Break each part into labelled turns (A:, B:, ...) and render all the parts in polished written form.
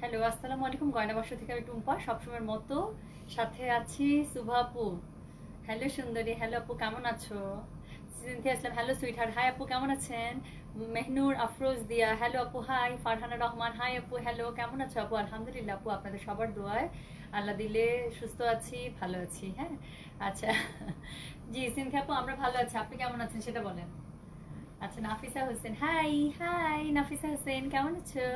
A: Hello, আসসালামু আলাইকুম। গয়না বাক্স থেকে আমি টুম্পা, সবসময়ের মতো সাথে আছি শুভা আপু। হ্যালো সুন্দরী, হ্যালো আপু, কেমন আছো? সিনথিয়া ইসলাম, হ্যালো সুইটহার্ট, হাই আপু, কেমন আছেন? মেহনুর আফরোজ দিয়া, হ্যালো আপু, হাই। ফারহানা রহমান, হাই আপু, হ্যালো, কেমন আছো আপু? আলহামদুলিল্লাহ আপু, আপনাদের সবার দোয়ায় আল্লাহ দিলে সুস্থ আছি, ভালো আছি। হ্যাঁ, আচ্ছা। জি সিনথিয়া আপু, আমরা ভালো আছি, আপনি কেমন আছেন সেটা বলেন। আচ্ছা, নাফিসা হোসেন, হাই হাই নাফিসা হোসেন, কেমন আছো?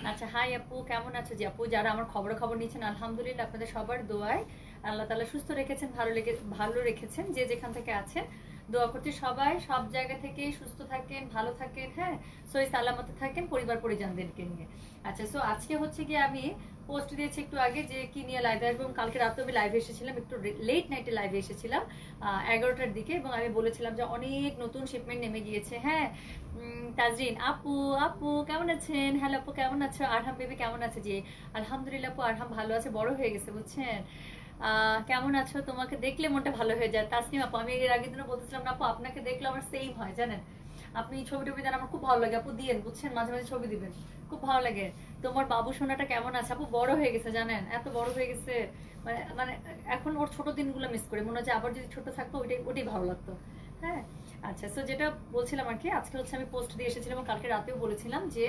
A: আচ্ছা, হাই আপু, কেমন আছো? জি আপু, যারা আমার খবর নিচ্ছেন, আলহামদুলিল্লাহ আপনাদের সবার দোয়ায় আল্লাহ তাআলা সুস্থ রেখেছেন, ভালো রেখেছেন, যে যেখান থেকে আছেন। দোয়া করছি সবাই সব জায়গা থেকে সুস্থ থাকেন, ভালো থাকেন, হ্যাঁ, সহি সালামতে থাকেন পরিবার পরিজনদেরকে নিয়ে। আচ্ছা, সো আজকে হচ্ছে গিয়ে আমি পোস্ট দিয়েছি একটু আগে যে কি নিয়ে লাইভ আসবো, এবং কালকে রাতে আমি লাইভে এসেছিলাম, একটু লেট নাইটে লাইভে এসেছিলাম 11টার দিকে, এবং আমি বলেছিলাম যে অনেক নতুন শিপমেন্ট নেমে গিয়েছে। হ্যাঁ, তাজরিন আপু, আপু কেমন আছেন? হ্যালো আপু, কেমন আছো? আরহাম বেবি কেমন আছে? জি আলহামদুলিল্লাহ আপু, আরহাম ভালো আছে, বড় হয়ে গেছে বুঝছেন। কেমন আছো? তোমাকে দেখলে মনটা ভালো হয়ে যায়। তাসনিম আপু, আমি এর আগের দিনও বলতেছিলাম না আপু, আপনাকে দেখলে আমার সেম হয় জানেন। আপনি ছবি টবি দেন, আমার খুব ভালো লাগে আপু, দিয়েন বুঝছেন, মাঝে মাঝে ছবি দিবেন, খুব ভালো লাগে। তোমার বাবু সোনাটা কেমন আছে আপু? বড় হয়ে গেছে জানেন, এত বড় হয়ে গেছে, মানে মানে এখন ওর ছোট দিনগুলো মিস করে, মনে হচ্ছে আবার যদি ছোট থাকতো ওইটাই ওটাই ভালো লাগতো। হ্যাঁ, আচ্ছা, সো যেটা বলছিলাম আর কি, আজকে হচ্ছে আমি পোস্ট দিয়ে এসেছিলাম এবং কালকে রাতেও বলেছিলাম যে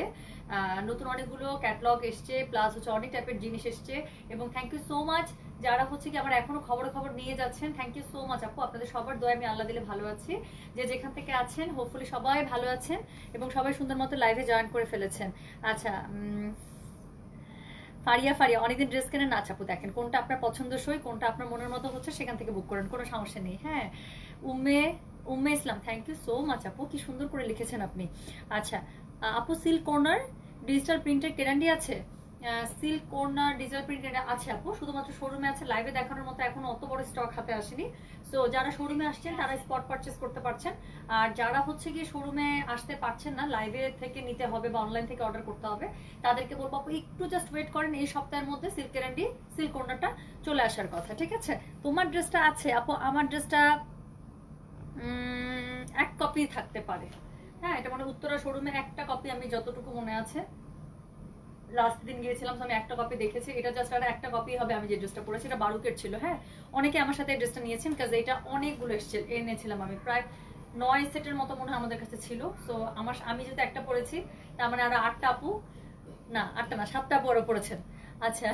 A: নতুন অনেকগুলো ক্যাটালগ এসছে, প্লাস হচ্ছে অনেক টাইপের জিনিস এসছে, এবং থ্যাংক ইউ সো মাচ যারা হচ্ছে কি আমার এখনো খবর নিয়ে যাচ্ছেন। থ্যাংক ইউ সো মাচ আপু, আপনাদের সবার দয়া আমি আল্লাহ দিলে ভালো আছি, যে যেখান থেকে আছেন হোপফুলি সবাই ভালো আছেন এবং সবাই সুন্দর মতো লাইভে জয়েন করে ফেলেছেন। আচ্ছা, ফারিয়া ফারিয়া, অনেকদিন ড্রেস কেনেন না? আচ্ছা আপু, দেখেন কোনটা আপনার পছন্দসই, কোনটা আপনার মনের মতো হচ্ছে সেখান থেকে বুক করেন, কোনো সমস্যা নেই। হ্যাঁ, উম্মে উম্মে ইসলাম, থ্যাংক ইউ সো মাচ আপু, কি সুন্দর করে লিখেছেন আপনি। আচ্ছা, আপু সিল্ক কর্নার ডিজিটাল প্রিন্টের গ্যারান্টি আছে? সিল্ক কর্নার ডিজিটাল প্রিন্ট আছে আপু, শুধুমাত্র শোরুমে আছে, লাইভে দেখানোর মতো এখন অত বড় স্টক হাতে আসেনি। সো যারা শোরুমে আসছেন তারা স্পট পারচেস করতে পারছেন, আর যারা হচ্ছে গিয়ে শোরুমে আসতে পারছেন না, লাইভে থেকে নিতে হবে বা অনলাইন থেকে অর্ডার করতে হবে, তাদেরকে বলবো আপু একটু জাস্ট ওয়েট করেন, এই সপ্তাহের মধ্যে সিল্ক গ্যারান্টি সিল্ক কর্নারটা চলে আসার কথা, ঠিক আছে? তোমার ড্রেসটা আছে আপু, আমার ড্রেসটা এক কপি থাকতে পারে। হ্যাঁ, এটা মানে উত্তরা শোরুমে একটা কপি, আমি যতটুকু মনে আছে লাস্ট দিন গিয়েছিলাম, আমি একটা কপি দেখেছি, এটা জাস্ট আর একটা কপি হবে। আমি যে ড্রেসটা পরেছি এটা বারুকের ছিল। হ্যাঁ, অনেকে আমার সাথে এই ড্রেসটা নিয়েছেন, কাজ এটা অনেকগুলো এনেছিলাম আমি, প্রায় 9 সেটের মতো মনে হয় আমাদের কাছে ছিল। সো আমি যেহেতু একটা পরেছি, তার মানে আরো 8টা আপু, না 8টা না 7টা আপু আরো পরেছেন। আচ্ছা,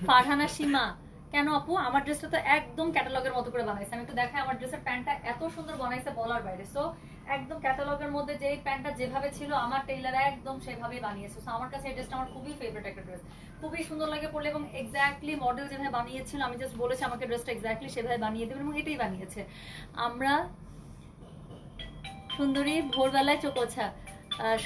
A: ফারহানা সীমা, কেন আপু? আমার ড্রেসটা তো একদম ক্যাটালগের মতো করে বানাইছে, আমি একটু দেখাই, আমার ড্রেসের প্যান্টটা এত সুন্দর বানাইছে বলার বাইরে। সো একদম ক্যাটালগের মধ্যে যে প্যান্টটা যেভাবে ছিল আমার টেইলার একদম সেভাবেই বানিয়েছে। সো আমার কাছে এই ড্রেসটা আমার খুবই ফেভারিট একটা ড্রেস, খুবই সুন্দর লাগে পরলে, এবং এক্স্যাক্টলি মডেল যেভাবে বানিয়েছিল, আমি জাস্ট বলেছি আমাকে ড্রেসটা এক্স্যাক্টলি সেভাবে বানিয়ে দেবেন, এবং এটাই বানিয়েছে। আমরা সুন্দরী ভোরবেলায় চোখ ওছা,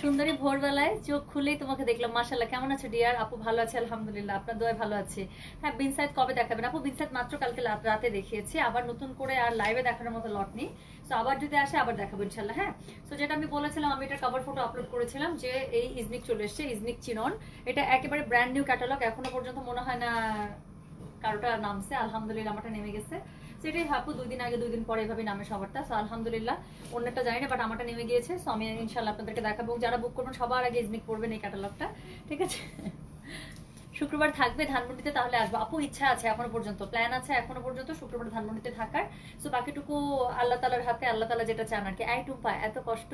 A: সুন্দরী ভোরবেলায় চোখ খুলেই তোমাকে দেখলাম, মাশাল্লাহ, কেমন আছো ডিয়ার? আপু ভালো আছে আলহামদুলিল্লাহ, আপনার দোয়ায় ভালো আছি। হ্যাঁ, বিনসাইড কবে দেখাবেন আপু? বিনসাইড মাত্র কালকে রাতে দেখিয়েছি, আবার নতুন করে আর লাইভে দেখানোর মতো লট নেই। সো আবার যদি আসে আবার দেখাবো ইনশাল্লাহ। হ্যাঁ, সো যেটা আমি বলেছিলাম, আমি এটার কভার ফটো আপলোড করেছিলাম যে এই ইজনিক চলে এসছে, ইজনিক চিনন, এটা একেবারে ব্র্যান্ড নিউ ক্যাটালগ, এখনো পর্যন্ত মনে হয় না কারোটা নামছে, আলহামদুলিল্লাহ আমারটা নেমে গেছে। সেটাই ভাবো, 2 দিন আগে 2 দিন পরে এভাবে নামে সবারটা। সো আলহামদুলিল্লাহ, অন্যটা জানি না, বাট আমারটা নেমে গিয়েছে। সো আমি ইনশাল্লাহ আপনাদেরকে দেখাবো, যারা বুক করবেন সবার আগে ইজনিক পড়বেন এই ক্যাটালগটা, ঠিক আছে? শুক্রবার থাকবে ধানমন্ডিতে, তাহলে আসবো আপু, ইচ্ছা আছে, এখনো পর্যন্ত প্ল্যান আছে, এখনো পর্যন্ত শুক্রবার ধানমন্ডিতে থাকার। সো বাকিটুকু আল্লাহ তালার হাতে, আল্লাহ তালা যেটা চান আর কি। আই টুম্পা, এত কষ্ট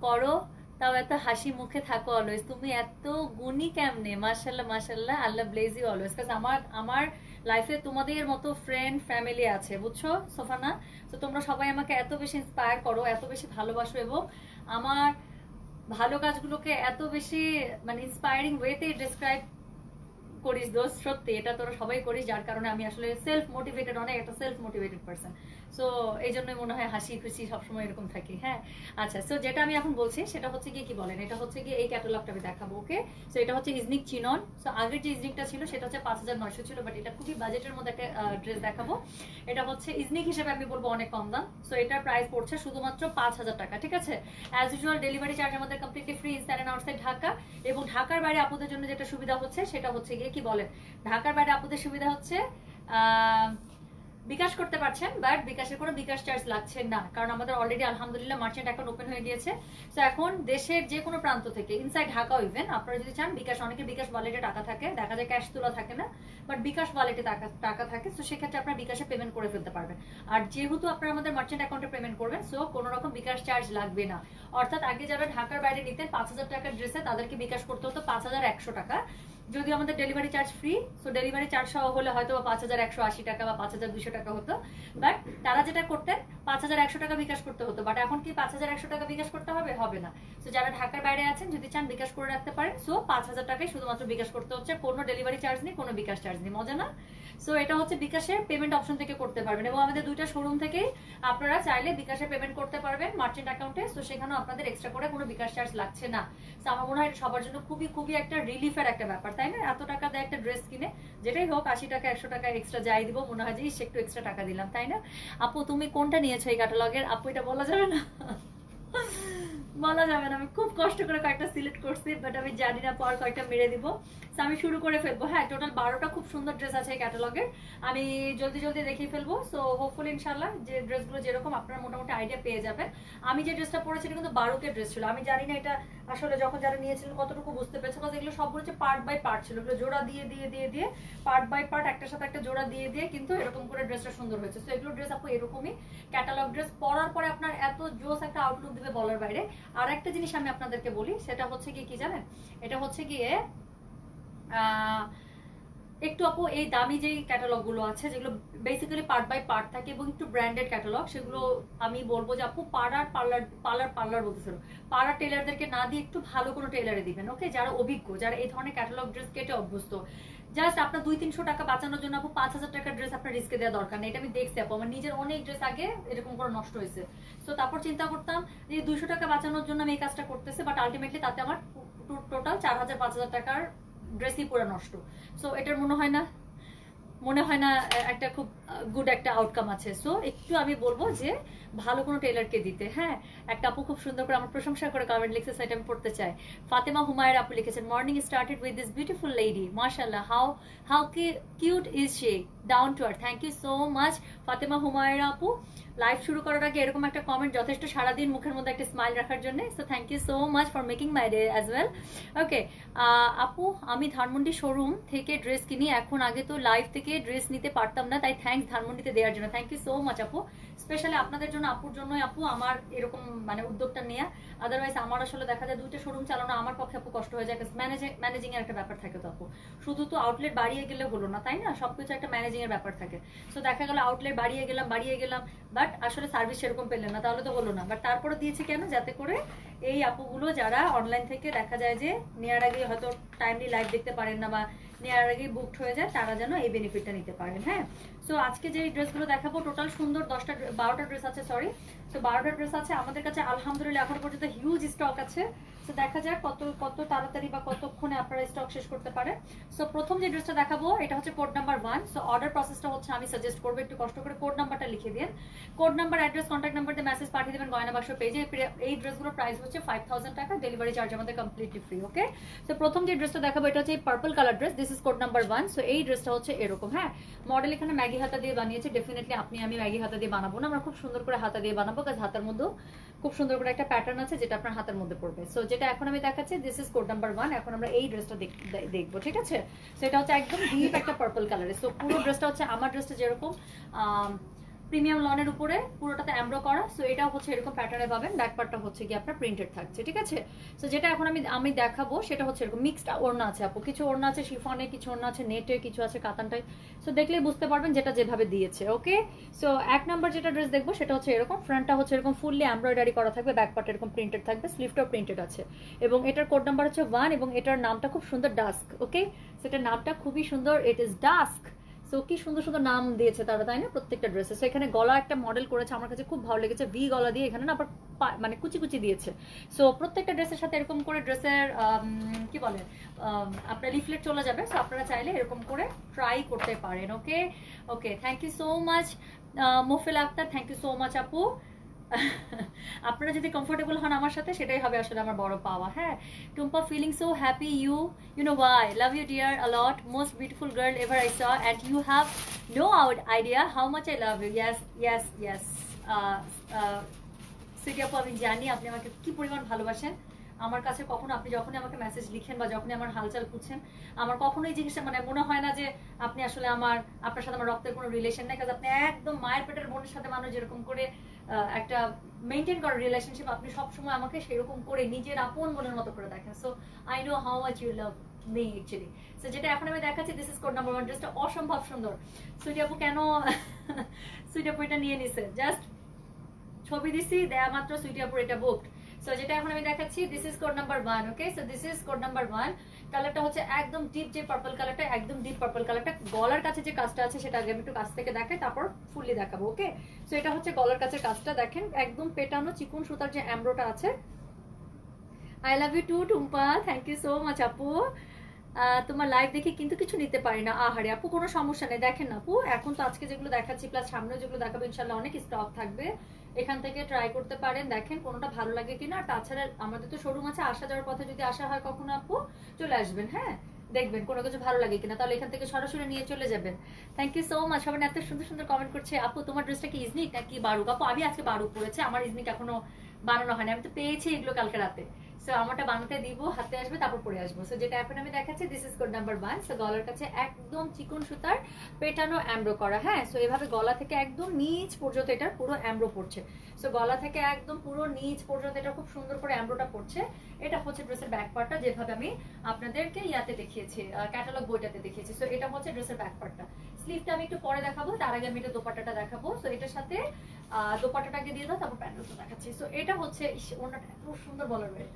A: করো তাও এত হাসি মুখে থাকো অলওয়েজ, তুমি এত গুণী কেমনে? মাশাল্লাহ মাশাল্লাহ, আল্লাহ ব্লেজ ইউ অলওয়েজ, কাজ আমার আমার লাইফে তোমাদের মতো ফ্রেন্ড ফ্যামিলি আছে বুঝছো সোফানা। তো তোমরা সবাই আমাকে এত বেশি ইন্সপায়ার করো, এত বেশি ভালোবাসো, এবং আমার ভালো কাজগুলোকে এত বেশি মানে ইন্সপায়ারিং ওয়েতে ডিসক্রাইব করিস দোস্ত, সত্যি এটা তোরা সবাই করিস, যার কারণে আমি আসলে সেলফ মোটিভেটেড, অনেক একটা সেলফ মোটিভেটেড পারসন। সো এই জন্যই মনে হয় হাসি খুশি সবসময় এরকম থাকি। হ্যাঁ, আচ্ছা, সো যেটা আমি এখন বলছি সেটা হচ্ছে গিয়ে কি বলেন, এটা হচ্ছে গিয়ে এই ক্যাটালগটা আমি দেখাবো। ওকে, সো এটা হচ্ছে ইজনিক চিনন। সো আগের যে ইজনিকটা ছিল সেটা হচ্ছে 5,900 ছিল, বাট এটা খুবই বাজেটের মধ্যে একটা ড্রেস দেখাবো। এটা হচ্ছে ইজনিক হিসেবে আমি বলবো অনেক কম দাম। সো এটার প্রাইস পড়ছে শুধুমাত্র 5,000 টাকা, ঠিক আছে? অ্যাজ ইউজুয়াল ডেলিভারি চার্জ আমাদের completely free inside and outside Dhaka, এবং ঢাকার বাইরে আপুদের জন্য যেটা সুবিধা হচ্ছে সেটা হচ্ছে গিয়ে কি বলেন, ঢাকার বাইরে আপুদের সুবিধা হচ্ছে বিকাশ করতে পারছেন, বাট বিকাশের কোনো বিকাশ চার্জ লাগছে না, কারণ আমাদের অলরেডি আলহামদুলিল্লাহ মার্চেন্ট অ্যাকাউন্ট ওপেন হয়ে গিয়েছে। তো এখন দেশের যে কোনো প্রান্ত থেকে, ইনসাইড ঢাকাও ইভেন, আপনারা যদি চান বিকাশ, অনেকের বিকাশ ওয়ালেটে টাকা থাকে, দেখা যায় ক্যাশ তোলা থাকে না, বাট বিকাশ ওয়ালেটে টাকা থাকে, তো সেক্ষেত্রে আপনার বিকাশে পেমেন্ট করে ফেলতে পারবেন। আর যেহেতু আপনারা আমাদের মার্চেন্ট অ্যাকাউন্টে পেমেন্ট করবেন, সো কোনো রকম বিকাশ চার্জ লাগবে না। অর্থাৎ আগে যারা ঢাকার বাইরে নিতেন 5,000 টাকার ড্রেসে, তাদেরকে বিকাশ করতে হতো 5,100 টাকা, যদিও আমাদের delivery charge free. So delivery charge সহ হলে হয়তো 5,180 টাকা বা 5,200 টাকা হতো, বাট তারা যেটা করতেন 5,100 টাকা বিকাশ করতে হতো। বাট এখন কি 5,100 টাকা বিকাশ করতে হবে? হবে না। সো যারা ঢাকার বাইরে আছেন, যদি চান বিকাশ করে রাখতে পারেন, সো 5,000 টাকায় শুধুমাত্র বিকাশ করতে হচ্ছে, কোনো ডেলিভারি চার্জ নেই, কোনো বিকাশ চার্জ নেই। মজা না? সো এটা হচ্ছে বিকাশের পেমেন্ট অপশন থেকে করতে পারবেন, এবং আমাদের দুইটা শোরুম থেকেই আপনারা চাইলে বিকাশে পেমেন্ট করতে পারবেন মার্চেন্ট অ্যাকাউন্টে। সো সেখানেও আপনাদের এক্সট্রা করে কোনো বিকাশ চার্জ লাগছে না। সো আমার মনে হয় সবার জন্য খুবই খুবই একটা রিলিফের একটা ব্যাপার, তাই না? এত টাকা দিয়ে একটা ড্রেস কিনে, যেটাই হোক 80 টাকা 100 টাকা এক্সট্রা যাই দিব, মনে হয় যে একটু এক্সট্রা টাকা দিলাম, তাই না? আপু তুমি কোনটা নিয়েছো এই ক্যাটালগের? আপু এটা বলা যাবে না, বলা যাবে না। আমি খুব কষ্ট করে কয়েকটা সিলেক্ট করছি, বাট আমি জানি না পর কয়েকটা মেরে দিব। আমি শুরু করে ফেলবো। হ্যাঁ, টোটাল 12টা খুব সুন্দর ড্রেস আছে এই ক্যাটালগের, আমি জলদি জলদি দেখিয়ে ফেলবো। সো হোপফুলি ইনশাল্লাহ যে ড্রেসগুলো যেরকম আপনারা মোটামুটি আইডিয়া পেয়ে যাবেন। আমি যে ড্রেসটা পরেছি এটা কিন্তু 12 কে ড্রেস ছিল। আমি জানি না এটা আসলে যখন যারা নিয়েছিলেন কতটুকু বুঝতে পেরেছে, কারণ এগুলো সবগুলো হচ্ছে পার্ট বাই পার্ট ছিল, এগুলো জোড়া দিয়ে দিয়ে দিয়ে দিয়ে পার্ট বাই পার্ট একটার সাথে একটা জোড়া দিয়ে দিয়ে কিন্তু এরকম করে ড্রেসটা সুন্দর হয়েছে। সো এগুলো ড্রেস আপু এরকমই ক্যাটালগ ড্রেস, পরার পরে আপনার এত জোস একটা আউটলুক দিবে বলার বাইরে। আর একটা জিনিস আমি আপনাদেরকে বলি, সেটা হচ্ছে কি জানেন, এটা হচ্ছে গিয়ে একটু আপু এই দামি যেই ক্যাটালগ গুলো আছে, যেগুলো বেসিক্যালি পার্ট বাই পার্ট থাকে এবং একটু ব্র্যান্ডেড ক্যাটালগ, সেগুলো আমি বলবো যে আপু পার্লার বলতেছিল, পাড়ার টেলারদেরকে না দিয়ে একটু ভালো কোনো টেলারে দিবেন, ওকে? যারা অভিজ্ঞ, যারা এই ধরনের ক্যাটালগ ড্রেস কেটে অভ্যস্ত। জাস্ট আপনার 200-300 টাকা বাঁচানোর জন্য আপু 5,000 টাকার ড্রেস আপনার রিস্কে দেওয়া দরকার নেই। এটা আমি দেখছি আপু, আমার নিজের অনেক ড্রেস আগে এরকম করে নষ্ট হয়েছে। তো তারপর চিন্তা করতাম যে 200 টাকা বাঁচানোর জন্য আমি এই কাজটা করতেছি, বাট আলটিমেটলি তাতে আমার টোটাল 4,000-5,000 টাকার ড্রেসই পুরো নষ্ট। সো এটার মনে হয় না একটা খুব গুড একটা আউটকাম আছে। সো একটু আমি বলবো যে ভালো কোনো টেলারকে দিতে। হ্যাঁ, একটা আপু খুব সুন্দর করে আমার প্রশংসা করে কমেন্ট লিখছে, সেটা আমি পড়তে চাই। ফাতেমা হুমায়রা আপু লিখেছেন, morning started with this beautiful lady, মাশাআল্লাহ, how cute is she, down to earth. Thank you so much Fatema Humayra আপু, লাইভ শুরু করার আগে এরকম একটা কমেন্ট যথেষ্ট, সারাদিন মুখের মধ্যে একটা স্মাইল রাখার জন্য। So thank you so much for making my day as well. Okay আপু, আমি ধানমন্ডি শোরুম থেকে ড্রেস কিনি এখন, আগে তো লাইভ থেকে ড্রেস নিতে পারতাম না, তাই থ্যাংকস ধানমন্ডিতে দেওয়ার জন্য। থ্যাংক ইউ সো মাচ আপু, স্পেশালি আপনাদের জন্য, আপুর জন্যই আপু আমার এরকম মানে উদ্যোগটা নেওয়া। আদারওয়াইজ আমার আসলে দেখা যায় দুইটা শোরুম চালানো আমার পক্ষে আপু কষ্ট হয়ে যায়, ম্যানেজিং এর একটা ব্যাপার থাকে। তো আপু শুধু তো আউটলেট বাড়িয়ে গেলে হলো না, তাই না? সবকিছু একটা ম্যানেজিং এর ব্যাপার থাকে। সো দেখা গেল আউটলেট বাড়িয়ে গেলাম, বাট আসলে সার্ভিস সেরকম পেলেন না, তাহলে তো হলো না। বাট তারপরে দিয়েছি কেন? যাতে করে এই আপুগুলো যারা অনলাইন থেকে দেখা যায় যে নেওয়ার আগে হয়তো টাইমলি লাইভ দেখতে পারেন না বা নেওয়ার আগে বুকড হয়ে যায়, তারা যেন এই বেনিফিটটা নিতে পারেন। হ্যাঁ, সো আজকে যে ড্রেসগুলো দেখাবো টোটাল সুন্দর 12টা ড্রেস আছে, সরি। সো 12টা ড্রেস আছে আমাদের কাছে আলহামদুলিল্লাহ, এখন পর্যন্ত হিউজ স্টক আছে। সো দেখা যাক কত তাড়াতাড়ি বা কতক্ষণে আপনারা স্টক শেষ করতে পারে। সো প্রথম যে ড্রেসটা দেখাবো এটা হচ্ছে কোড নাম্বার 1। সো অর্ডার প্রসেসটা হচ্ছে, আমি সাজেস্ট করবো একটু কষ্ট করে কোড নাম্বারটা লিখে দিন। Code number, address, contact number দিয়ে মেসেজ পাঠিয়ে দেবেন গয়না বাক্স পেজে। এই ড্রেসগুলোর প্রাইস হচ্ছে 5,000 টাকা, ডেলিভারি চার্জ আমাদের কমপ্লিটলি ফ্রি, ওকে? সো প্রথম যে ড্রেসটা দেখাবো এটা হচ্ছে purple colour dress, this is code number 1। So এই ড্রেসটা হচ্ছে এরকম। হ্যাঁ, মডেল এখানে ম্যাগি হাতা দিয়ে বানিয়েছে, ডেফিনেটলি আমি ম্যাগি হাতা দিয়ে বানাবো না, আমরা খুব সুন্দর করে হাতা দিয়ে বানাবো, কাজ হাতার মধ্যে খুব সুন্দর করে একটা প্যাটার্ন আছে যেটা আপনার হাতের মধ্যে পড়বে। সো যেটা এখন আমি দেখাচ্ছি, দিস ইজ কোড নাম্বার 1। এখন আমরা এই ড্রেসটা দেখবো, ঠিক আছে? সো এটা হচ্ছে একদম ডিপ একটা পার্পল কালারে। সো পুরো ড্রেসটা হচ্ছে আমার ড্রেসটা যেরকম প্রিমিয়াম লনের উপরে পুরোটাতে এমব্রো করা। সো এটাও হচ্ছে এরকম প্যাটার্নে পাবেন, ব্যাক পার্টটা হচ্ছে কি আপনার প্রিন্টেড থাকছে, ঠিক আছে? সো যেটা এখন আমি দেখাবো সেটা হচ্ছে এরকম মিক্সড ওড়না আছে আপু, কিছু ওড়না আছে শিফনে, কিছু ওড়না আছে নেটে, কিছু আছে কাতানটাই। সো দেখলেই বুঝতে পারবেন যেটা যেভাবে দিয়েছে, ওকে? সো এক নাম্বার যেটা ড্রেস দেখবো সেটা হচ্ছে এরকম, ফ্রন্টটা হচ্ছে এরকম ফুললি এমব্রয়ডারি করা থাকবে, ব্যাক পার্ট এরকম প্রিন্টেড থাকবে, স্লিভটাও প্রিন্টেড আছে, এবং এটার কোড নাম্বার হচ্ছে 1, এবং এটার নামটা খুব সুন্দর, ডাস্ক, ওকে? সেটার নামটা খুবই সুন্দর, ইট ইজ ডাস্ক। সো কি সুন্দর সুন্দর নাম দিয়েছে তারা, তাই না? প্রত্যেকটা ড্রেসে। সো এখানে গলা একটা মডেল করেছে, আমার কাছে খুব ভালো লেগেছে, ভি গলা দিয়ে, এখানে না আবার মানে কুচি কুচি দিয়েছে। সো প্রত্যেকটা ড্রেসের সাথে এরকম করে ড্রেসের কি বলে আপনার লিফলেট চলে যাবে। সো আপনারা চাইলে এরকম করে ট্রাই করতে পারেন, okay? Okay, thank you so much Mofel Akter, thank you so much আপু। আপনারা যদি কমফোর্টেবল হন আমার সাথে, সেটাই হবে আসলে আমার বড় পাওয়া। হ্যাঁ, Tumpa feeling so happy, you know why, love you dear a lot, most beautiful girl ever I saw, and you have no idea how much I love you. Yes yes yes sweetie আপু, আমি জানি আপনি আমাকে কি পরিমাণ ভালোবাসেন। আমার কাছে কখনো আপনি যখনই আমাকে মেসেজ লিখেন বা যখনই আমার হালচাল পুছেন, আমার কখনো এই জিনিসটা মানে মনে হয় না যে আপনি আসলে আপনার সাথে আমার রক্তের কোনো রিলেশন নেই। কাজ আপনি একদম মায়ের পেটের বোনের সাথে মানুষ যেরকম করে একটা মেনটেন করার রিলেশনশিপ, আপনি সবসময় আমাকে সেরকম করে নিজের আপন বোনের মতো করে দেখেন। So I know how much you love me actually. সো যেটা এখন আমি দেখাচ্ছি, দিস ইজ কোড নাম্বার 1, ড্রেসটা অসম্ভব সুন্দর। সুইটি আপু কেন সুইটি আপু এটা নিয়ে নিছে, জাস্ট ছবি দিছি দেয়া মাত্র সুইটি আপুর এটা বুকড। সো যেটা এখন আমি দেখাচ্ছি, this is code number 1। Okay, so this is code number 1। কালারটা হচ্ছে একদম ডিপ, যে পার্পল কালারটা, একদম ডিপ পার্পল কালারটা। গলার কাছে যে কাজটা আছে সেটা আগে আমি একটু কাছ থেকে দেখাই, তারপর ফুললি দেখাবো। ওকে, সো এটা হচ্ছে গলার কাছে কাজটা দেখেন, একদম পেটানো চিকন সুতার যে এমব্রোটা আছে। I love you too Tumpa, thank you so much আপু। তোমার লাইভ দেখে কিন্তু কিছু নিতে পারি না, আহারে আপু কোনো সমস্যা নেই। দেখেন না আপু, এখন তো আজকে যেগুলো দেখাচ্ছি প্লাস সামনেও যেগুলো দেখাবো ইনশাল্লাহ অনেক স্টক থাকবে, এখান থেকে ট্রাই করতে পারেন, দেখেন কোনোটা ভালো লাগে কিনা। আর তাছাড়া আমাদের তো শোরুম আছে, আসা যাওয়ার পথে যদি আসা হয় কখনো আপু চলে আসবেন। হ্যাঁ, দেখবেন কোনো কিছু ভালো লাগে কিনা, তাহলে এখান থেকে সরাসরি নিয়ে চলে যাবেন। Thank you so much. সবাই এত সুন্দর সুন্দর কমেন্ট করছে। আপু তোমার ড্রেসটা কি ইজনিক নাকি বারুক? আপু আমি আজকে বারুক পরেছে, আমার ইজনিক এখনো বানানো হয়নি, আমি তো পেয়েছি এগুলো কালকে রাতে। সো আমারটা বানাতে দিব, হাতে আসবে, তারপর পরে আসবো। সো যেটা এখন আমি দেখাচ্ছি, this is code number 1। So গলার কাছে একদম চিকন সুতার পেটানো এমব্রো করা। হ্যাঁ, সো এভাবে গলা থেকে একদম নিচ পর্যন্ত এটার পুরো এমব্রো পড়ছে। সো গলা থেকে একদম পুরো নিচ পর্যন্ত এটা খুব সুন্দর করে এমব্রোটা পড়ছে। এটা হচ্ছে ড্রেসের ব্যাক পার্টটা, যেভাবে আমি আপনাদেরকে ইয়াতে দেখিয়েছি, ক্যাটালগ বইটাতে দেখিয়েছি। সো এটা হচ্ছে ড্রেসের ব্যাক পার্টটা। স্লিভটা আমি একটু পরে দেখাবো, তার আগে আমি এটা দোপাট্টাটা দেখাবো। সো এটার সাথে দোপাট্টাটাকে দিয়ে দাও, তারপর প্যান্টটা দেখাচ্ছি। সো এটা হচ্ছে ওনাটা এত সুন্দর বলার বাইরে।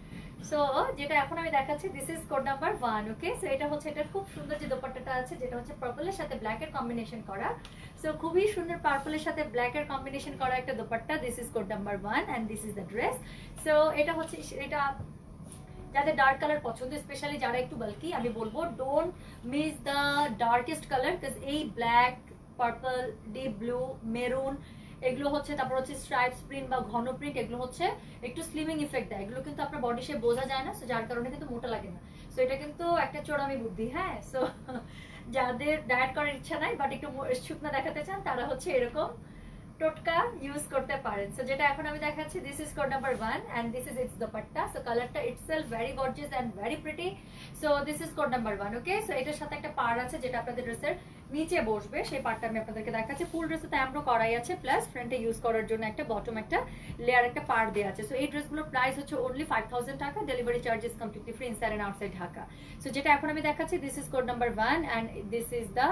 A: সো যেটা এখন আমি দেখাচ্ছি, this is code number 1। Okay, so এটা হচ্ছে এটা খুব সুন্দর যে দোপাট্টাটা আছে, যেটা হচ্ছে পার্পলের সাথে ব্ল্যাক এর কম্বিনেশন করা। সো খুবই সুন্দর পার্পলের সাথে ব্ল্যাক এর কম্বিনেশন করা একটা dupatta. This is code number 1 and this is the dress. So এটা হচ্ছে এটা যাদের ডার্ক কালার পছন্দ, স্পেশালি যারা একটু বাল্কি, আমি বলবো don't miss the darkest colour, because এই black, purple, deep blue, maroon, এগুলো হচ্ছে, তারপর হচ্ছে স্ট্রাইপস প্রিন্ট বা ঘন প্রিন্ট, এগুলো হচ্ছে একটু স্লিমিং ইফেক্ট দেয়। এগুলো কিন্তু আপনার বডি শেপ বোঝা যায় না, সো যার কারণে কিন্তু মোটা লাগে না। সো এটা কিন্তু একটা চোরামি বুদ্ধি। হ্যাঁ, সো যাদের ডায়েট করার ইচ্ছা নাই বাট একটু শুকনা দেখাতে চান, তারা হচ্ছে এরকম টোটকা ইউজ করতে পারেন। সো যেটা এখন আমি দেখাচ্ছি, this is code number 1 and this is its dupatta. So কালারটা itself very gorgeous and very pretty. So this is code number 1। Okay, so এটার সাথে একটা পাড় আছে যেটা আপনাদের ড্রেসের নিচে বসবে, সেই পার্টটা আমি আপনাদেরকে দেখাচ্ছি। ফুল ড্রেসে তো এমব্রো করাই আছে, প্লাস ফ্রন্টে ইউজ করার জন্য একটা বটম একটা লেয়ার একটা পাড় দেওয়া আছে। সো এই ড্রেসগুলোর প্রাইস হচ্ছে অনলি 5000 টাকা, delivery charges completely free inside and outside Dhaka. So যেটা এখন আমি দেখাচ্ছি, this is code number 1 and this is the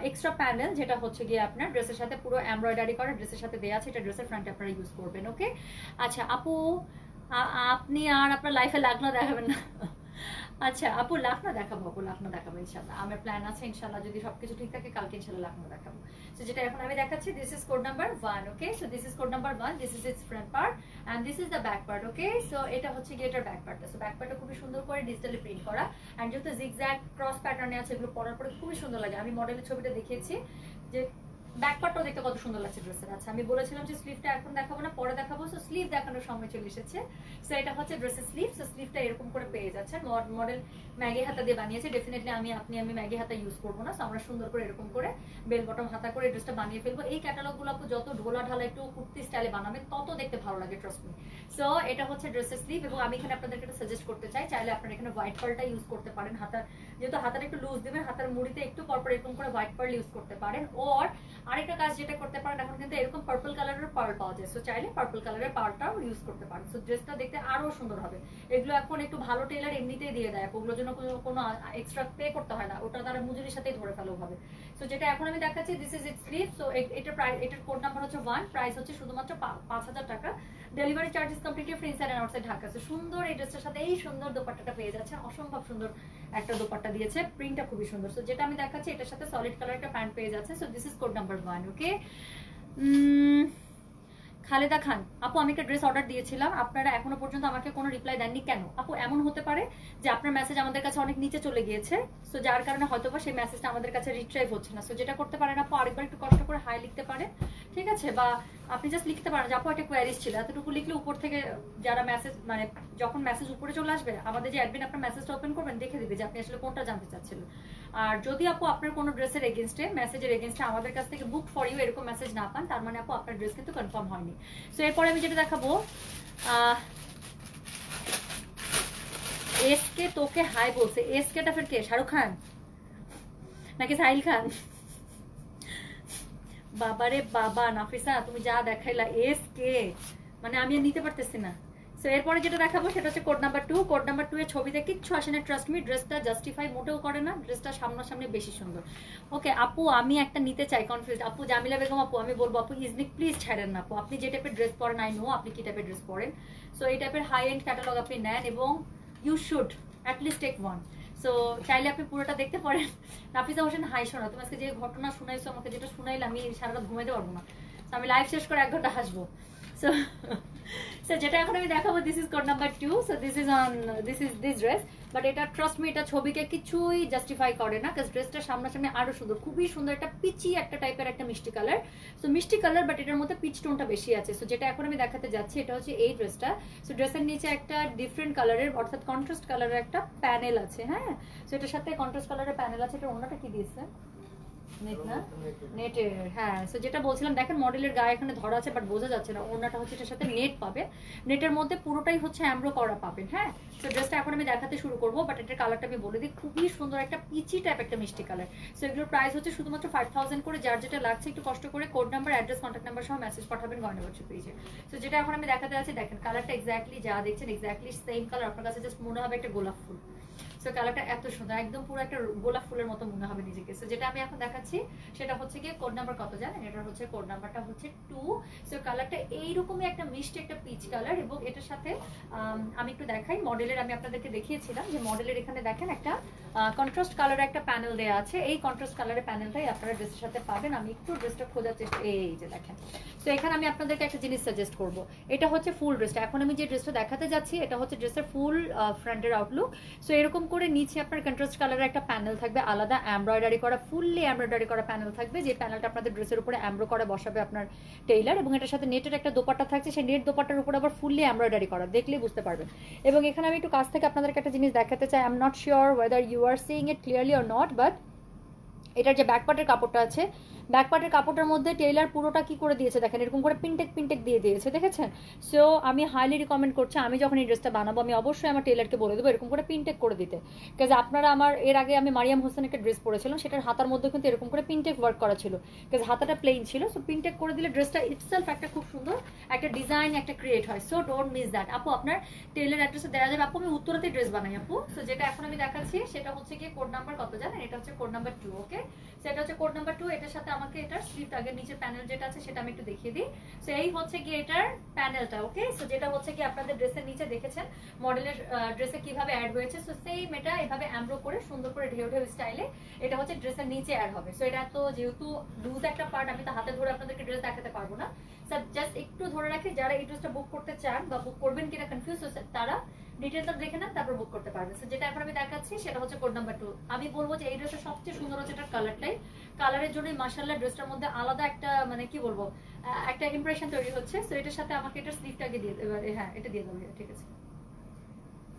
A: extra panel, যেটা হচ্ছে গিয়ে আপনার ড্রেসের সাথে পুরো এমব্রয়ডারি করা ড্রেসের সাথে দেওয়া আছে। এটা ড্রেসের ফ্রন্টে আপনারা ইউজ করবেন। ওকে, আচ্ছা আপু আপনি আর আপনার লাইফে লাগনা দেখাবেন না? আচ্ছা আপু লাখনা দেখাবো, আপু লাখনা দেখাবো ইনশাল্লাহ, আমার প্ল্যান আছে ইনশাল্লাহ, যদি সবকিছু ঠিক থাকে কালকে ইনশাল্লাহ লাখনা দেখাবো। সো যেটা এখন আমি দেখাচ্ছি, this is code number 1। Okay, so this is code number 1, this is its front part and this is the back part. Okay, so এটা হচ্ছে গিয়ে এটার ব্যাক পার্টটা। সো ব্যাক পার্টটা খুবই সুন্দর করে ডিজিটালি প্রিন্ট করা, এন্ড যেহেতু জিগজ্যাগ ক্রস প্যাটার্নে আছে, এগুলো পরার পরে খুবই সুন্দর লাগে। আমি মডেলের ছবিটা দেখিয়েছি যে ব্যাক পার্টটাও দেখতে কত সুন্দর লাগছে ড্রেসের। আচ্ছা আমি বলেছিলাম যে স্লিভটা এখন দেখাবো না, পরে দেখাবো। সো স্লিভ দেখানোর সময় চলে এসেছে। সো এটা হচ্ছে ড্রেসের স্লিভ। সো স্লিভটা এরকম করে পেয়ে যাচ্ছেন, মডেল ম্যাগি হাতা দিয়ে বানিয়েছে। ডেফিনেটলি আমি ম্যাগি হাতা ইউজ করবো না। সো আমরা সুন্দর করে এরকম করে বেল বটম হাতা করে ড্রেসটা বানিয়ে ফেলবো। এই ক্যাটালগুলো যত ঢোলা ঢালা একটু কুর্তি স্টাইলে বানাবে তত দেখতে ভালো লাগে, ট্রাস্ট মি। সো এটা হচ্ছে ড্রেসের স্লিভ, এবং আমি এখানে আপনাদেরকে একটা সাজেস্ট করতে চাই, চাইলে আপনারা এখানে হোয়াইট পার্লটা ইউজ করতে পারেন। হাতার যেহেতু হাতার একটু লুজ দিবেন, হাতার মুড়িতে একটু পরপর এরকম করে হোয়াইট পার্ল ইউজ করতে পারেন। ওর আরেকটা কাজ যেটা করতে পারেন, এখন কিন্তু এরকম পার্পল কালারের পার্ল পাওয়া যায়। সো চাইলে পার্পল কালারের পার্লটাও ইউজ করতে পারেন। সো ড্রেসটা দেখতে আরো সুন্দর হবে। এগুলো এখন একটু ভালো টেলার এমনিতেই দিয়ে দেয়, ওগুলোর জন্য কোনো এক্সট্রা পে করতে হয় না, ওটা তারা মজুরির সাথেই ধরে ফেলো ভাবে। সো যেটা এখন আমি দেখাচ্ছি, this is its sleeve. So এটার প্রাইস, এটার কোড নাম্বার হচ্ছে 1, প্রাইস হচ্ছে শুধুমাত্র 5000 টাকা, delivery charges completely free inside and outside Dhaka. So সুন্দর এই ড্রেসটার সাথে এই সুন্দর দোপাট্টাটা পেয়ে যাচ্ছেন, অসম্ভব সুন্দর একটা দোপাট্টা দিয়েছে, প্রিন্টটা খুবই সুন্দর। সো যেটা আমি দেখাচ্ছি, এটার সাথে সলিড কালার একটা প্যান্ট পেয়ে যাচ্ছে। So this is code number 1। ওকে, খালেদা খান আপু, আমি একটা ড্রেস অর্ডার দিয়েছিলাম, আপনারা এখনো পর্যন্ত আমাকে কোনো রিপ্লাই দেননি কেন? আপু এমন হতে পারে যে আপনার মেসেজ আমাদের কাছে অনেক নিচে চলে গিয়েছে, সো যার কারণে হয়তোবা সেই মেসেজটা আমাদের কাছে রিট্রাইভ হচ্ছে না। সো যেটা করতে পারেন আপু, আরেকবার একটু কষ্ট করে হাই লিখতে পারেন, ঠিক আছে, বা আপনি জাস্ট লিখতে পারেন যে আপু একটা কোয়ারিজ ছিল, এতটুকু লিখলে উপর থেকে যারা মেসেজ মানে যখন মেসেজ উপরে চলে আসবে আমাদের যে অ্যাডমিন আপনার মেসেজটা ওপেন করবেন দেখে দিবে যে আপনি আসলে কোনটা জানতে চাচ্ছিলেন। আর যদি আপু আপনার কোনো ড্রেসের এগেনস্টে মেসেজের এগেনস্টে আমাদের কাছ থেকে বুক ফর ইউ এরকম মেসেজ না পান, তার মানে আপু আপনার ড্রেস কিন্তু কনফার্ম হয়নি। সো এরপরে আমি যেটা দেখাবো, এসকে তোকে হাই বলছে। এসকেটা ফের কে, শাহরুখ খান নাকি সাহিল খান? বাবারে বাবা নাফিসা তুমি যা দেখাইলা, এস কে মানে আমি আর নিতে পারতেছি না। সো এরপরে যেটা দেখাবো সেটা হচ্ছে কোড নাম্বার 2। কোড নাম্বার 2 এর ছবিতে কিচ্ছু আসে না, ট্রাস্ট মি, ড্রেসটা জাস্টিফাই মোটেও করে না, ড্রেসটা সামনাসামনি বেশি সুন্দর। ওকে আপু আমি একটা নিতে চাই, কনফিউজ আপু জামিলা বেগম আপু, আমি বলবো আপু ইজনিক প্লিজ ছাড়েন না আপু, আপনি যে টাইপের ড্রেস পরেন আই নো আপনি কি টাইপের ড্রেস পরেন। সো এই টাইপের হাই এন্ড ক্যাটালগ আপনি নেন এবং you should at least take one. So চাইলে আপনি পুরোটা দেখতে পারেন। নাফিসা হোসেন হাই, শোনা তুমি আজকে যে ঘটনা শুনাইছো আমাকে, যেটা শুনাইলে আমি সারা রাত ঘুমাইতে পারবো না, আমি লাইভ শেষ করে 1 ঘন্টা হাসবো। সো সো যেটা এখন আমি দেখাবো, this is code number 2। So this is on this dress, but এটা ট্রাস্ট মি এটা ছবিকে কিছুই জাস্টিফাই করে না, কারণ ড্রেসটা সামনাসামনি আরো সুন্দর, খুবই সুন্দর, একটা পিচি একটা টাইপের একটা মিষ্টি কালার। সো মিষ্টি কালার বাট এটার মধ্যে পিচ টোনটা বেশি আছে। সো যেটা এখন আমি দেখাতে যাচ্ছি এটা হচ্ছে এই ড্রেসটা। সো ড্রেসের নিচে একটা ডিফারেন্ট কালারের অর্থাৎ কন্ট্রাস্ট কালারের একটা প্যানেল আছে। হ্যাঁ, সো এটার সাথে কন্ট্রাস্ট কালারের প্যানেল আছে। এটা ওনাটা কি দিয়েছে, নেট না, নেটের। হ্যাঁ, সো যেটা বলছিলাম দেখেন মডেলের গায়ে এখানে ধরা আছে বাট বোঝা যাচ্ছে না, ওনাটা হচ্ছে এটার সাথে নেট পাবে, নেটের মধ্যে পুরোটাই হচ্ছে অ্যামব্রো করা পাবেন। হ্যাঁ, সো ড্রেসটা এখন আমি দেখাতে শুরু করবো, বাট এটার কালারটা আমি বলে দিই, খুবই সুন্দর একটা পিচি টাইপ একটা মিষ্টি কালার। সো এগুলোর প্রাইস হচ্ছে শুধুমাত্র 5000 করে। যার যেটা লাগছে একটু কষ্ট করে code number, address, contact number সহ মেসেজ পাঠাবেন গয়নাবাড়ি পেজে। সো যেটা এখন আমি দেখাতে যাচ্ছি দেখেন কালারটা এক্স্যাক্টলি যা দেখছেন এক্স্যাক্টলি সেম কালার, আপনার কাছে জাস্ট মনে হবে একটা গোলাপ ফুল। সো কালারটা এত সুন্দর, একদম পুরো একটা গোলাপ ফুলের মতো মনে হবে নিজেকে। সো যেটা আমি এখন দেখাচ্ছি সেটা হচ্ছে গিয়ে কোড নাম্বার কত জানেন, এটা হচ্ছে কোড নাম্বারটা হচ্ছে 2। সো কালারটা এইরকমই একটা মিষ্টি একটা পিচ কালার, এবং এটার সাথে আমি একটু দেখাই মডেলের, আমি আপনাদেরকে দেখিয়েছিলাম যে মডেলের এখানে দেখেন একটা কন্ট্রাস্ট কালারের একটা প্যানেল দেওয়া আছে। এই কন্ট্রাস্ট কালারের প্যানেলটাই আপনারা ড্রেসের সাথে পাবেন। আমি একটু ড্রেসটা খোঁজার চেষ্টা, এই যে দেখেন। সো এখানে আমি আপনাদেরকে একটা জিনিস সাজেস্ট করবো, এটা হচ্ছে ফুল ড্রেসটা। এখন আমি যে ড্রেসটা দেখাতে যাচ্ছি এটা হচ্ছে ড্রেসের ফুল ফ্রন্টের আউটলুক। সো এরকম করে নিচে আপনার কন্ট্রাস্ট কালারের একটা প্যানেল থাকবে, আলাদা এমব্রয়ডারি করা, ফুললি এমব্রয়ডারি করা প্যানেল থাকবে, যে প্যানেলটা আপনাদের ড্রেসের উপরে এমব্রো করে বসাবে আপনার টেইলার, এবং এটার সাথে নেটের একটা দোপাট্টা থাকছে, সেই নেট দোপাট্টার উপরে আবার ফুললি এমব্রয়ডারি করা, দেখলেই বুঝতে পারবেন। এবং এখানে আমি একটু কাছ থেকে আপনাদেরকে একটা জিনিস দেখাতে চাই, I am not sure whether you are seeing it clearly or not, but এটার যে ব্যাকপার্টের কাপড়টা আছে, ব্যাকপার্টের কাপড়টার মধ্যে টেইলার পুরোটা কি করে দিয়েছে দেখেন, এরকম করে পিনটেক দিয়ে দিয়েছে, দেখেছেন? সো আমি হাইলি রিকমেন্ড করছি, আমি যখন এই ড্রেসটা বানাবো আমি অবশ্যই আমার টেইলারকে বলে দেবো এরকম করে পিনটেক করে দিতে। কাজ আপনারা, আমার এর আগে আমি মারিয়াম হোসেন একটা ড্রেস পরেছিলাম, সেটার হাতার মধ্যে কিন্তু এরকম করে পিনটেক ওয়ার্ক করা ছিল, কাজ হাতাটা প্লেন ছিল। সো পিনটেক করে দিলে ড্রেসটা ইটসেলফ একটা খুব সুন্দর একটা ডিজাইন একটা ক্রিয়েট হয়। সো ডোন্ট মিস দ্যাট আপু, আপনার টেইলার অ্যাড্রেসে দেওয়া যাবে। আপু আমি উত্তরাতে ড্রেস বানাই আপু। সো যেটা এখন আমি দেখাচ্ছি সেটা হচ্ছে কি কোড নাম্বার কত জানেন, এটা হচ্ছে কোড নাম্বার 2। ওকে, সেটা হচ্ছে কোড নাম্বার 2। এটার সাথে আমাকে এটার স্লিভ আগে নিচে প্যানেল যেটা আছে সেটা আমি একটু দেখিয়ে দিই। সো এই হচ্ছে কি এটার প্যানেলটা। ওকে, সো যেটা হচ্ছে কি আপনাদের ড্রেসের নিচে দেখেছেন মডেলের ড্রেসে কিভাবে অ্যাড হয়েছে, সো সেম এটা এভাবে এমব্রো করে সুন্দর করে ঢেউ ঢেউ স্টাইলে এটা হচ্ছে ড্রেসের নিচে অ্যাড হবে। সো এটা তো যেহেতু লুজ একটা পার্ট, আমি তো হাতে ধরে আপনাদেরকে ড্রেস দেখাতে পারবো না, স্যার জাস্ট একটু ধরে রাখি, যারা এই ড্রেসটা বুক করতে চান বা বুক করবেন কিনা কনফিউজ হচ্ছে তারা ডিটেলসটা দেখে নেন, তারপর বুক করতে পারবেন। যেটা এখন আমি দেখাচ্ছি সেটা হচ্ছে কোড নাম্বার 2। আমি বলবো যে এই ড্রেসটা সবচেয়ে সুন্দর হচ্ছে এটার কালারটাই, কালারের জন্যই মাশাআল্লাহ ড্রেসটার মধ্যে আলাদা একটা মানে কি বলবো একটা ইমপ্রেশন তৈরি হচ্ছে। সো এটার সাথে আমাকে এটার স্লিভটাকে দিয়ে এবারে, হ্যাঁ এটা দিয়ে দেবো, ঠিক আছে,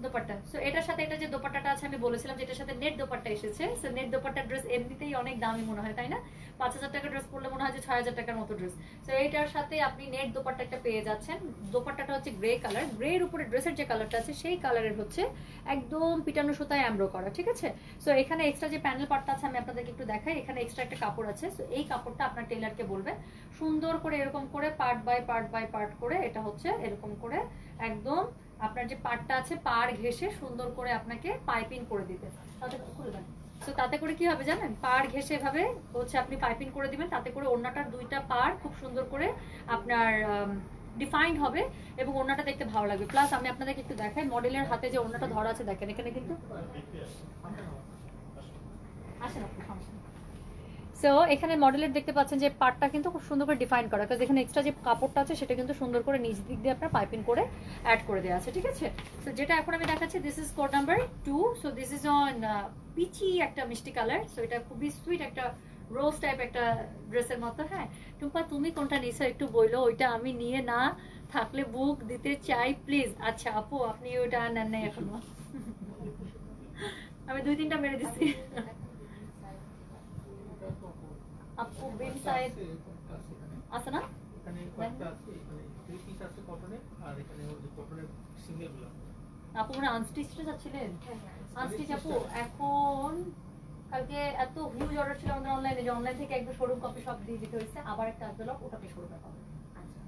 A: দোপাট্টা। সো এটার সাথে এটা যে দোপাট্টাটা আছে আমি বলেছিলাম যে এটার সাথে নেট দোপাট্টা এসেছে। সো নেট দোপাট্টার ড্রেস এমনিতেই অনেক দামি মনে হয়, তাই না? 5000 টাকার ড্রেস পরলে মনে হয় যে 6000 টাকার মতো ড্রেস। সো এইটার সাথে আপনি নেট দোপাট্টা একটা পেয়ে যাচ্ছেন। দোপাট্টাটা হচ্ছে গ্রে কালার, গ্রের উপরে ড্রেসের যে কালারটা আছে সেই কালারের হচ্ছে একদম পিটানো সুতায় এমব্রো করা, ঠিক আছে? সো এখানে এক্সট্রা যে প্যানেল পার্টটা আছে আমি আপনাদেরকে একটু দেখাই, এখানে এক্সট্রা একটা কাপড় আছে। সো এই কাপড়টা আপনার টেইলারকে বলবেন সুন্দর করে এরকম করে পার্ট বাই পার্ট করে এটা হচ্ছে এরকম করে একদম আপনার যে পার্টটা আছে পার ঘেঁষে সুন্দর করে আপনাকে পাইপিং করে দিতে। সো তাতে করে কি হবে জানেন, পার ঘেঁষে এভাবে হচ্ছে আপনি পাইপিং করে দিবেন, তাতে করে ওড়নাটার দুইটা পার খুব সুন্দর করে আপনার ডিফাইন্ড হবে এবং ওড়নাটা দেখতে ভালো লাগবে। প্লাস আমি আপনাদেরকে একটু দেখাই মডেলের হাতে যে ওড়নাটা ধরা আছে দেখেন, এখানে কিন্তু আসেন আপনি সমস্যা। সো এখানে মডেলের দেখতে পাচ্ছেন যে পার্টটা কিন্তু খুব সুন্দর করে ডিফাইন করা, কারণ এখানে এক্সট্রা যে কাপড়টা আছে সেটা কিন্তু সুন্দর করে নিচ দিক দিয়ে আপনার পাইপিং করে অ্যাড করে দেওয়া আছে, ঠিক আছে? সো যেটা এখন আমি দেখাচ্ছি this is code number 2। So this is on peachy একটা মিষ্টি কালার। সো এটা খুবই সুইট একটা রোজ টাইপ একটা ড্রেসের মতো। হ্যাঁ টুম্পা, তুমি কোনটা নিছো একটু বললো, ওইটা আমি নিয়ে না থাকলে বুক দিতে চাই প্লিজ। আচ্ছা আপু, আপনি ওইটা নেন নাই এখনো? আমি 2-3টা মেরে দিচ্ছি। আপু বিন সাইড আছে না? আপু মনে আনস্টিচটা চাচ্ছিলেন? আনস্টিচ আপু এখন কালকে এত হিউজ অর্ডার ছিল আমাদের অনলাইনে, যে অনলাইন থেকে একদম শোরুম কপি সব দিয়ে দিতে হয়েছে, আবার একটা আনভেলপ ওটাতে শোরুমে পাবে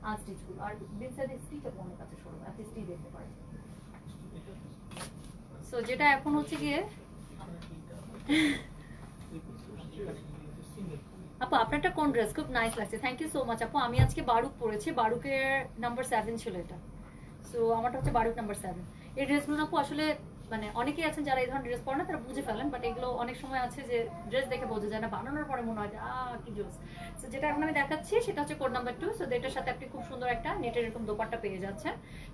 A: আনস্টিচ গুলো। আর বিন সাইডের স্টিচ আপু অনেক আছে শোরুমে, আপনি স্টিচ দেখতে পারেন। সো যেটা এখন হচ্ছে গিয়ে আপু আপনারটা কোন ড্রেস? খুব নাইস লাগছে, থ্যাংক ইউ সো মাচ আপু। আমি আজকে বারুক পরেছি, বারুকের নাম্বার 7 ছিল এটা। সো আমারটা হচ্ছে বারুক নাম্বার 7। এই ড্রেসগুলো আপু আসলে মানে অনেকেই আছেন যারা এই ধরনের ড্রেস পরে না, তারা বুঝে ফেলেন, বাট এগুলো অনেক সময় আছে যে ড্রেস দেখে বোঝা যায় না, বানানোর পরে মনে হয় যে কি ড্রেস। সো যেটা এখন আমি দেখাচ্ছি সেটা হচ্ছে কোড নাম্বার 2। সো এটার সাথে আপনি খুব সুন্দর একটা নেটের এরকম দোপাট্টা পেয়ে যাচ্ছেন।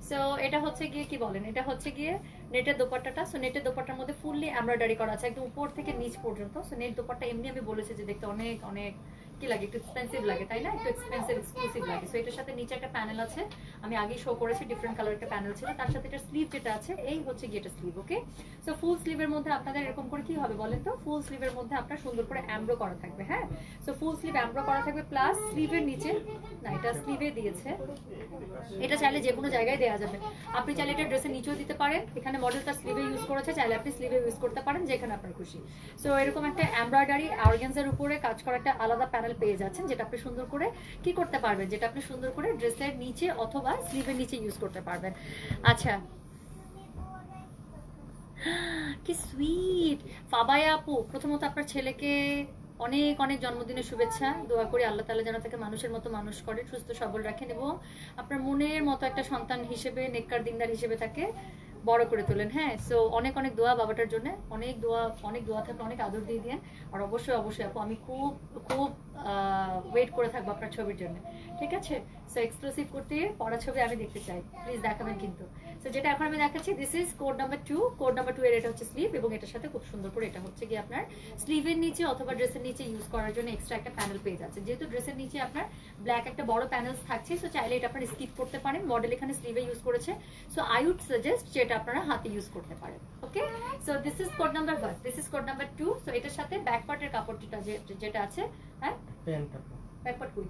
A: সো এটা হচ্ছে গিয়ে কি বলেন, এটা হচ্ছে গিয়ে নেটের দোপাট্টাটা। সো নেটের দোপাট্টার মধ্যে ফুললি এমব্রয়ডারি করা আছে একদম উপর থেকে নিচ পর্যন্ত। সো নেট দোপাট্টা এমনি আমি বলেছি যে দেখতে অনেক অনেক কি লাগে, একটু এক্সপেন্সিভ লাগে তাই না, একটু এক্সপেন্সিভ এক্সক্লুসিভ লাগে। সো এটার সাথে নিচে একটা প্যানেল আছে, আমি আগেই শো করেছি, ডিফারেন্ট কালার একটা প্যানেল ছিল। তার সাথে এটা স্লিভ যেটা আছে, এই হচ্ছে গিয়ে এটা স্লিভ। ওকে, সো ফুল স্লিভের মধ্যে আপনাদের এরকম করে কি হবে বলেন তো, ফুল স্লিভের মধ্যে আপনার সুন্দর করে এমব্রো করা থাকবে। হ্যাঁ, সো ফুল স্লিভ এমব্রো করা থাকবে, প্লাস স্লিভের নিচে না, এটা স্লিভে দিয়েছে, এটা চাইলে যে কোনো জায়গায় দেওয়া যাবে। আপনি চাইলে এটা ড্রেসের নিচেও দিতে পারেন, এখানে মডেলটা স্লিভে ইউজ করেছে, চাইলে আপনি স্লিভে ইউজ করতে পারেন, যেখানে আপনার খুশি। সো এরকম একটা এমব্রয়ডারি অর্গানজার উপরে কাজ করা একটা আলাদা প্যানেল পেয়ে যাচ্ছেন, যেটা আপনি সুন্দর করে কি করতে পারবেন, যেটা আপনি সুন্দর করে ড্রেসের নিচে অথবা স্লিভের নিচে ইউজ করতে পারবেন। আচ্ছা, কি সুইট ফাবায়া আপু, প্রথমত আপনার ছেলেকে অনেক অনেক জন্মদিনের শুভেচ্ছা। দোয়া করি আল্লাহ তাআলা যেন তাকে মানুষের মতো মানুষ করে, সুস্থ সবল রাখেন, এবং আপনার মনের মতো একটা সন্তান হিসেবে, নেককার দিনদার হিসেবে তাকে বড় করে তোলেন। হ্যাঁ, সো অনেক অনেক দোয়া বাবাটার জন্য, অনেক দোয়া থাকলে অনেক আদর দিয়ে দেন। আর অবশ্যই অবশ্যই আপু, আমি খুব খুব ওয়েট করে থাকবো আপনার ছবির জন্য, ঠিক আছে? সো এক্সক্লুসিভ করতে পড়া ছবি আমি দেখতে চাই, প্লিজ দেখাবেন কিন্তু। সো যেটা এখন আমি দেখাচ্ছি, this is code number 2। Code number 2 এর এটা হচ্ছে স্লিভ, এবং এটার সাথে খুব সুন্দর করে এটা হচ্ছে কি আপনার স্লিভের নিচে অথবা ড্রেসের নিচে ইউজ করার জন্য এক্সট্রা একটা প্যানেল পেয়ে যাচ্ছে। যেহেতু ড্রেসের নিচে আপনার ব্ল্যাক একটা বড় প্যানেলস থাকছে, সো চাইলে এটা আপনারা স্কিপ করতে পারেন। মডেল এখানে স্লিভে ইউজ করেছে, সো আই উড সাজেস্ট যেটা আপনারা হাতে ইউজ করতে পারেন। Okay, so this is code number 1, this is code number 2। So এটার সাথে ব্যাক পার্টের কাপড়টা যেটা আছে, হ্যাঁ প্যান্টটা ব্যাক পার্ট কই,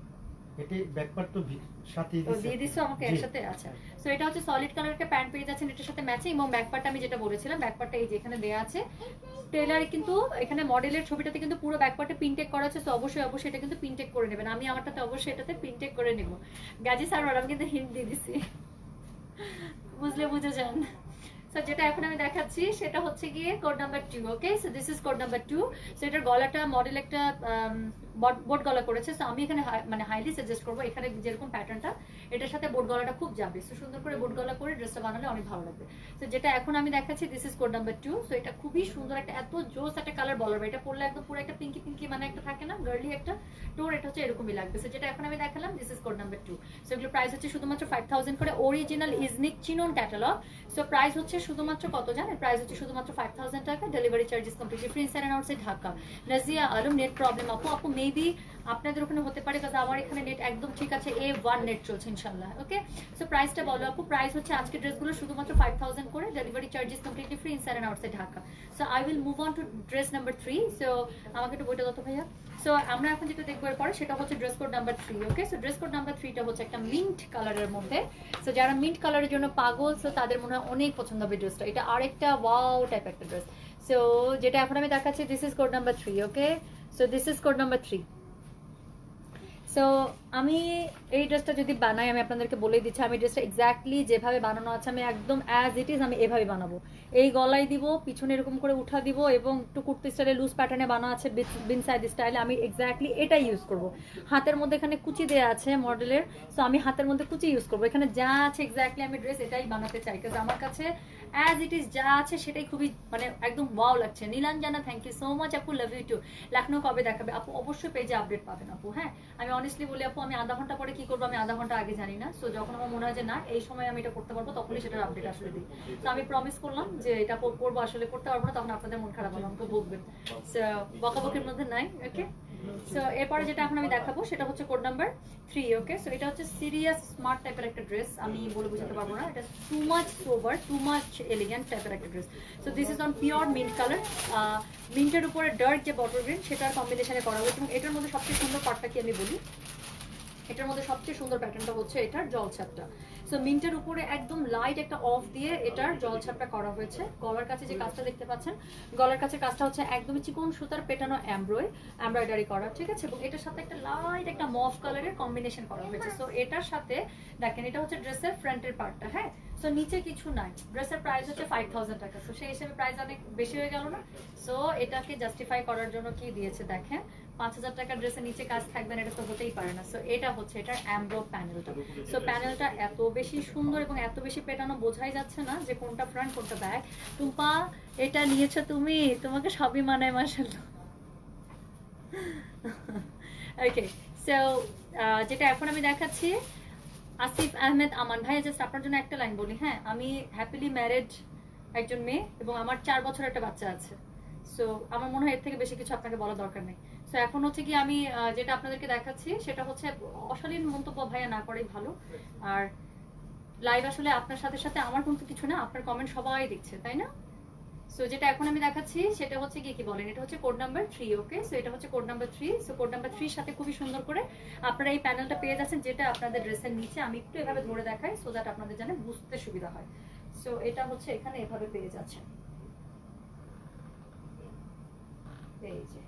A: এটি ব্যাক পার্ট তো সাথে দিয়ে দিছো আমাকে একসাথে। আচ্ছা, সো এটা হচ্ছে সলিড কালার একটা প্যান্ট পেয়ে যাচ্ছেন এটার সাথে ম্যাচিং, এবং ব্যাক পার্টটা আমি যেটা বলেছিলাম, ব্যাক পার্টটা এই যে এখানে দেয়া আছে। টেলারে কিন্তু এখানে মডেলের ছবিটাতে কিন্তু পুরো ব্যাক পার্টে পিনটেক করা আছে, সো অবশ্যই অবশ্যই এটা কিন্তু পিনটেক করে নেবেন। আমি আমারটাতে অবশ্যই এটাতে পিনটেক করে নেব। গাজি স্যার আমি কিন্তু হিন্ট দিয়ে দিছি, বুঝলে বুঝে যান। সো যেটা এখন আমি দেখাচ্ছি সেটা হচ্ছে গিয়ে code number 2। Okay, so this is code number 2। So এটার গলাটা মডেল একটা বোট গলা করেছে, সো আমি এখানে মানে হাইলি সাজেস্ট করবো, এখানে যেরকম প্যাটার্নটা এটার সাথে বোট গলাটা খুব যাবে। সো সুন্দর করে বোট গলা করে ড্রেসটা বানালে অনেক ভালো লাগবে। সো যেটা এখন আমি দেখাচ্ছি, this is code number 2। So এটা খুবই সুন্দর একটা এত জোস একটা কালার বলার, এটা পরলে একদম পুরো একটা পিঙ্কি পিঙ্কি মানে একটা থাকে না গার্লি একটা টোর, এটা হচ্ছে এরকমই লাগবে। সো যেটা এখন আমি দেখালাম, this is code number 2। So এগুলো প্রাইস হচ্ছে শুধুমাত্র 5000 করে, original Iznik chinon catalogue. So price হচ্ছে শুধুমাত্র কত জানেন, প্রাইস হচ্ছে শুধুমাত্র 5000 টাকা, delivery charges completely free inside and outside Dhaka. Nazia Alam, net problem আপু মেবি আপনাদের ওখানে হতে পারে, কারণ আমার এখানে নেট একদম ঠিক আছে, A1 নেট চলছে ইনশাআল্লাহ। ওকে, সো প্রাইসটা বলো আপু। প্রাইস হচ্ছে আজকে ড্রেসগুলো শুধুমাত্র 5000 করে, delivery charges completely free inside and outside Dhaka. So I will move on to dress number 3। So আমাকে একটু বইটা দাও তো ভাইয়া। সো আমরা এখন যেটা দেখবো এরপরে সেটা হচ্ছে ড্রেস কোড নাম্বার 3। ওকে, সো ড্রেস কোড নাম্বার 3টা হচ্ছে একটা মিন্ট কালারের মধ্যে। সো যারা মিন্ট কালারের জন্য পাগল, সো তাদের মনে হয় অনেক পছন্দ হবে ড্রেসটা। এটা আরেকটা ওয়াও টাইপ একটা ড্রেস। সো যেটা এখন আমি দেখাচ্ছি, this is code number 3। Okay, so this is code number 3। So আমি এই ড্রেসটা যদি বানাই, আমি আপনাদেরকে বলে দিচ্ছি, আমি ড্রেসটা এক্স্যাক্টলি যেভাবে বানানো আছে আমি একদম অ্যাজ ইট ইজ আমি এভাবে বানাবো। এই গলায় দিব, পিছনে এরকম করে উঠা দিব, এবং একটু কুর্তি স্টাইলে লুজ প্যাটার্নে বানা আছে, বিন সাইড স্টাইলে, আমি এক্স্যাক্টলি এটাই ইউজ করব। হাতের মধ্যে এখানে কুচি দেওয়া আছে মডেলের, সো আমি হাতের মধ্যে কুচি ইউজ করবো। এখানে যা আছে এক্স্যাক্টলি আমি ড্রেস এটাই বানাতে চাই, কারণ আমার কাছে অ্যাজ ইট ইজ যা আছে সেটাই খুবই মানে একদম ওয়াও লাগছে। Nilanjana, thank you so much আপু, লাভ ইউ টু। লখনৌ কবে দেখাবে আপু? অবশ্যই পেজে আপডেট পাবেন আপু। হ্যাঁ, আমি অনেস্টলি বলি আপু, আমি আধা ঘন্টা পরে কি করবো আমি আধা ঘন্টা আগে জানি না। সো যখন আমার মনে হয় যে না এই সময় আমি এটা করতে পারবো, তখনই সেটার আপডেট আসলে দিই। তো আমি প্রমিস করলাম যে এটা করবো, আসলে করতে পারবো না তখন আপনাদের মন খারাপ হলো, আমাকে বকবেন, বকাবকির মধ্যে নাই। ওকে, সো এরপরে যেটা এখন আমি দেখাবো সেটা হচ্ছে কোড নাম্বার 3। ওকে, সো এটা হচ্ছে সিরিয়াস স্মার্ট টাইপের একটা ড্রেস, আমি বলে বোঝাতে পারবো না, এটা too much sober, too much elegant টাইপের একটা dress. So this is on pure mint colour, মিন্টের উপরে ডার্ক যে বটল গ্রিন সেটার কম্বিনেশনে করা হয়েছে। এবং এটার মধ্যে সবচেয়ে সুন্দর পার্টটা কি আমি বলি, এটার মধ্যে সবচেয়ে সুন্দর প্যাটার্নটা হচ্ছে এটার জলছাপটা। সো মিন্টের উপরে একদম লাইট একটা অফ দিয়ে এটার জলছাপটা করা হয়েছে। গলার কাছে যে কাজটা দেখতে পাচ্ছেন, গলার কাছে কাজটা হচ্ছে একদমই চিকন সুতার পেটানো এমব্রয়ডারি করা, ঠিক আছে। এবং এটার সাথে একটা লাইট একটা মফ কালারের কম্বিনেশন করা হয়েছে। সো এটার সাথে দেখেন এটা হচ্ছে ড্রেসের ফ্রন্টের পার্টটা, হ্যাঁ। সো নিচে কিছু নাই, ড্রেসের প্রাইস হচ্ছে 5000 টাকা। সো সেই হিসেবে প্রাইস অনেক বেশি হয়ে গেল না? সো এটাকে জাস্টিফাই করার জন্য কি দিয়েছে দেখেন, 5000 টাকার ড্রেসের নিচে কাজ থাকবে না, এটা তো হতেই পারে না। সো এটা হচ্ছে এটার এমব্রো প্যানেলটা। সো প্যানেলটা এত বেশি সুন্দর এবং এত বেশি পেটানো, বোঝাই যাচ্ছে না যে কোনটা ফ্রন্ট কোনটা ব্যাক। টুম্পা এটা নিয়েছো তুমি, তোমাকে সবই মানায় মাশাআল্লাহ। ওকে, সো যেটা এখন আমি দেখাচ্ছি, আসিফ আহমেদ আমান ভাইয়া, জাস্ট আপনার জন্য একটা লাইন বলি, হ্যাঁ। আমি হ্যাপিলি ম্যারিড একজন মেয়ে এবং আমার 4 বছরের একটা বাচ্চা আছে। সো আমার মনে হয় এর থেকে বেশি কিছু আপনাকে বলার দরকার নেই। সো এখন হচ্ছে কি আমি যেটা আপনাদেরকে দেখাচ্ছি সেটা হচ্ছে অশালীন মন্তব্য ভাইয়া না করাই ভালো। আর লাইভ আসলে আপনার সাথে সাথে আমার কিন্তু কিছু না, আপনার কমেন্ট সবাই দেখছে, তাই না? সো যেটা এখন আমি দেখাচ্ছি সেটা হচ্ছে কি বলেন, এটা হচ্ছে কোড নাম্বার 3। ওকে, সো এটা হচ্ছে code number 3। So code number 3 সাথে খুবই সুন্দর করে আপনারা এই প্যানেলটা পেয়ে যাচ্ছেন, যেটা আপনাদের ড্রেসের নিচে আমি একটু এভাবে ধরে দেখাই সো দ্যাট আপনাদের জানে বুঝতে সুবিধা হয়। সো এটা হচ্ছে এখানে এভাবে পেয়ে যাচ্ছেন, এই যে।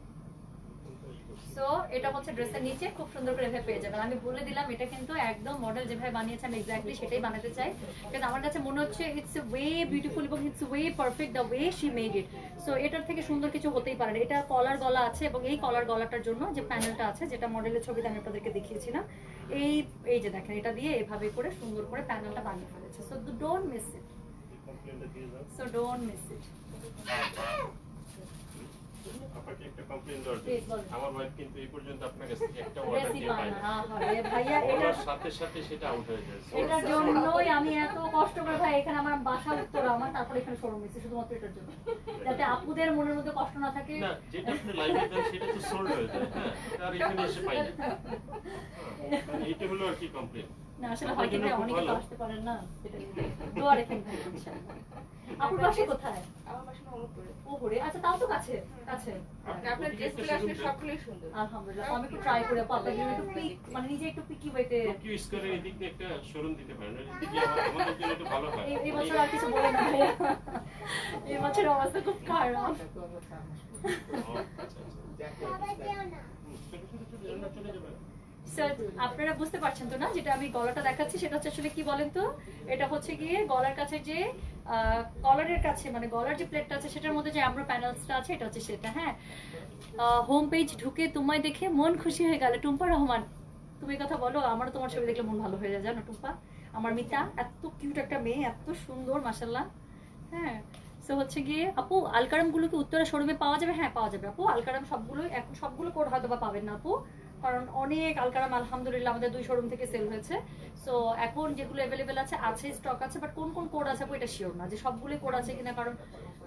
A: সো এটা হচ্ছে ড্রেসের নিচে খুব সুন্দর করে এভাবে পেয়ে যাবেন। আমি বলে দিলাম এটা কিন্তু একদম মডেল যেভাবে বানিয়েছে আমি এক্স্যাক্টলি সেটাই বানাতে চাই, কারণ আমার কাছে মনে হচ্ছে ইটস ওয়ে বিউটিফুল এবং its way perfect the way she made it. So এটার থেকে সুন্দর কিছু হতেই পারে না। এটা কলার গলা আছে এবং এই কলার গলাটার জন্য যে প্যানেলটা আছে, যেটা মডেলের ছবিতে আমি আপনাদেরকে দেখিয়েছিলাম, এই যে দেখেন এটা দিয়ে এভাবে করে সুন্দর করে প্যানেলটা বানিয়ে ফেলেছে। So don't miss it, so don't miss ইট।
B: আপনাকে একটা কমপ্লেইন দরকার, আমার ওয়াইফ কিন্তু এই পর্যন্ত আপনার কাছ থেকে একটা অর্ডার
A: বেশি
B: দিয়ে পায় না।
A: আরে ভাইয়া,
B: এটার সাথে সাথে সেটা আউট হয়ে যায়।
A: এটার জন্যই আমি এত কষ্ট করে ভাই এখানে আমার বাসা উত্তরা, আমার তারপরে এখানে শোরুম দিচ্ছি শুধুমাত্র এটার জন্য, যাতে আপুদের মনের মধ্যে কষ্ট না থাকে।
B: না, যেটা আপনি লাইভে দেন সেটা তো সোল্ড হয়ে যায়, হ্যাঁ, আর এখানে এসে পাই না। এইটা হলো আর কি কমপ্লেইন।
A: না আসলে হয়তো ভাই অনেকে তো আসতে পারেন না, সেটা নিয়ে দোয়া রাখেন ভাই ইনশাআল্লাহ। আপুর বাসা কোথায়?
C: আমার বাসা মোহাম্মদপুরে।
A: ওহরে, আচ্ছা তাও তো কাছে কাছে।
C: আপনার ড্রেসগুলো আসলে সবগুলোই সুন্দর।
A: আলহামদুলিল্লাহ, আমি একটু ট্রাই করে পাবো একটু পিক, মানে নিজে একটু পিকি ওয়েতে।
B: টোকিও স্কয়ারের এদিক দিয়ে একটা শোরুম দিতে পারেন, এদিকে আমাদের জন্য একটু ভালো হয়।
A: এই বছর আর কিছু বলে না ভাইয়া, এই বছরের অবস্থা খুব খারাপ।
B: চলে যাবে।
A: স্যার আপনারা বুঝতে পারছেন তো না, যেটা আমি গলাটা দেখাচ্ছি সেটা হচ্ছে আসলে কি বলেন তো, এটা হচ্ছে গিয়ে গলার কাছে যে কলারের কাছে মানে গলার যে প্লেটটা আছে সেটার মধ্যে যে আমরা প্যানেলসটা আছে এটা হচ্ছে সেটা, হ্যাঁ। হোম পেজ ঢুকে তোমায় দেখে মন খুশি হয়ে গেল। টুম্পা রহমান, তুমি কথা বলো, আমারও তোমার ছবি দেখলে মন ভালো হয়ে যায় জানো টুম্পা। আমার মিতা এত কিউট একটা মেয়ে, এত সুন্দর মাশাআল্লাহ, হ্যাঁ। সো হচ্ছে গিয়ে আপু আলকারাম গুলো কি উত্তরা শোরুমে পাওয়া যাবে? হ্যাঁ পাওয়া যাবে আপু, আলকারাম সবগুলো এখন সবগুলো কোড হয়তো বা পাবেন না আপু, কারণ অনেক আলকারাম আলহামদুলিল্লাহ আমাদের 2 শোরুম থেকে সেল হয়েছে। সো এখন যেগুলো অ্যাভেলেবেল আছে স্টক আছে, বাট কোন কোন কোড আছে আপু এটা শিওর না যে সবগুলো কোড আছে কিনা, কারণ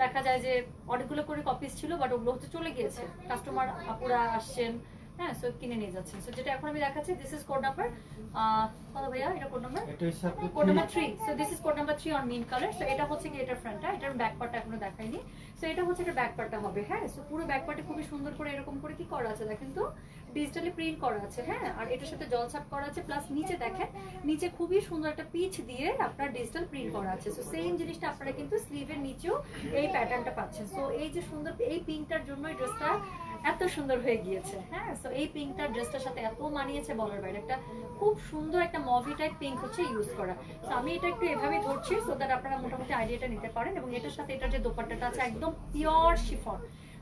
A: দেখা যায় যে অনেকগুলো করে কপিস ছিল বাট ওগুলো হচ্ছে চলে গিয়েছে, কাস্টমার আপুরা আসছেন, হ্যাঁ, সো কিনে নিয়ে যাচ্ছেন। সো যেটা এখন আমি দেখাচ্ছি দিস ইজ কোড নাম্বার কত ভাইয়া, এটা code number code number 3। So this is code number 3 on mint colour. So এটা হচ্ছে কি এটার ফ্রন্টটা, এটার ব্যাক পার্টটা এখনো দেখাইনি। সো এটা হচ্ছে এটা ব্যাক পার্টটা হবে, হ্যাঁ। সো পুরো ব্যাক পার্টে খুবই সুন্দর করে এরকম করে কি করা আছে দেখেন তো, ডিজিটালি প্রিন্ট করা আছে, হ্যাঁ। আর এটার সাথে জলছাপ করা আছে, প্লাস নিচে দেখেন নিচে খুবই সুন্দর একটা পিচ দিয়ে আপনার ডিজিটাল প্রিন্ট করা আছে। সো সেম জিনিসটা আপনারা কিন্তু স্লিভের নিচেও এই প্যাটার্নটা পাচ্ছেন। সো এই যে সুন্দর এই পিঙ্কটার জন্য এই ড্রেসটা এত সুন্দর হয়ে গিয়েছে, হ্যাঁ। সো এই পিঙ্কটা ড্রেসটার সাথে এত মানিয়েছে বলার বাইরে, একটা খুব সুন্দর একটা মভি টাইপ পিঙ্ক হচ্ছে ইউজ করা। সো আমি এটা একটু এভাবে ধরছি সো দ্যাট আপনারা মোটামুটি আইডিয়াটা নিতে পারেন। এবং এটার সাথে এটার যে দোপাট্টাটা আছে একদম পিওর শিফন,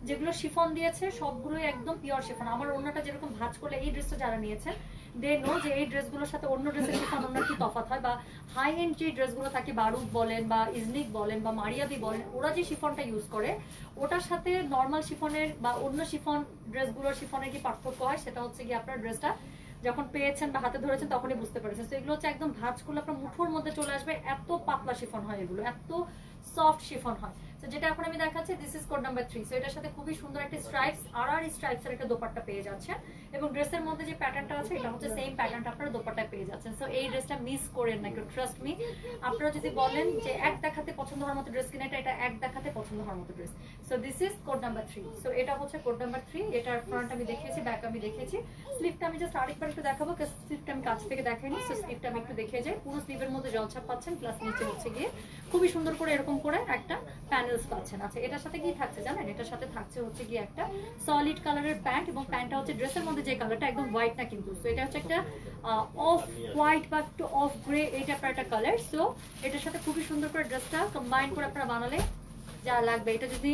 A: যেগুলো শিফন দিয়েছে সবগুলোই একদম পিওর শিফন। আমার অন্যটা যেরকম ভাঁজ করলে এই ড্রেসটা যারা নিয়েছেন দে নো যে এই ড্রেসগুলোর সাথে অন্য ড্রেসের শিফন অন্য কি তফাৎ হয়, বা হাই এন্ড যে ড্রেসগুলো থাকে বারুদ বলেন বা ইজনিক বলেন বা মারিয়াবি বলেন, ওরা যে শিফনটা ইউজ করে ওটার সাথে নর্মাল শিফনের বা অন্য শিফন ড্রেসগুলোর শিফনের কি পার্থক্য হয়, সেটা হচ্ছে কি আপনার ড্রেসটা যখন পেয়েছেন বা হাতে ধরেছেন তখনই বুঝতে পেরেছেন। তো এগুলো হচ্ছে একদম ভাঁজ করলে আপনার মুঠোর মধ্যে চলে আসবে, এত পাতলা শিফন হয় এগুলো, এত সফট শিফন হয়। তো যেটা এখন আমি দেখাচ্ছি this is code number 3। So এটার সাথে খুবই সুন্দর একটা স্ট্রাইপস আর স্ট্রাইপস এর একটা দোপাট্টা পেয়ে যাচ্ছে, এবং ড্রেসের মধ্যে যে প্যাটার্নটা আছে এটা হচ্ছে সেম প্যাটার্নটা আপনারা দোপাট্টায় পেয়ে যাচ্ছেন। সো এই ড্রেসটা মিস করেন না কেউ, ট্রাস্ট মি। আপনারা যদি বলেন যে এক দেখাতে পছন্দ হওয়ার মতো ড্রেস কিনা, এটা এক দেখাতে পছন্দ হওয়ার মতো dress. So this is code number 3। So এটা হচ্ছে কোড নাম্বার 3। এটার ফ্রন্ট আমি দেখিয়েছি, ব্যাক আমি দেখিয়েছি, স্লিভটা আমি জাস্ট আরেকবার একটু দেখাবো, কারণ স্লিভটা আমি কাছ থেকে দেখাইনি। সো স্লিভটা আমি একটু দেখিয়ে যাই। পুরো স্লিভের মধ্যে জলছাপ পাচ্ছেন, প্লাস নিচে হচ্ছে গিয়ে খুবই সুন্দর করে এরকম করে একটা প্যানেলস পাচ্ছেন। আচ্ছা, এটার সাথে কি থাকছে জানেন? এটার সাথে থাকছে হচ্ছে গিয়ে একটা সলিড কালারের প্যান্ট, এবং প্যান্টটা হচ্ছে ড্রেসের মধ্যে যে কালারটা একদম হোয়াইট না কিন্তু। সো এটা হচ্ছে একটা অফ হোয়াইট বা একটু অফ গ্রে এই টাইপের একটা কালার। সো এটার সাথে খুবই সুন্দর করে ড্রেসটা কম্বাইন করে আপনারা বানালে যা লাগবে, এটা যদি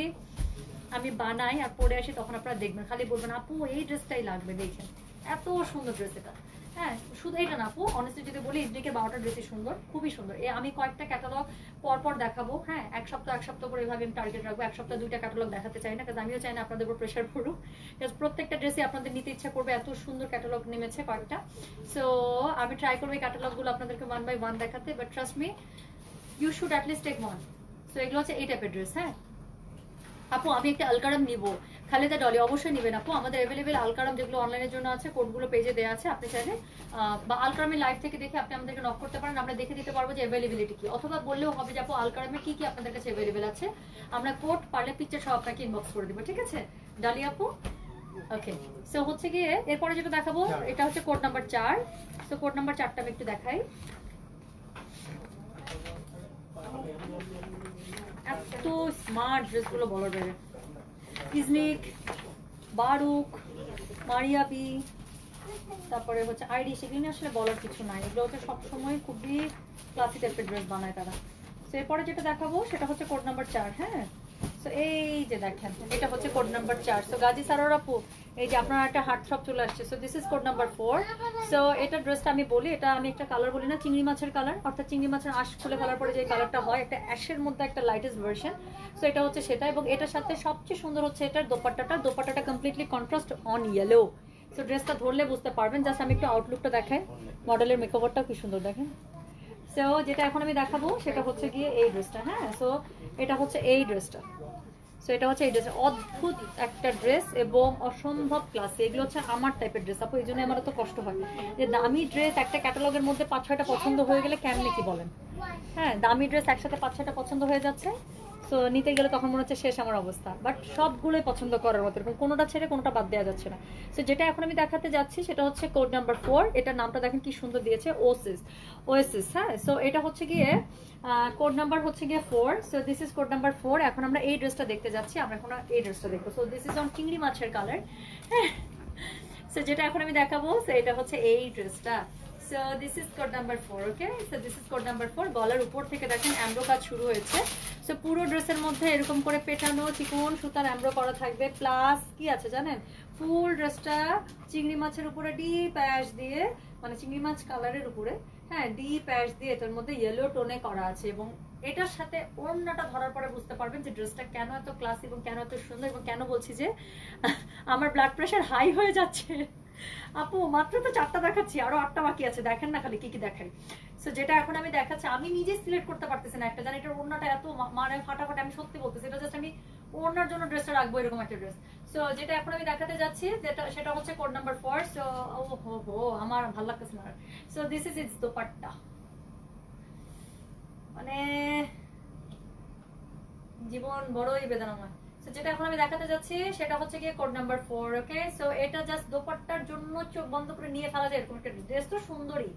A: আমি বানাই আর পরে আসি তখন আপনারা দেখবেন, খালি বলবেন আপু এই ড্রেসটাই লাগবে, দেখেন এত সুন্দর ড্রেস এটা। হ্যাঁ, শুধু এটা না আপু, অনেস্টলি যদি বলি ইভনিকের 12টা ড্রেসই সুন্দর, খুবই সুন্দর। আমি কয়েকটা ক্যাটালগ পরপর দেখাবো। হ্যাঁ, এক সপ্তাহ করে এভাবে আমি টার্গেট রাখবো। এক সপ্তাহ 2টা ক্যাটালগ দেখাতে চাই না, কারণ আমিও চাই না আপনাদের উপর প্রেশার পড়ুক, কারণ প্রত্যেকটা ড্রেসই আপনাদের নিতে ইচ্ছা করবে, এত সুন্দর ক্যাটালগ নেমেছে কয়েকটা। সো আমি ট্রাই করবো এই ক্যাটালগুলো আপনাদেরকে 1 by 1 দেখাতে, but trust me you should at least take 1। So এগুলো হচ্ছে এই টাইপের ড্রেস। হ্যাঁ আপু, আমি একটা আলকারাম নিব, খালেদা ডলি অবশ্যই নেবেন আপু। আমাদের অ্যাভেলেবেল আলকারাম যেগুলো অনলাইনের জন্য আছে, কোডগুলো পেজে দেওয়া আছে, আপনি চাইলে বা আলকারামের লাইভ থেকে দেখে আপনি আমাদেরকে নক করতে পারেন, আমরা দেখে দিতে পারবো যে অ্যাভেলেবিলিটি কি, অথবা বললেও হবে যে আপু আলকারামে কি কি আপনাদের কাছে অ্যাভেলেবেল আছে, আমরা কোড পারলে পিকচার সব আপনাকে ইনবক্স করে দেবো, ঠিক আছে ডালি আপু? ওকে, সো হচ্ছে গিয়ে এরপরে যেটা দেখাবো এটা হচ্ছে code number 4। So code number 4টা আমি একটু দেখাই। এত স্মার্ট ড্রেসগুলো বলার বাইরে। ইজনিক, বারুক, মারিয়াবি, তারপরে হচ্ছে আইডি, সেগুলো আসলে বলার কিছু নাই, এগুলো হচ্ছে সবসময় খুবই ক্লাসিক টাইপের ড্রেস বানায় তারা। তো এরপরে যেটা দেখাবো সেটা হচ্ছে কোড নাম্বার 4। হ্যাঁ, সো এই যে দেখেন এটা হচ্ছে কোড নাম্বার 4। সো গাজী সারোর আপু, এই যে আপনার একটা হার্ট শপ চলে আসছে। So this is code number 4। So এটা ড্রেসটা আমি বলি, এটা আমি একটা কালার বলি না, চিংড়ি মাছের কালার, অর্থাৎ চিংড়ি মাছের আঁশ খুলে ফেলার পরে যে কালারটা হয়, একটা অ্যাশের মধ্যে একটা লাইটেস্ট ভার্সন। সো এটা হচ্ছে সেটা, এবং এটার সাথে সবচেয়ে সুন্দর হচ্ছে এটার দোপাট্টাটা completely contrast on yellow. So ড্রেসটা ধরলে বুঝতে পারবেন। জাস্ট আমি একটু আউটলুকটা দেখাই, মডেলের মেকওভারটাও কি সুন্দর দেখেন। সো যেটা এখন আমি দেখাবো সেটা হচ্ছে গিয়ে এই ড্রেসটা। হ্যাঁ, সো এটা হচ্ছে এই ড্রেসটা। সো এটা হচ্ছে এই ড্রেস, অদ্ভুত একটা ড্রেস এবং অসম্ভব ক্লাসি। এগুলো হচ্ছে আমার টাইপের ড্রেস আপু, এই জন্য আমার তো কষ্ট হয় যে দামি ড্রেস একটা ক্যাটালগের মধ্যে 5-6টা পছন্দ হয়ে গেলে কেমনে কি বলেন। হ্যাঁ, দামি ড্রেস একসাথে 5-6টা পছন্দ হয়ে যাচ্ছে, সো নিতে গেলে তখন মনে হচ্ছে শেষ আমার অবস্থা। বাট সবগুলোই পছন্দ করার মতো, এরকম কোনোটা ছেড়ে কোনোটা বাদ দেওয়া যাচ্ছে না। সো যেটা এখন আমি দেখাতে যাচ্ছি সেটা হচ্ছে কোড নাম্বার 4। এটার নামটা দেখেন কি সুন্দর দিয়েছে, ওয়েসিস। হ্যাঁ, সো এটা হচ্ছে গিয়ে কোড নাম্বার হচ্ছে গিয়ে 4। So this is code number 4। এখন আমরা এই ড্রেসটা দেখতে যাচ্ছি, আমরা এখন এই ড্রেসটা দেখবো। সো দিস ইজ অন চিংড়ি মাছের কালার। হ্যাঁ, সো যেটা এখন আমি দেখাবো সো এটা হচ্ছে এই ড্রেসটা। So this is code number 4। Okay, so this is code number 4। গলার উপর থেকে দেখেন অ্যামব্রো কাজ শুরু হয়েছে। সো পুরো ড্রেসের মধ্যে এরকম করে পেটানো চিকন সুতার অ্যামব্রো করা থাকবে, প্লাস কি আছে জানেন, ফুল ড্রেসটা চিংড়ি মাছের উপরে ডিপ অ্যাশ দিয়ে, মানে চিংড়ি মাছ কালারের উপরে, হ্যাঁ ডিপ অ্যাশ দিয়ে এটার মধ্যে ইয়েলো টোনে করা আছে, এবং এটার সাথে ওড়নাটা ধরার পরে বুঝতে পারবেন যে ড্রেসটা কেন এত ক্লাস এবং কেন এত সুন্দর, এবং কেন বলছি যে আমার ব্লাড প্রেশার হাই হয়ে যাচ্ছে। আপু মাত্র তো 4টা দেখাচ্ছি, আরো 8টা বাকি আছে, দেখেন না খালি কি কি দেখাই। সো যেটা এখন আমি দেখাচ্ছি, আমি নিজে সিলেক্ট করতে পারতেছি না একটা, জানি এটার ওড়নাটা এত মানে ফাটাফাটি, আমি সত্যি বলতেছি, এটা জাস্ট আমি ওড়নার জন্য ড্রেসটা রাখবো এরকম একটা ড্রেস। সো যেটা এখন আমি দেখাতে যাচ্ছি সেটা হচ্ছে কোড নাম্বার 4। সো ও আমার ভালো লাগতেছে না। So this is its dupatta, মানে জীবন বড়ই বেদনাময়। সো যেটা এখন আমি দেখাতে যাচ্ছি সেটা হচ্ছে গিয়ে কোড নাম্বার 4। ওকে, সো এটা জাস্ট দোপাট্টার জন্য চোখ বন্ধ করে নিয়ে ফেলা যায় এরকম একটা ড্রেস। তো সুন্দরী,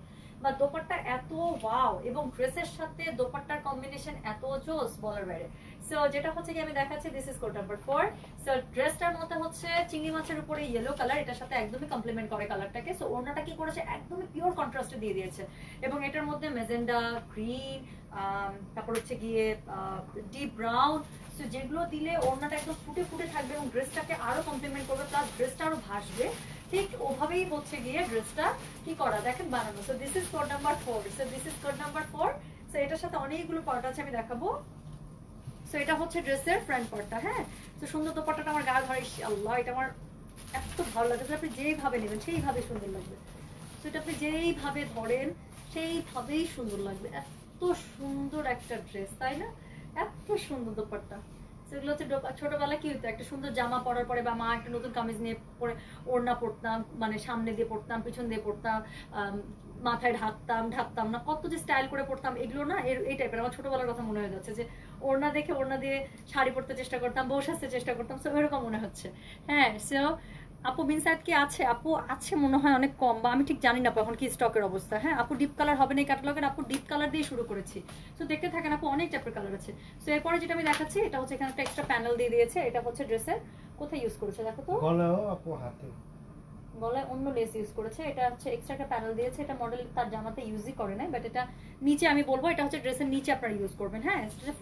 A: বা দোপাট্টা এত ওয়াও, এবং ড্রেসের সাথে দোপাট্টার কম্বিনেশন এত জোস বলার বাইরে। সো যেটা হচ্ছে কি আমি দেখাচ্ছি this is code number 4। So ড্রেসটার মধ্যে হচ্ছে চিংড়ি মাছের উপরে ইয়েলো কালার, এটার সাথে একদমই কমপ্লিমেন্ট করে কালারটাকে। সো ওড়নাটা কি করেছে, একদমই পিওর কন্ট্রাস্টে দিয়ে দিয়েছে, এবং এটার মধ্যে মেজেন্ডা, গ্রিন, তারপর হচ্ছে গিয়ে ডিপ ব্রাউন, সো যেগুলো দিলে ওড়নাটা একদম ফুটে ফুটে থাকবে এবং ড্রেসটাকে আরো কমপ্লিমেন্ট করবে, প্লাস ড্রেসটা আরো ভাসবে। ঠিক ওভাবেই হচ্ছে গিয়ে ড্রেসটা কি করা দেখেন বানানো। So this is code number 4। So this is code number 4। So এটার সাথে অনেকগুলো পার্ট আছে, আমি দেখাবো। সো এটা হচ্ছে ড্রেসের ফ্রন্ট পার্টটা। হ্যাঁ, তো সুন্দর দোপাট্টাটা আমার গায়ে ধরে, আল্লাহ এটা আমার এত ভালো লাগে। আপনি যেইভাবে নেবেন সেইভাবে সুন্দর লাগবে। তো এটা আপনি যেইভাবে ধরেন সেইভাবেই সুন্দর লাগবে। এত সুন্দর একটা ড্রেস, তাই না? এত সুন্দর দোপাট্টা। সেগুলো হচ্ছে ছোটবেলা কি হতো, একটা সুন্দর জামা পরার পরে বা মা একটা নতুন কামিজ নিয়ে পরে ওড়না পরতাম, মানে সামনে দিয়ে পরতাম, পিছন দিয়ে পরতাম, মাথায় ঢাকতাম না, কত যে স্টাইল করে পরতাম, এগুলো না এই টাইপের। আমার ছোটবেলার কথা মনে হয়ে যাচ্ছে যে ওড়না দেখে ওড়না দিয়ে শাড়ি পরতে চেষ্টা করতাম, বউ সাজতে চেষ্টা করতাম, সো এরকম মনে হচ্ছে। হ্যাঁ, সো আপু বিন সাইড কি আছে? আপু আছে মনে হয় অনেক কম, বা আমি ঠিক জানি না এখন কি স্টকের অবস্থা। হ্যাঁ আপু ডিপ কালার হবে না এই ক্যাটালগের, আপু ডিপ কালার দিয়ে শুরু করেছি। তো দেখতে থাকেন আপু, অনেক টাইপের কালার আছে। সো এরপরে যেটা আমি দেখাচ্ছি এটা হচ্ছে এখানে একটা এক্সট্রা প্যানেল দিয়ে দিয়েছে। এটা হচ্ছে ড্রেসের কোথায় ইউজ করেছে দেখো তো,
D: গলাও আপু হাতে
A: গলায় অন্য লেস ইউজ করেছে। এটা হচ্ছে এক্সট্রা একটা প্যানেল দিয়েছে। এটা মডেল তার জামাতে ইউজই করে না, বাট এটা নিচে আমি বলবো এটা হচ্ছে ড্রেসের নিচে আপনারা ইউজ করবেন। হ্যাঁ,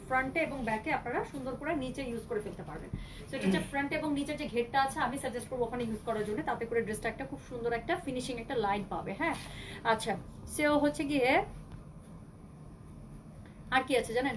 A: ফ্রন্টে এবং ব্যাকে আপনারা সুন্দর করে নিচে ইউজ করে ফেলতে পারবেন। সো এটা হচ্ছে ফ্রন্টে এবং নিচের যে ঘেরটা আছে আমি সাজেস্ট করবো ওখানে ইউজ করার জন্য, তাতে করে ড্রেসটা একটা খুব সুন্দর একটা ফিনিশিং একটা লাইন পাবে। হ্যাঁ আচ্ছা, সো হচ্ছে গিয়ে আর কি আছে জানেন,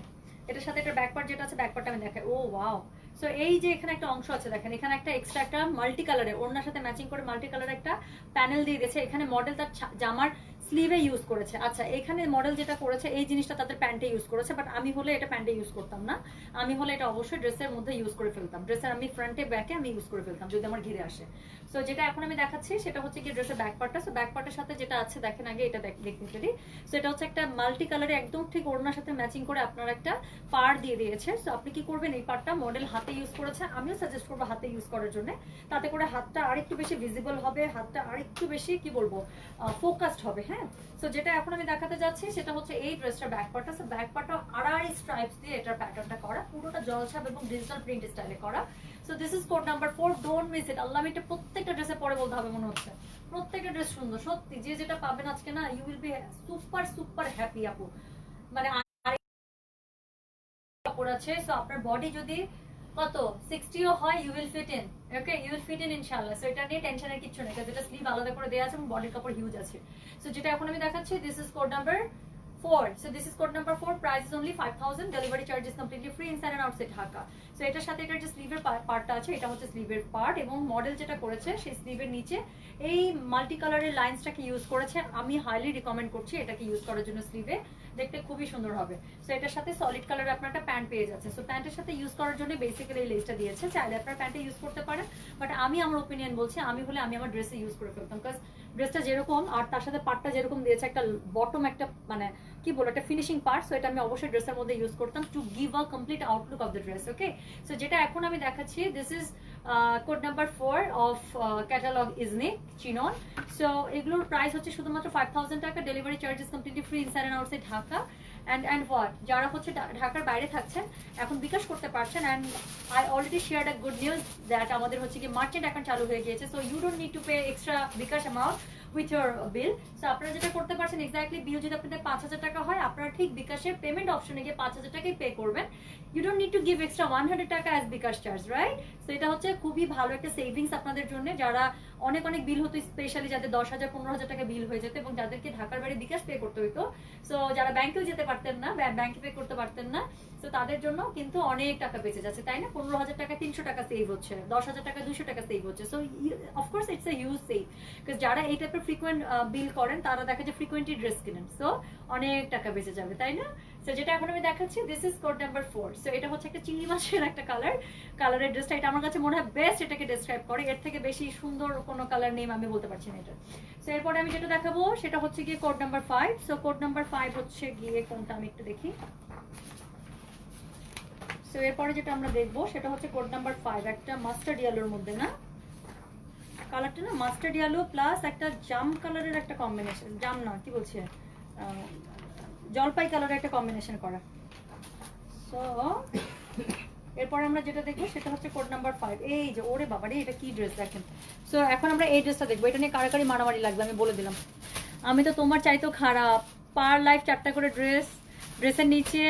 A: এটার সাথে একটা ব্যাক পার্ট যেটা আছে, ব্যাক পার্টটা আমি দেখাই। ও ওয়াও, সো এই যে এখানে একটা অংশ আছে দেখেন, এখানে একটা এক্সট্রা একটা মাল্টি কালারের ওড়নার সাথে ম্যাচিং করে মাল্টি কালারের একটা প্যানেল দিয়ে দিয়েছে। এখানে মডেল তার জামার স্লিভে ইউজ করেছে। আচ্ছা, এখানে মডেল যেটা করেছে এই জিনিসটা তাদের প্যান্টে ইউজ করেছে, বাট আমি হলে এটা প্যান্টে ইউজ করতাম না, আমি হলে এটা অবশ্যই ড্রেসের মধ্যে ইউজ করে ফেলতাম। ড্রেসের আমি ফ্রন্টে ব্যাকে আমি ইউজ করে ফেলতাম যদি আমার ঘিরে আসে। সো যেটা এখন আমি দেখাচ্ছি সেটা হচ্ছে কি ড্রেসের ব্যাক পার্টটা। সো ব্যাক পার্টের সাথে যেটা আছে দেখেন আগে এটা দেখতে পারি। সো এটা হচ্ছে একটা মাল্টি কালারে একদম ঠিক ওড়নার সাথে ম্যাচিং করে আপনার একটা পার দিয়ে দিয়েছে। সো আপনি কি করবেন, এই পার্টটা মডেল হাতে ইউজ করেছে, আমিও সাজেস্ট করবো হাতে ইউজ করার জন্য, তাতে করে হাতটা আরেকটু বেশি ভিজিবল হবে, হাতটা আরেকটু বেশি কি বলবো ফোকাসড হবে। হ্যাঁ, সো যেটা এখন আমি দেখাতে যাচ্ছি সেটা হচ্ছে এই ড্রেসটার ব্যাক পার্টটা। সো ব্যাক পার্টটা আড়াআড়ি স্ট্রাইপস দিয়ে এটার প্যাটার্নটা করা, পুরোটা জলছাপ এবং ডিজিটাল প্রিন্ট স্টাইলে করা। So this is code number 4, don't miss it. আল্লাহ, আমি এটা প্রত্যেকটা ড্রেসে পরে বলতে হবে মনে হচ্ছে, প্রত্যেকটা ড্রেস সুন্দর সত্যি। যে যেটা পাবেন আজকে না, you will be super super happy আপু। মানে কাপড় আছে, সো আপনার বডি যদি কত 60ও হয়, you will fit in. Okay, you will fit in ইনশাআল্লাহ। সো এটা নিয়ে টেনশনের কিছু নেই, কারণ এটা স্লিভ আলাদা করে দেওয়া আছে এবং বডির কাপড় হিউজ আছে। সো যেটা এখন আমি দেখাচ্ছি, this is code number 4. So this is code number 4. Price is only 5,000. Delivery charge is completely free inside and outside Dhaka. So এটার সাথে এটার যে স্লিভের পার্টটা আছে এটা হচ্ছে স্লিভের পার্ট, এবং মডেল যেটা করেছে সেই স্লিভের নিচে এই মাল্টি কালারের লাইন্সটাকে ইউজ করেছে। আমি হাইলি রিকমেন্ড করছি এটাকে ইউজ করার জন্য স্লিভে, দেখতে খুবই সুন্দর হবে। সো এটার সাথে সলিড কালারের আপনার একটা প্যান্ট পেয়ে যাচ্ছে। সো প্যান্টের সাথে ইউজ করার জন্য বেসিক্যালি এই লেসটা দিয়েছে, চাইলে আপনার প্যান্টে ইউজ করতে পারেন, বাট আমি আমার ওপিনিয়ন বলছি আমি হলে আমি আমার ড্রেসে ইউজ করে ফেলতাম, বিকজ ড্রেসটা যেরকম আর তার সাথে পার্টটা যেরকম দিয়েছে, একটা বটম একটা মানে কি বলো একটা ফিনিশিং পার্ট, সো এটা আমি অবশ্যই ড্রেসের মধ্যে ইউজ করতাম to give a complete outlook of the dress. Okay, so যেটা এখন আমি দেখাচ্ছি, this is code number 4 of catalogue Iznik chinon. So এগুলোর প্রাইস হচ্ছে শুধুমাত্র 5,000 টাকা। Delivery charges completely free inside and outside Dhaka. and what, যারা হচ্ছে ঢাকার বাইরে থাকছেন এখন বিকাশ করতে পারছেন। and I already shared a good news that আমাদের হচ্ছে কি মার্চেন্ট অ্যাকাউন্ট চালু হয়ে গিয়েছে। so you don't need to pay extra bKash amount with your bill. So আপনারা যেটা করতে পারছেন, এক্স্যাক্টলি বিল যদি আপনাদের 5,000 টাকা হয়, আপনারা ঠিক বিকাশের পেমেন্ট অপশনে গিয়ে 5,000 টাকাই পে করবেন। You don't need to give extra 100 টাকা as বিকাশ চার্জ, রাইট? সো এটা হচ্ছে খুবই ভালো একটা সেভিংস আপনাদের জন্য, যারা অনেক অনেক বিল হতো, স্পেশালি যাদের 10,000 15,000 টাকা বিল হয়ে যেত এবং যাদেরকে ঢাকার বাইরে বিকাশ পে করতে হতো। সো যারা ব্যাংকেও যেতে পারতেন না, ব্যাংকে পে করতে পারতেন না, সো তাদের জন্য কিন্তু অনেক টাকা বেঁচে যাচ্ছে, তাই না? 15,000 টাকা 300 টাকা সেভ হচ্ছে, 10,000 টাকা 200 টাকা সেভ হচ্ছে। So of course it's a huge save, because যারা এই টাইপের ফ্রিকোয়েন্ট বিল করেন তারা দেখা যায় ফ্রিকোয়েন্টলি ড্রেস কিনেন, সো অনেক টাকা বেঁচে যাবে, তাই না? সো যেটা এখন আমি দেখাচ্ছি, this is code number 4। So এটা হচ্ছে একটা চিংড়ি মাছের একটা কালারের ড্রেসটা, এটা আমার কাছে মনে হয় বেস্ট এটাকে ডেসক্রাইব করে, এর থেকে বেশি সুন্দর কোনো কালার নেই আমি বলতে পারছি না এটা। সো এরপরে আমি যেটা দেখাবো সেটা হচ্ছে গিয়ে code number 5। So code number 5 হচ্ছে গিয়ে কোনটা আমি একটু দেখি। সো এরপরে যেটা আমরা দেখবো সেটা হচ্ছে কোড নাম্বার 5, একটা মাস্টার্ড ইয়েলোর মধ্যে, না কালারটা না মাস্টার্ড ইয়েলো প্লাস একটা জাম কালারের একটা কম্বিনেশন, জাম না কি বলছে জলপাই কালারের একটা কম্বিনেশন করা। সো এরপর আমরা যেটা দেখবো সেটা হচ্ছে কোড নাম্বার 5। এই যে ওরে বাবা রে, এটা কি ড্রেস দেখেন। সো এখন আমরা এই ড্রেসটা দেখবো, এটা নিয়ে কারাকারি মারামারি লাগবে আমি বলে দিলাম। আমি তো তোমার চাইতেও খারাপ, পার লাইফ 4টা করে ড্রেসের নিচে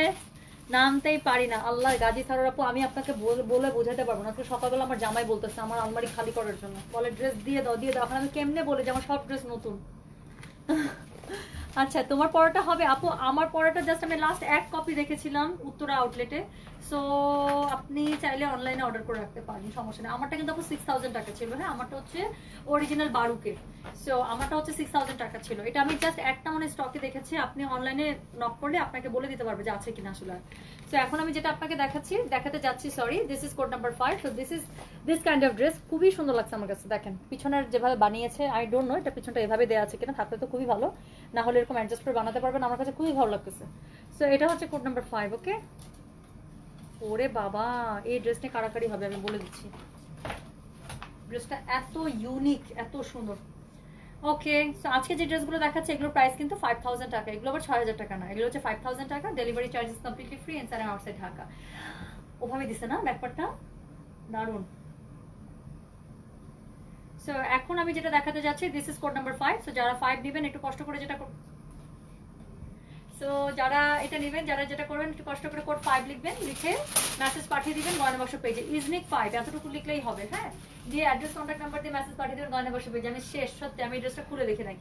A: নামতেই পারি না। আল্লাহ, গাজী থারোর আপু, আমি আপনাকে বলে বোঝাতে পারবো না। আজকে সকালবেলা আমার জামাই বলতেছে আমার আলমারি খালি করার জন্য, বলে ড্রেস দিয়ে দাও দিয়ে দাও। এখন আমি কেমনে বলে যে আমার সব ড্রেস নতুন। আচ্ছা, তোমার পড়াটা হবে আপু? আমার পড়াটা জাস্ট আমি লাস্ট এক কপি রেখেছিলাম উত্তরা আউটলেটে, সো আপনি চাইলে অনলাইনে অর্ডার করে রাখতে পারেন, সমস্যা নেই। আমারটা কিন্তু আপু 6000 টাকা ছিল, হ্যাঁ আমারটা হচ্ছে অরিজিনাল বারুকের। সো আমারটা হচ্ছে 6000 টাকা ছিল। এটা আমি জাস্ট একটা মানে স্টকে দেখেছি, আপনি অনলাইনে নক করলে আপনাকে বলে দিতে পারবে যে আছে কিনা আসলে। সো এখন আমি যেটা আপনাকে দেখাতে যাচ্ছি, sorry, this is code number 5। So this kind of dress খুবই সুন্দর লাগছে আমার কাছে। দেখেন পিছনের যেভাবে বানিয়েছে, আই ডোন্ট নো এটা পিছনটা এভাবে দেওয়া আছে কিনা, থাকলে তো খুবই ভালো, না হলে এরকম অ্যাডজাস্ট করে বানাতে পারবেন। আমার কাছে খুবই ভালো লাগতেছে। সো এটা হচ্ছে কোড নাম্বার 5। ওকে, ওরে বাবা এই ড্রেস নিয়ে কারাকারি হবে আমি বলে দিচ্ছি। ড্রেসটা এত ইউনিক, এত সুন্দর। ওকে, সো আজকে যে ড্রেসগুলো দেখাচ্ছে এগুলোর প্রাইস কিন্তু 5000 টাকা। এগুলো আবার 6000 টাকা না, এগুলো হচ্ছে 5000 টাকা। Delivery charges completely free inside and outside Dhaka. ওভাবে দিছে না ব্যাপারটা, দারুণ। সো এখন আমি যেটা দেখাতে যাচ্ছি, this is code number 5। So যারা 5 নেবেন একটু কষ্ট করে সো যারা এটা নেবেন, যারা যেটা করবেন একটু কষ্ট করে কোড 5 লিখবেন, লিখে মেসেজ পাঠিয়ে দিবেন গয়না বাক্স পেজে, ইজনিক 5 এতটুকু লিখলেই হবে, হ্যাঁ। দিয়ে অ্যাড্রেস কন্ট্যাক্ট নাম্বার দিয়ে মেসেজ পাঠিয়ে দেবেন গয়না বাক্স পেজে। আমি শেষ, সত্যি আমি এই ড্রেসটা খুলে দেখি নাই।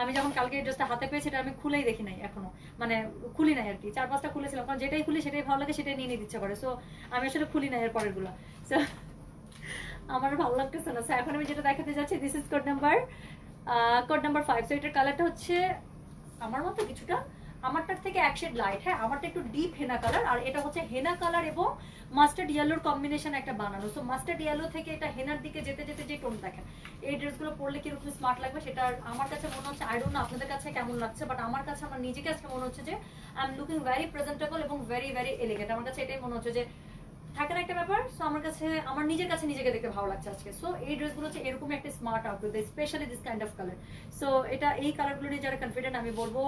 A: আমি যখন কালকে এই ড্রেসটা হাতে পেয়েছি এটা আমি খুলেই দেখি নাই এখনো, মানে খুলি নাই আর কি। 4-5টা খুলেছিলাম, কারণ যেটাই খুলি সেটাই ভালো লাগে, সেটাই নিয়ে নিতে ইচ্ছা করে। সো আমি আসলে খুলি নাই এর পরের গুলো। সো আমার ভালো লাগতেছে না। সো এখন আমি যেটা দেখাতে যাচ্ছি, this is code number 5। So এটার কালারটা হচ্ছে আমার মতো কিছুটা, আমারটার থেকে এক শেড লাইট, হ্যাঁ আমারটা একটু ডিপ হেনা কালার, আর এটা হচ্ছে হেনা কালার এবং মাস্টার্ড ইয়েলোর কম্বিনেশন একটা বানানো। সো মাস্টার্ড ইয়েলো থেকে এটা হেনার দিকে যেতে যেতে যে টোন দেখেন, এই ড্রেসগুলো পরলে কিরকম স্মার্ট লাগবে সেটা আমার কাছে মনে হচ্ছে। আই ডোন্ট নো আপনাদের কাছে কেমন লাগছে, বাট আমার কাছে, আমার নিজেকে আজকে মনে হচ্ছে যে I am looking very presentable এবং ভেরি ভেরি এলিগেন্ট। আমার কাছে এটাই মনে হচ্ছে যে থাকে না একটা ব্যাপার। সো আমার কাছে, আমার নিজের কাছে নিজেকে দেখতে ভালো লাগছে আজকে। সো এই ড্রেসগুলো হচ্ছে এরকম একটা smart Outlook, specially this kind of colour. So এটা এই কালারগুলো নিয়ে যারা কনফিডেন্ট, আমি বলবো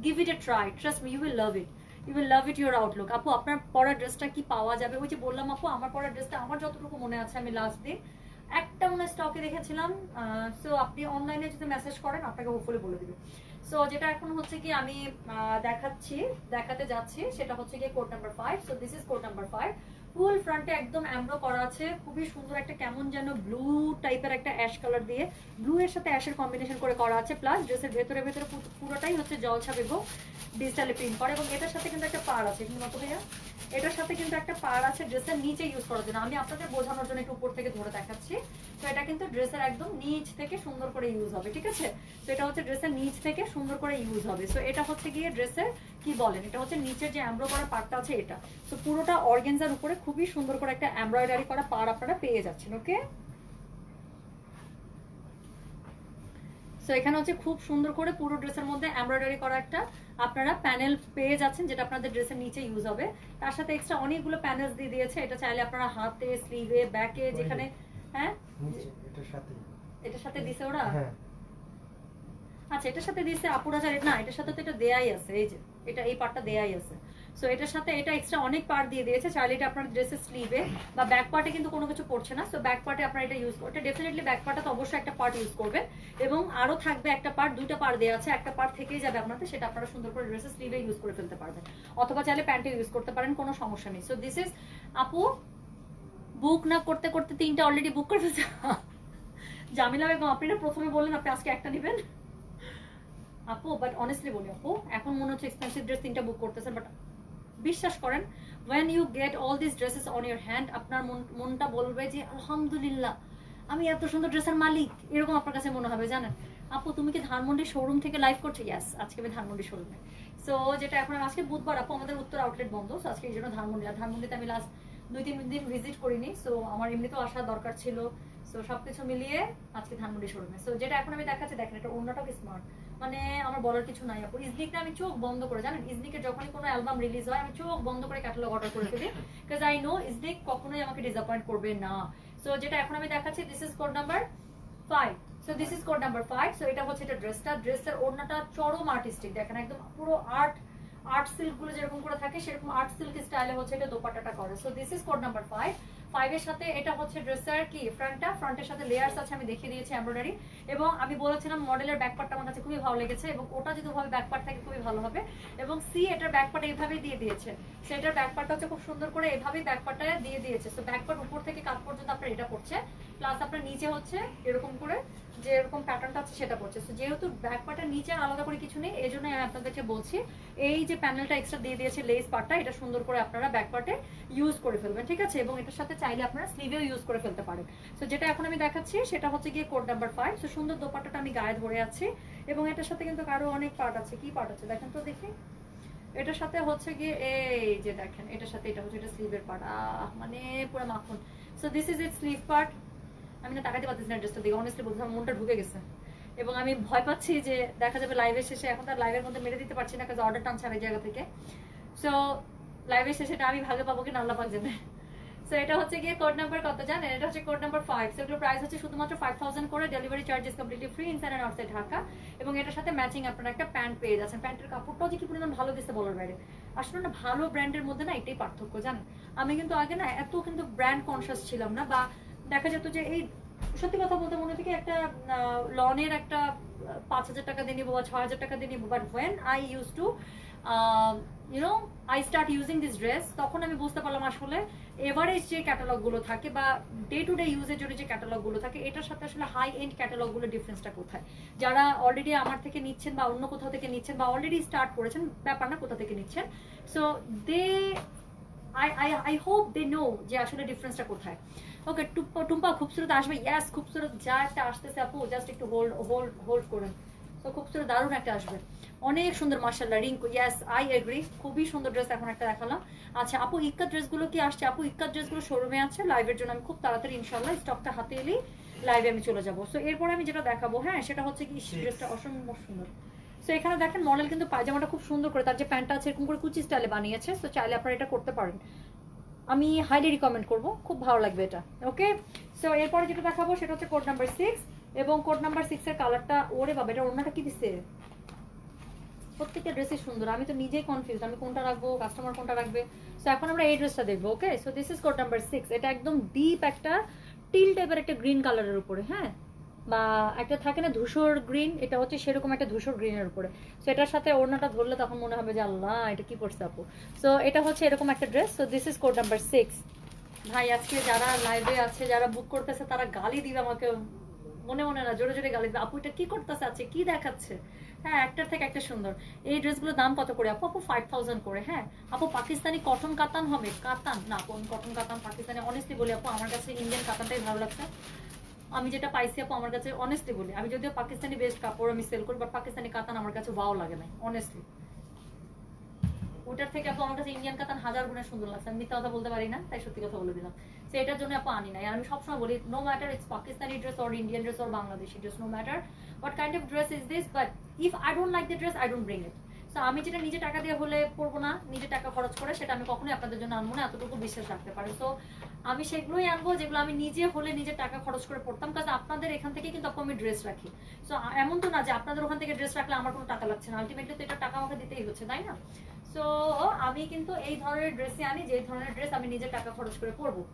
A: give it a try, trust me, you will love it, you will love it your outlook। আপু আপনার পরা ড্রেসটা কি পাওয়া যাবে? ওই যে বললাম আপু, আমার পরা ড্রেসটা আমার যতটুকু মনে আছে, আমি লাস্ট দিন একটা মনে স্টকে দেখেছিলাম। সো আপনি অনলাইনে যদি মেসেজ করেন আপনাকে হোপফুলি বলে দিবে। সো যেটা এখন হচ্ছে কি আমি দেখাতে যাচ্ছি সেটা হচ্ছে কি code number 5। So this is code number 5। ফুল ফ্রন্টে একদম এমব্রো করা আছে, খুবই সুন্দর একটা কেমন যেন ব্লু টাইপের একটা অ্যাশ কালার দিয়ে, ব্লু এর সাথে অ্যাশের কম্বিনেশন করে করা আছে। প্লাস ড্রেসের ভেতরে পুরোটাই হচ্ছে জলছাপ এবং ডিজিটালি প্রিন্ট করা, এবং এটার সাথে কিন্তু একটা পাড় আছে। কিন্তু মতো ভাইয়া এটার সাথে কিন্তু একটা পাড় আছে ড্রেসের নিচে ইউজ করার জন্য। আমি আপনাদের বোঝানোর জন্য একটু উপর থেকে ধরে দেখাচ্ছি। তো এটা কিন্তু ড্রেসের একদম নিচ থেকে সুন্দর করে ইউজ হবে, ঠিক আছে। তো এটা হচ্ছে ড্রেসের নিচ থেকে সুন্দর করে ইউজ হবে। সো এটা হচ্ছে গিয়ে ড্রেসের কি বলেন, এটা হচ্ছে নিচের যে এমব্রো করা পার্টটা আছে এটা। সো পুরোটা অর্গানজার উপরে খুবই সুন্দর করে একটা এমব্রয়ডারি করা পাড় আপনারা পেয়ে যাচ্ছেন। ওকে, সো এখানে হচ্ছে খুব সুন্দর করে পুরো ড্রেসের মধ্যে এমব্রয়ডারি করা একটা আপনারা প্যানেল পেয়ে যাচ্ছেন, যেটা আপনাদের ড্রেসের নিচে ইউজ হবে। তার সাথে এক্সট্রা অনেকগুলো প্যানেলস দিয়ে দিয়েছে। এটা চাইলে আপনারা হাতে, স্লিভে, ব্যাকে, যেখানে, হ্যাঁ এটার সাথে দিছে ওরা। আচ্ছা এটার সাথে দিছে আপুরা চাইলে, না এটার সাথে তো এটা দেয়াই আছে, এই যে এটা এই পার্টটা দেয়াই আছে। সো এটার সাথে এটা এক্সট্রা অনেক পার্ট দিয়ে দিয়েছে। চাইলে এটা আপনার ড্রেসের স্লিভে বা ব্যাক পার্টে কিন্তু কোনো কিছু পড়ছে না। সো ব্যাক পার্টে আপনারা এটা ইউজ করতে, ডেফিনেটলি ব্যাক পার্টে তো অবশ্যই একটা পার্ট ইউজ করবেন, এবং আরো থাকবে একটা পার্ট, দুইটা পার্ট দেওয়া আছে, একটা পার্ট থেকেই যাবে আপনাদের, সেটা আপনারা সুন্দর করে ড্রেসের স্লিভে ইউজ করে ফেলতে পারবেন, অথবা চাইলে প্যান্টে ইউজ করতে পারেন, কোনো সমস্যা নেই। সো দিস ইজ আপু বুক না করতে করতে 3টা অলরেডি বুক করে ফেলছে। জামিলা বেগম, আপনি না প্রথমে বললেন আপনি আজকে একটা নেবেন আপু, বাট অনেস্টলি বলি আপু, এখন মনে হচ্ছে এক্সপেন্সিভ ড্রেস 3টা বুক করতেছেন, বাট বিশ্বাস করেন when you get all these dresses on your hand, আপনার মনটা বলবে যে আলহামদুলিল্লাহ আমি এত সুন্দর ড্রেসের মালিক, এরকম আপনার কাছে মনে হবে। জানেন আপু, তুমি কি ধানমন্ডি শোরুম থেকে লাইভ করছো? ইয়াস, আজকে আমি ধানমন্ডি শোরুমে। সো যেটা এখন আজকে বুধবার আপু, আমাদের উত্তর আউটলেট বন্ধ, সো আজকে এই জন্য ধানমন্ডিতে আমি লাস্ট 2-3 দিন ভিজিট করিনি। সো আমার এমনিতেও আসা দরকার ছিল। সো সবকিছু মিলিয়ে আজকে ধানমন্ডি শোরুমে। সো যেটা এখন আমি দেখাচ্ছি, দেখেন এটা অন্যটাও স্মার্ট, মানে আমার বলার কিছু নাই আপু। ইজনিকটা আমি চোখ বন্ধ করে, জানেন ইজনিকের যখনই কোনো অ্যালবাম রিলিজ হয় আমি চোখ বন্ধ করে ক্যাটালগ অর্ডার করে ফেলি, বিকজ আই নো ইজনিক কখনোই আমাকে ডিসঅ্যাপয়েন্ট করবে না। সো যেটা এখন আমি দেখাচ্ছি, this is code number 5। So this is code number 5। So এটা হচ্ছে এটা ড্রেসের ওড়নাটা চরম আর্টিস্টিক, দেখেন একদম পুরো আর্ট সিল্ক গুলো যেরকম করে থাকে সেরকম আর্ট সিল্ক স্টাইলে হচ্ছে এটা দোপাট্টাটা করে। So this is code number 5 এর সাথে এটা হচ্ছে ড্রেসের কি ফ্রন্টের সাথে লেয়ার্স আছে, আমি দেখিয়ে দিয়েছি এমব্রয়ডারি, এবং আমি বলেছিলাম মডেলের ব্যাক পার্টটা আমার কাছে খুবই ভালো লেগেছে, এবং ওটা যদি ওভাবে ব্যাক পার্ট থাকে খুবই ভালো হবে। এবং এটার ব্যাক পার্ট এইভাবেই দিয়ে দিয়েছে, সেটার ব্যাক পার্টটা হচ্ছে খুব সুন্দর করে এভাবেই ব্যাক পার্টটা দিয়ে দিয়েছে। সো ব্যাক পার্ট উপর থেকে কাঁধ পর্যন্ত আপনার এটা পড়ছে, প্লাস আপনার নিচে হচ্ছে এরকম করে যে এরকম প্যাটার্নটা আছে সেটা পড়ছে। তো যেহেতু ব্যাক পার্টের নিচে আর আলাদা করে কিছু নেই, এই জন্য আমি আপনাদেরকে বলছি এই যে প্যানেলটা এক্সট্রা দিয়ে দিয়েছে লেস পার্টটা, এটা সুন্দর করে আপনারা ব্যাক পার্টে ইউজ করে ফেলবেন, ঠিক আছে? এবং এটার সাথে চাইলে আপনারা স্লিভেও ইউজ করে ফেলতে পারেন। তো যেটা এখন আমি দেখাচ্ছি সেটা হচ্ছে গিয়ে কোড নাম্বার 5। তো সুন্দর দোপাট্টাটা আমি গায়ে ধরে আছি এবং এটার সাথে কিন্তু আরো অনেক পার্ট আছে। কি পার্ট আছে দেখেন তো দেখি। এটার সাথে হচ্ছে গিয়ে এই যে দেখেন, এটার সাথে এটা হচ্ছে এটা স্লিভের পার্ট, মানে পুরো মাখন। So this is it sleeve part. আমি না তাকাতে পারতেছি না ড্রেসটা দেখে, অনেস্টলি বলতে আমার মনটা ঢুকে গেছে এবং আমি ভয় পাচ্ছি যে দেখা যাবে লাইভের শেষে, এখন তার লাইভের মধ্যে মেরে দিতে পারছি না কাজ অর্ডার টানছে আরেক জায়গা থেকে। সো লাইভের শেষে এটা আমি ভাগে পাবো কিনা আল্লাহ পাক জানে। সো এটা হচ্ছে গিয়ে কোড নাম্বার কত জানেন? এটা হচ্ছে কোড নাম্বার 5। সো এগুলোর প্রাইস হচ্ছে শুধুমাত্র 5000 করে, delivery charges completely free inside and outside Dhaka. এবং এটার সাথে ম্যাচিং আপনারা একটা প্যান্ট পেয়ে যাচ্ছেন। প্যান্টের কাপড়টাও যে কি পরিমাণ ভালো দিচ্ছে বলার বাইরে। আসলে না ভালো ব্র্যান্ডের মধ্যে না এটাই পার্থক্য জানেন। আমি কিন্তু আগে না এত কিন্তু ব্র্যান্ড কনসিয়াস ছিলাম না, বা দেখা যেত যে এই সত্যি কথা বলতে মনে থেকে একটা লনের একটা 5000 টাকা দিয়ে নিবো বা 6000 টাকা দিয়ে নিবো, but when I use to I start using this dress, তখন আমি বুঝতে পারলাম আসলে এভারেজ যে ক্যাটালগ গুলো থাকে বা ডে টু ডে ইউজের জন্য যে ক্যাটালগ গুলো থাকে এটার সাথে আসলে হাই এন্ড ক্যাটালগ গুলো ডিফারেন্সটা কোথায়। যারা অলরেডি আমার থেকে নিচ্ছেন বা অন্য কোথাও থেকে নিচ্ছেন বা অলরেডি স্টার্ট করেছেন, ব্যাপার না কোথা থেকে নিচ্ছেন, so they I hope they know যে আসলে ডিফারেন্সটা কোথায়। ওকে টুম্পা খুবসুরত আসবে, ইয়েস খুবসুরত যা একটা আসতেছে আপু, জাস্ট একটু হোল্ড করেন। তো খুবসুরত দারুণ একটা আসবে, অনেক সুন্দর মাশাআল্লাহ। রিঙ্কু ইয়েস আই এগ্রি, খুবই সুন্দর ড্রেস এখন একটা দেখালাম। আচ্ছা আপু ইক্কা ড্রেসগুলো কি আসছে? আপু ইক্কা ড্রেসগুলো শোরুমে আছে, লাইভের জন্য আমি খুব তাড়াতাড়ি ইনশাআল্লাহ স্টকটা হাতে এলেই লাইভে আমি চলে যাবো। সো এরপরে আমি যেটা দেখাবো, হ্যাঁ সেটা হচ্ছে কি ড্রেসটা অসম্ভব সুন্দর। সো এখানে দেখেন মডেল কিন্তু পায়জামাটা খুব সুন্দর করে, তার যে প্যান্টটা আছে এরকম করে কুচি স্টাইলে বানিয়েছে। সো চাইলে আপনারা এটা করতে পারেন, আমি হাইলি রিকমেন্ড করবো, খুব ভালো লাগবে এটা। ওকে সো এরপরে যেটা দেখাবো সেটা হচ্ছে কোড নাম্বার 6। এবং কোড নাম্বার 6 এর কালারটা, ওরে বাবা এটা ওড়নাটা কি দিচ্ছে, প্রত্যেকটা ড্রেসই সুন্দর। আমি তো নিজেই কনফিউজ আমি কোনটা রাখবো, কাস্টমার কোনটা রাখবে। সো এখন আমরা এই ড্রেসটা দেখবো। ওকে so this is code number 6। এটা একদম ডিপ একটা টিল টাইপের একটা গ্রিন কালারের উপরে, হ্যাঁ, বা একটা থাকে না ধূসর গ্রিন, এটা হচ্ছে সেরকম একটা ধূসর গ্রিনের উপরে। সো এটার সাথে ওড়নাটা ধরলে তখন মনে হবে যে আল্লাহ এটা কি পড়ছে আপু। সো এটা হচ্ছে এরকম একটা dress. So this is code number 6। ভাই আজকে যারা লাইভে আছে, যারা বুক করতেছে তারা গালি দিবে আমাকে, মনে মনে না জোরে জোরে গালি দিবে, আপু এটা কি করতেছে, আছে কি দেখাচ্ছে। হ্যাঁ একটার থেকে একটা সুন্দর। এই ড্রেসগুলোর দাম কত করে আপু? আপু 5000 করে। হ্যাঁ আপু পাকিস্তানি কটন কাতান হবে? কাতান না, কোন কটন কাতান পাকিস্তানি, অনেস্টলি বলি আপু আমার কাছে ইন্ডিয়ান কাতানটাই ভালো লাগছে। আমি যেটা পাইছি আপু আমার কাছে, অনেস্টলি বলি, আমি যদিও পাকিস্তানি বেস্ট কাপড় আমি সেল করি, বাট পাকিস্তানি কাতান আমার কাছে ভালো লাগে না অনেস্টলি। ওটার থেকে আপু আমার কাছে ইন্ডিয়ান কাতান 1000 গুণে সুন্দর লাগছে। আমি মিথ্যা কথা বলতে পারি না, তাই সত্যি কথা বলে দিলাম। সো এটার জন্য আপু আনি নাই। আর আমি সবসময় বলি no matter it's Pakistani dress or Indian dress or Bangladeshi dress, no matter what kind of dress is this, but if I don't like the dress I don't bring it. So আমি যেটা নিজে টাকা দিয়ে হলে পরবো না, নিজে টাকা খরচ করে, সেটা আমি কখনোই আপনাদের জন্য আনবো না, এতটুকু বিশ্বাস রাখতে পারে। সো আমি সেগুলোই আনবো যেগুলো আমি নিজে হলে নিজে টাকা খরচ করে পড়তাম, কারণ আপনাদের এখান থেকে কিন্তু আপু আমি ড্রেস রাখি। সো এমন তো না যে আপনাদের ওখান থেকে ড্রেস রাখলে আমার কোনো টাকা লাগছে না, আলটিমেটলি তো এটা টাকা আমাকে দিতেই হচ্ছে, তাই না? সো আমি কিন্তু এই ধরনের ড্রেসই আনি যে ধরনের ড্রেস আমি নিজে টাকা খরচ করে পরবো।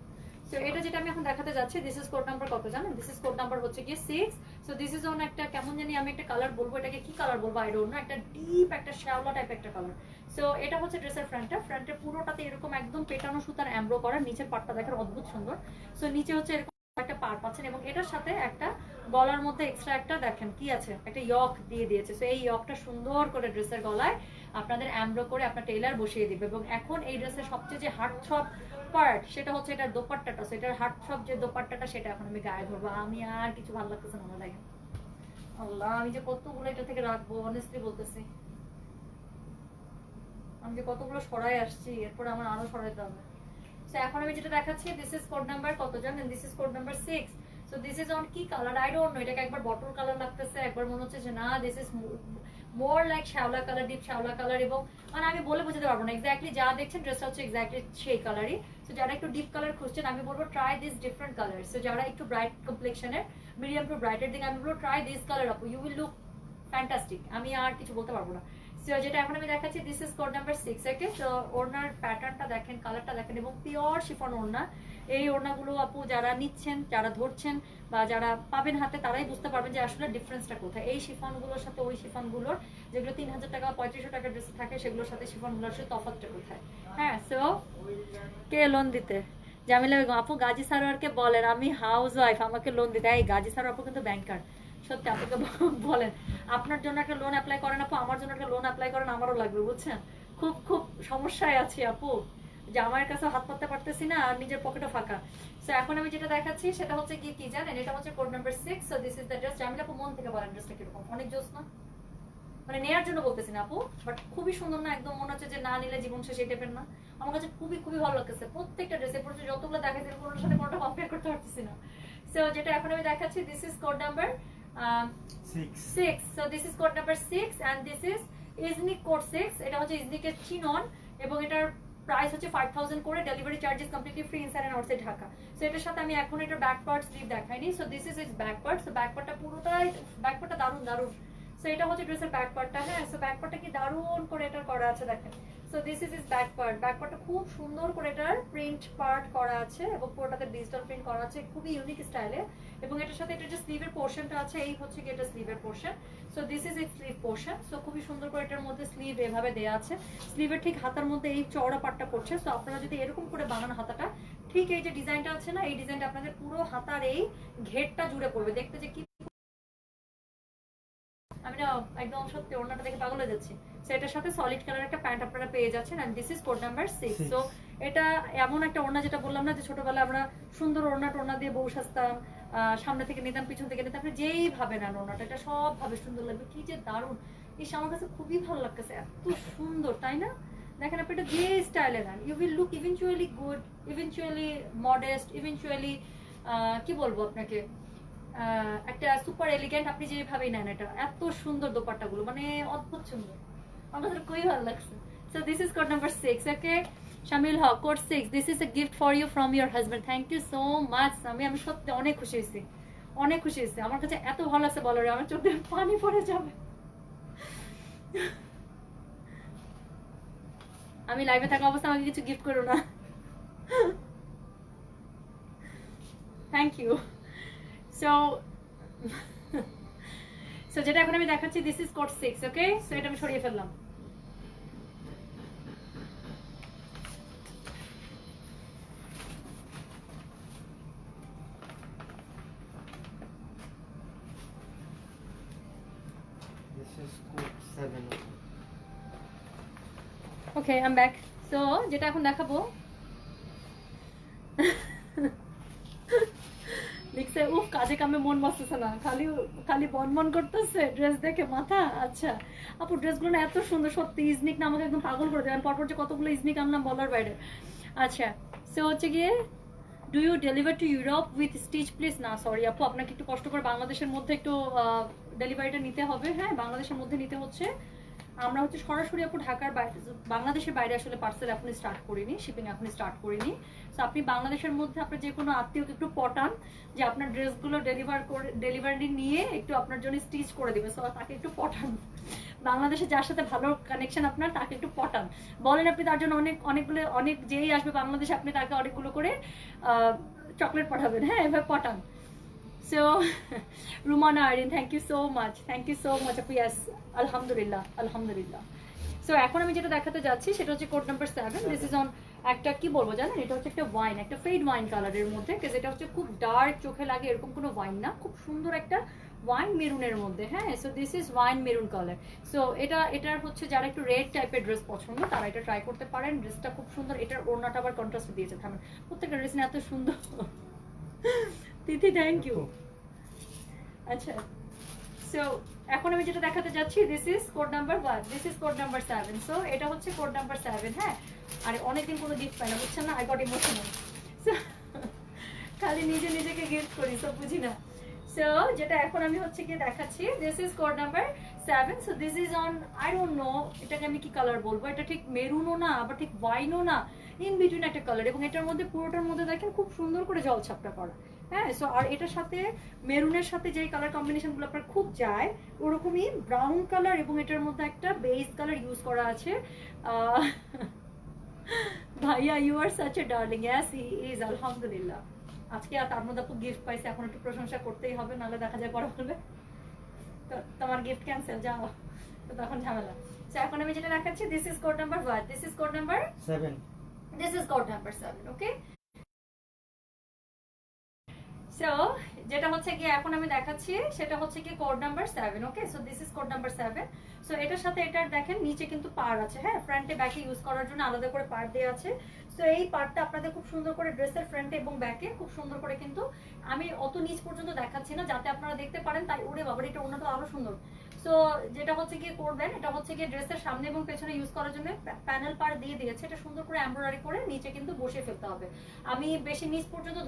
A: সো এটা যেটা আমি এখন দেখাতে যাচ্ছি, দিস ইজ কোড নাম্বার কত জানেন? দিস ইজ কোড নাম্বার হচ্ছে গিয়ে 6। সো দিস ইজ অন একটা কেমন জানি আমি একটা কালার বলবো, এটাকে কি কালার বলবো আই ডোন্ট নো, একটা ডিপ একটা শ্যাওলা টাইপ একটা কালার। সো এটা হচ্ছে ড্রেসের ফ্রন্টের পুরোটাতে এরকম একদম পেটানো সুতার এমব্রো করা, নিচের পাটটা দেখেন অদ্ভুত সুন্দর। সো নিচে হচ্ছে এরকম একটা পার পাচ্ছেন এবং এটার সাথে একটা গলার মধ্যে এক্সট্রা একটা দেখেন কি আছে, একটা ইয়ক দিয়ে দিয়েছে। সো এই ইয়কটা সুন্দর করে ড্রেসের গলায় আপনাদের এমব্রো করে আপনার টেইলার বসিয়ে দিবে। এবং এখন এই ড্রেসের সবচেয়ে যে হার্ট থ্রব পার্ট সেটা হচ্ছে এটার দোপাট্টাটা। সো এটার হার্ট থ্রব যে দোপাট্টাটা সেটা এখন আমি গায়ে ধরবো। আমি আর কিছু ভালো লাগতেছে না আমার, দেখেন আল্লাহ আমি যে কতগুলো এটা থেকে রাখবো, অনেস্টলি বলতেছি আমি যে কতগুলো সরাই আসছি, এরপরে আমার আরো সরাইতে হবে। সো এখন আমি যেটা দেখাচ্ছি, দিস ইজ কোড নাম্বার কত জানেন? This is code number 6। So this is on কি কালার আই ডোন্ট নো, এটাকে একবার বটল কালার লাগতেছে, একবার মনে হচ্ছে যে না দিস ইজ মোর লাইক শ্যাওলা কালার, ডিপ শ্যাওলা কালার। এবং মানে আমি বলে বোঝাতে পারবো না, এক্স্যাক্টলি যা দেখছেন ড্রেসটা হচ্ছে এক্স্যাক্টলি সেই কালারই। সো যারা একটু ডিপ কালার খুঁজছেন আমি বলবো try this different colour. So যারা একটু ব্রাইট কমপ্লেক্সনের, মিডিয়াম টু ব্রাইটের দিকে আমি বলবো ট্রাই দিস কালার আপু, ইউ উইল লুক ফ্যান্টাস্টিক। আমি আর কিছু বলতে পারবো না। সো যেটা এখন আমি দেখাচ্ছি, this is code number 6। Okay so ওড়নার প্যাটার্নটা দেখেন, কালারটা দেখেন, এবং পিওর শিফন ওড়না। এই ওড়নাগুলো আপু যারা নিচ্ছেন, যারা ধরছেন বা যারা পাবেন হাতে, তারাই বুঝতে পারবেন যে আসলে ডিফারেন্সটা কোথায়। এই শিফনগুলোর সাথে ওই শিফনগুলোর, যেগুলো 3000 টাকা 3500 টাকার ড্রেস থাকে, সেগুলোর সাথে শিফনগুলোর সাথে তফাৎটা কোথায়। হ্যাঁ সো কে লোন দিতে জামিলা বেগম আপু গাজী সারোয়ারকে বলেন আমি হাউস ওয়াইফ, আমাকে লোন দিতে। এই গাজী সারোয়ার আপু কিন্তু ব্যাংকার, সত্যি আপনাকে বলেন আপনার জন্য একটা লোন অ্যাপ্লাই করেন আপু, আমার জন্য একটা লোন অ্যাপ্লাই করেন, আমারও লাগবে বুঝছেন। খুব খুব সমস্যায় আছি আপু, যে আমার কাছে হাত পাততে পারতেছি না আর নিজের পকেটও ফাঁকা। সো এখন আমি যেটা দেখাচ্ছি সেটা হচ্ছে কি কি জানেন, এটা হচ্ছে code number 6। So this is the dress. Jamila আপু মন থেকে বলেন ড্রেসটা কিরকম, অনেক জোস না? মানে নেয়ার জন্য বলতেছি না আপু, বাট খুবই সুন্দর না? একদম মনে হচ্ছে যে না নিলে জীবন শেষ, এই টাইপের না? আমার কাছে খুবই খুবই ভালো লাগতেছে প্রত্যেকটা ড্রেস। এরপর যতগুলো দেখাচ্ছি কোনোটার সাথে কোনোটা কম্পেয়ার করতে পারতেছি না। সো যেটা এখন আমি দেখাচ্ছি this is code number 6। So this is code number 6 and this is Iznik code 6। এটা হচ্ছে ইজনিকের চিনন এবং এটার প্রাইস হচ্ছে 5000 করে, delivery charges completely free inside and outside Dhaka. So এটার সাথে আমি এখন এটা ব্যাক পার্ট স্লিভ দেখাইনি। So this is its back part. So back পার্টটা পুরোটাই, ব্যাক পার্টটা দারুণ দারুণ। সো এটা হচ্ছে ড্রেসের ব্যাক পার্টটা। হ্যাঁ, সো ব্যাক পার্টটা কি দারুণ করে এটা করা আছে দেখেন। So this is is back part. Back পার্টটা খুব সুন্দর করে এটার প্রিন্ট পার্ট করা আছে এবং পুরোটাতে ডিজিটাল প্রিন্ট করা আছে খুবই ইউনিক স্টাইলে। এবং এটার সাথে এটা যে স্লিভের পোর্শনটা আছে, এই হচ্ছে কি এটা স্লিভের portion. So this is it sleeve portion. So খুবই সুন্দর করে এটার মধ্যে স্লিভ এভাবে দেয়া আছে। স্লিভের ঠিক হাতার মধ্যে এই চওড়া পাটটা পড়ছে। সো আপনারা যদি এরকম করে বানান হাতাটা, ঠিক এই যে ডিজাইনটা আছে না, এই ডিজাইনটা আপনাদের পুরো হাতার এই ঘেরটা জুড়ে পড়বে, দেখতে যে কি আমি না একদম সত্যি ওড়নাটা দেখে পাগল হয়ে যাচ্ছি। সো এটার সাথে সলিড কালার একটা প্যান্ট আপনারা পেয়ে যাচ্ছেন and this is code number 6। So এটা এমন একটা ওড়না যেটা বললাম না যে ছোটবেলায় আমরা সুন্দর ওড়না দিয়ে বউ সাজতাম, সামনে থেকে নিতাম পিছন থেকে নিতাম, আপনি যেই ভাবে নেন ওড়নাটা এটা সব ভাবে সুন্দর লাগবে। কি যে দারুণ, ইস আমার কাছে খুবই ভালো লাগতেছে, এত সুন্দর তাই না? দেখেন আপনি এটা যে স্টাইলে নেন, you will look eventually good, eventually modest, eventually কি বলবো আপনাকে, একটা সুপার এলিগেন্ট আপনি যেভাবেই নেন। এটা এত সুন্দর দোপাট্টাগুলো, মানে অদ্ভুত সুন্দর, আমার কাছে খুবই ভালো লাগছে। So this is code number 6। Okay Shamil Haque, code 6, this is a gift for you from your husband. Thank you so much. আমি সত্যি অনেক খুশি হয়েছি, অনেক খুশি হয়েছি। আমার কাছে এত ভালো লাগছে বলো রে, আমার চোখে পানি পড়ে যাবে। আমি লাইভে থাকা অবস্থা আমাকে কিছু গিফট করো না। Thank you. সো সো যেটা এখন আমি দেখাচ্ছি this is code 6। Okay, so এটা আমি সরিয়ে ফেললাম।
D: This is code 7.
A: Okay I am back. So যেটা এখন দেখাবো লিখছে উফ কাজে কামে মন বসতেছে না, খালি খালি বনবন করতেছে ড্রেস দেখে মাথা। আচ্ছা আপু ড্রেসগুলো না এত সুন্দর, সত্যি ইজনিক না আমাকে একদম পাগল করে দেবেন। পরপর যে কতগুলো ইজনিক আনলাম বলার বাইরে। আচ্ছা সো হচ্ছে গিয়ে do you deliver to Europe with stitch please? না সরি আপু, আপনাকে একটু কষ্ট করে বাংলাদেশের মধ্যে একটু ডেলিভারিটা নিতে হবে। হ্যাঁ বাংলাদেশের মধ্যে নিতে হচ্ছে। আমরা হচ্ছে সরাসরি আপু ঢাকার বাইরে, বাংলাদেশের বাইরে আসলে পার্সেল এখনই স্টার্ট করিনি, শিপিং এখনই স্টার্ট করিনি। সো আপনি বাংলাদেশের মধ্যে আপনার যে কোনো আত্মীয়কে একটু পটান যে আপনার ড্রেসগুলো ডেলিভারি নিয়ে একটু আপনার জন্য স্টিচ করে দেবে। সো তাকে একটু পটান, বাংলাদেশে যার সাথে ভালো কানেকশন আপনার তাকে একটু পটান, বলেন আপনি তার জন্য অনেক যেই আসবে বাংলাদেশে আপনি তাকে অনেকগুলো করে চকলেট পাঠাবেন। হ্যাঁ এভাবে পটান। So, Rumana Arin, thank you so much. Thank you so much. Yes, Alhamdulillah, Alhamdulillah. So, এখন আমি যেটা দেখাতে যাচ্ছি সেটা হচ্ছে code number 7. This is on একটা কি বলবো জানেন, এটা হচ্ছে একটা ওয়াইন, একটা ফেড ওয়াইন কালারের মধ্যে, যেটা হচ্ছে খুব ডার্ক চোখে লাগে এরকম কোনো ওয়াইন না, খুব সুন্দর একটা ওয়াইন মেরুনের মধ্যে। হ্যাঁ so this is wine maroon colour. So এটার হচ্ছে যারা একটু রেড টাইপের ড্রেস পছন্দ তারা এটা ট্রাই করতে পারেন। ড্রেসটা খুব সুন্দর, এটার ওড়নাটা আবার কন্ট্রাস্ট দিয়েছে। থামেন, প্রত্যেকটা ড্রেস না এত সুন্দর। তিথি থ্যাংক ইউ। আচ্ছা সো এখন আমি যেটা দেখাতে যাচ্ছি this is code number 1, this is code number 7। So এটা হচ্ছে কোড নাম্বার 7। হ্যাঁ আরে অনেকদিন কোনো গিফট পাই না বুঝছেন না, আই গট ইমোশনাল। খালি নিজেকে গিফট করি, সব বুঝি না। সো যেটা এখন আমি হচ্ছে কি দেখাচ্ছি this is code number 7। So this is on I don't know এটাকে আমি কি কালার বলবো, এটা ঠিক মেরুনও না আবার ঠিক ওয়াইনও না, ইন বিটুইন একটা কালার। এবং এটার মধ্যে পুরোটার মধ্যে দেখেন খুব সুন্দর করে জলছাপটা করা। হ্যাঁ সো আর এটার সাথে মেরুনের সাথে যেই কালার কম্বিনেশনগুলো আপনার খুব যায় ওরকমই ব্রাউন কালার এবং এটার মধ্যে একটা বেস কালার ইউজ করা আছে। ভাইয়া you are such a darling. Yes he is, আলহামদুলিল্লাহ। আজকে আর তার মধ্যে আপু গিফট পাইছে, এখন একটু প্রশংসা করতেই হবে, নাহলে দেখা যায় পরে বলবে তোমার গিফট ক্যান্সেল, যাও, তো তখন ঝামেলা। সো এখন আমি যেটা দেখাচ্ছি this is code number 1, this is code number
D: 7.
A: This is code number 7। Okay so যেটা হচ্ছে কি এখন আমি দেখাচ্ছি সেটা হচ্ছে কি code number 7। Okay, so this is code number 7। So এটার সাথে এটার দেখেন নিচে কিন্তু পার আছে, হ্যাঁ, ফ্রন্টে ব্যাকে ইউজ করার জন্য আলাদা করে পার দেওয়া আছে। সো এই পার্টটা আপনাদের খুব সুন্দর করে ড্রেসের ফ্রন্টে এবং ব্যাকে খুব সুন্দর করে, কিন্তু আমি অত নিচ পর্যন্ত দেখাচ্ছি না যাতে আপনারা দেখতে পারেন, তাই উড়ে বাবার এটা ওনাটা আরো সুন্দর। সো যেটা হচ্ছে গিয়ে করবেন, এটা হচ্ছে গিয়ে ড্রেসের সামনে এবং পেছনে ইউজ করার জন্য প্যানেল পার দিয়ে দিয়েছে, এটা সুন্দর করে এমব্রয়ডারি করে নিচে কিন্তু বসিয়ে ফেলতে হবে। আমি বেশি নিচ পর্যন্ত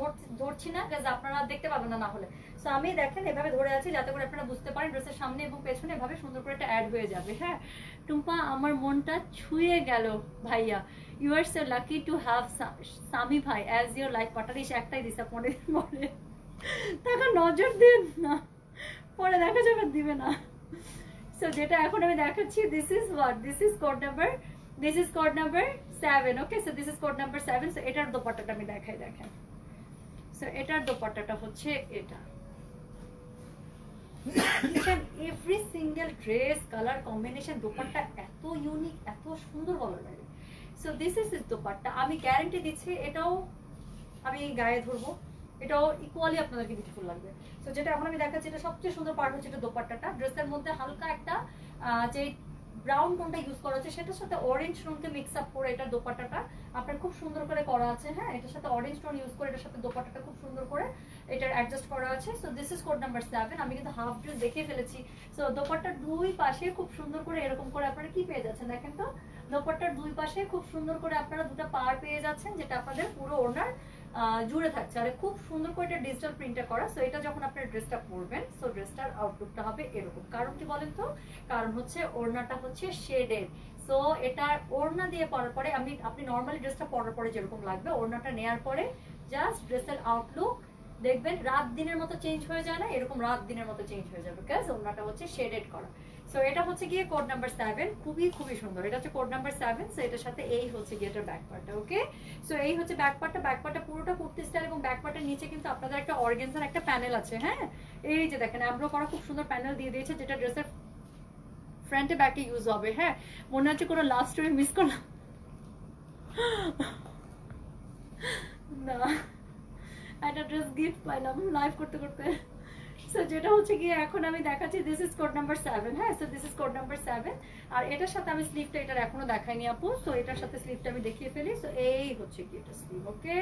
A: ধরছি না, কাজ আপনারা দেখতে পাবেন না হলে। সো আমি দেখেন এভাবে ধরে আছি যাতে করে আপনারা বুঝতে পারেন ড্রেসের সামনে এবং পেছনে এভাবে সুন্দর করে এটা অ্যাড হয়ে যাবে। হ্যাঁ টুম্পা, আমার মনটা ছুঁয়ে গেল ভাইয়া, you are so lucky to have Sami ভাই অ্যাজ ইউর লাইফ পার্টনার। এসে একটাই ডিসঅ্যাপয়েন্টেড পরে তাকে নজর দিন না, পরে দেখা যাবে দিবে না। সো যেটা এখন আমি দেখাচ্ছি, this is what, this is code number 7। Okay, so this is code number 7। So এটার দোপাট্টাটা আমি দেখাই, দেখেন। সো এটার দোপাট্টাটা হচ্ছে এটা। Every single dress colour combination dupatta এত ইউনিক, এত সুন্দর বলার বাইরে। সো দিস ইজ দোপাট্টা, আমি গ্যারান্টি দিচ্ছি এটাও আমি গায়ে ধরবো, এটাও ইকুয়ালি আপনাদেরকে বিউটিফুল লাগবে। তো যেটা এখন আমি দেখাচ্ছি, এটা সবচেয়ে সুন্দর পার্ট হচ্ছে এটা দোপাট্টাটা। ড্রেসের মধ্যে হালকা একটা যে ব্রাউন টোনটা ইউজ করা আছে সেটার সাথে অরেঞ্জ টোনকে মিক্স আপ করে এটা দোপাট্টাটা আপনার খুব সুন্দর করে করা আছে। হ্যাঁ, এটার সাথে অরেঞ্জ টোন ইউজ করে এটার সাথে দোপাট্টাটা খুব সুন্দর করে এটার অ্যাডজাস্ট করা আছে। So this is code number 7। আমি কিন্তু হাফ ড্রেস দেখিয়ে ফেলেছি। সো দোপাট্টার দুই পাশে খুব সুন্দর করে এরকম করে আপনারা কি পেয়ে যাচ্ছেন দেখেন তো, দোপাট্টার দুই পাশে খুব সুন্দর করে আপনারা দুটো পার পেয়ে যাচ্ছেন, যেটা আপনাদের পুরো ওড়নার জুড়ে থাকছে। আর খুব সুন্দর করে এটা ডিজিটাল প্রিন্টটা করা। সো এটা যখন আপনার ড্রেসটা পরবেন, সো ড্রেসটার আউটলুকটা হবে এরকম। কারণ কি বলেন তো, কারণ হচ্ছে ওড়নাটা হচ্ছে শেডেড। সো এটা ওড়না দিয়ে পরার পরে আপনি নর্মালি ড্রেসটা পরার পরে যেরকম লাগবে, ওড়নাটা নেয়ার পরে জাস্ট ড্রেসের আউটলুক দেখবেন রাত দিনের মতো চেঞ্জ হয়ে যায় না, এরকম রাত দিনের মতো চেঞ্জ হয়ে যাবে, বিকজ ওড়নাটা হচ্ছে শেডেড করা। সো এটা হচ্ছে গিয়ে কোড নাম্বার 7, খুবই খুবই সুন্দর। এটা হচ্ছে কোড নাম্বার 7। সো এটার সাথে এই হচ্ছে গিয়ে এটার ব্যাক পার্টটা। ওকে, সো এই হচ্ছে ব্যাক পার্টটা পুরোটা কুর্তি স্টাইল, এবং ব্যাক পার্টের নিচে কিন্তু আপনাদের একটা অর্গানজার একটা প্যানেল আছে। হ্যাঁ, এই যে দেখেন এমব্রো করা খুব সুন্দর প্যানেল দিয়ে দিয়েছে, যেটা ড্রেসের ফ্রন্টে ব্যাকে ইউজ হবে। হ্যাঁ, মনে হচ্ছে কোনো লাভ স্টোরি মিস করলাম না, একটা ড্রেস গিফট পাইলাম লাইভ করতে করতে। সো যেটা হচ্ছে গিয়ে এখন আমি দেখাচ্ছি, দিস ইজ কোড নাম্বার 7। হ্যাঁ, so this is code number 7। আর এটার সাথে আমি স্লিভটা এটার এখনো দেখাইনি আপু। সো এটার সাথে স্লিভটা আমি দেখিয়ে ফেলি। সো এই হচ্ছে কি এটা স্লিভ। ওকে,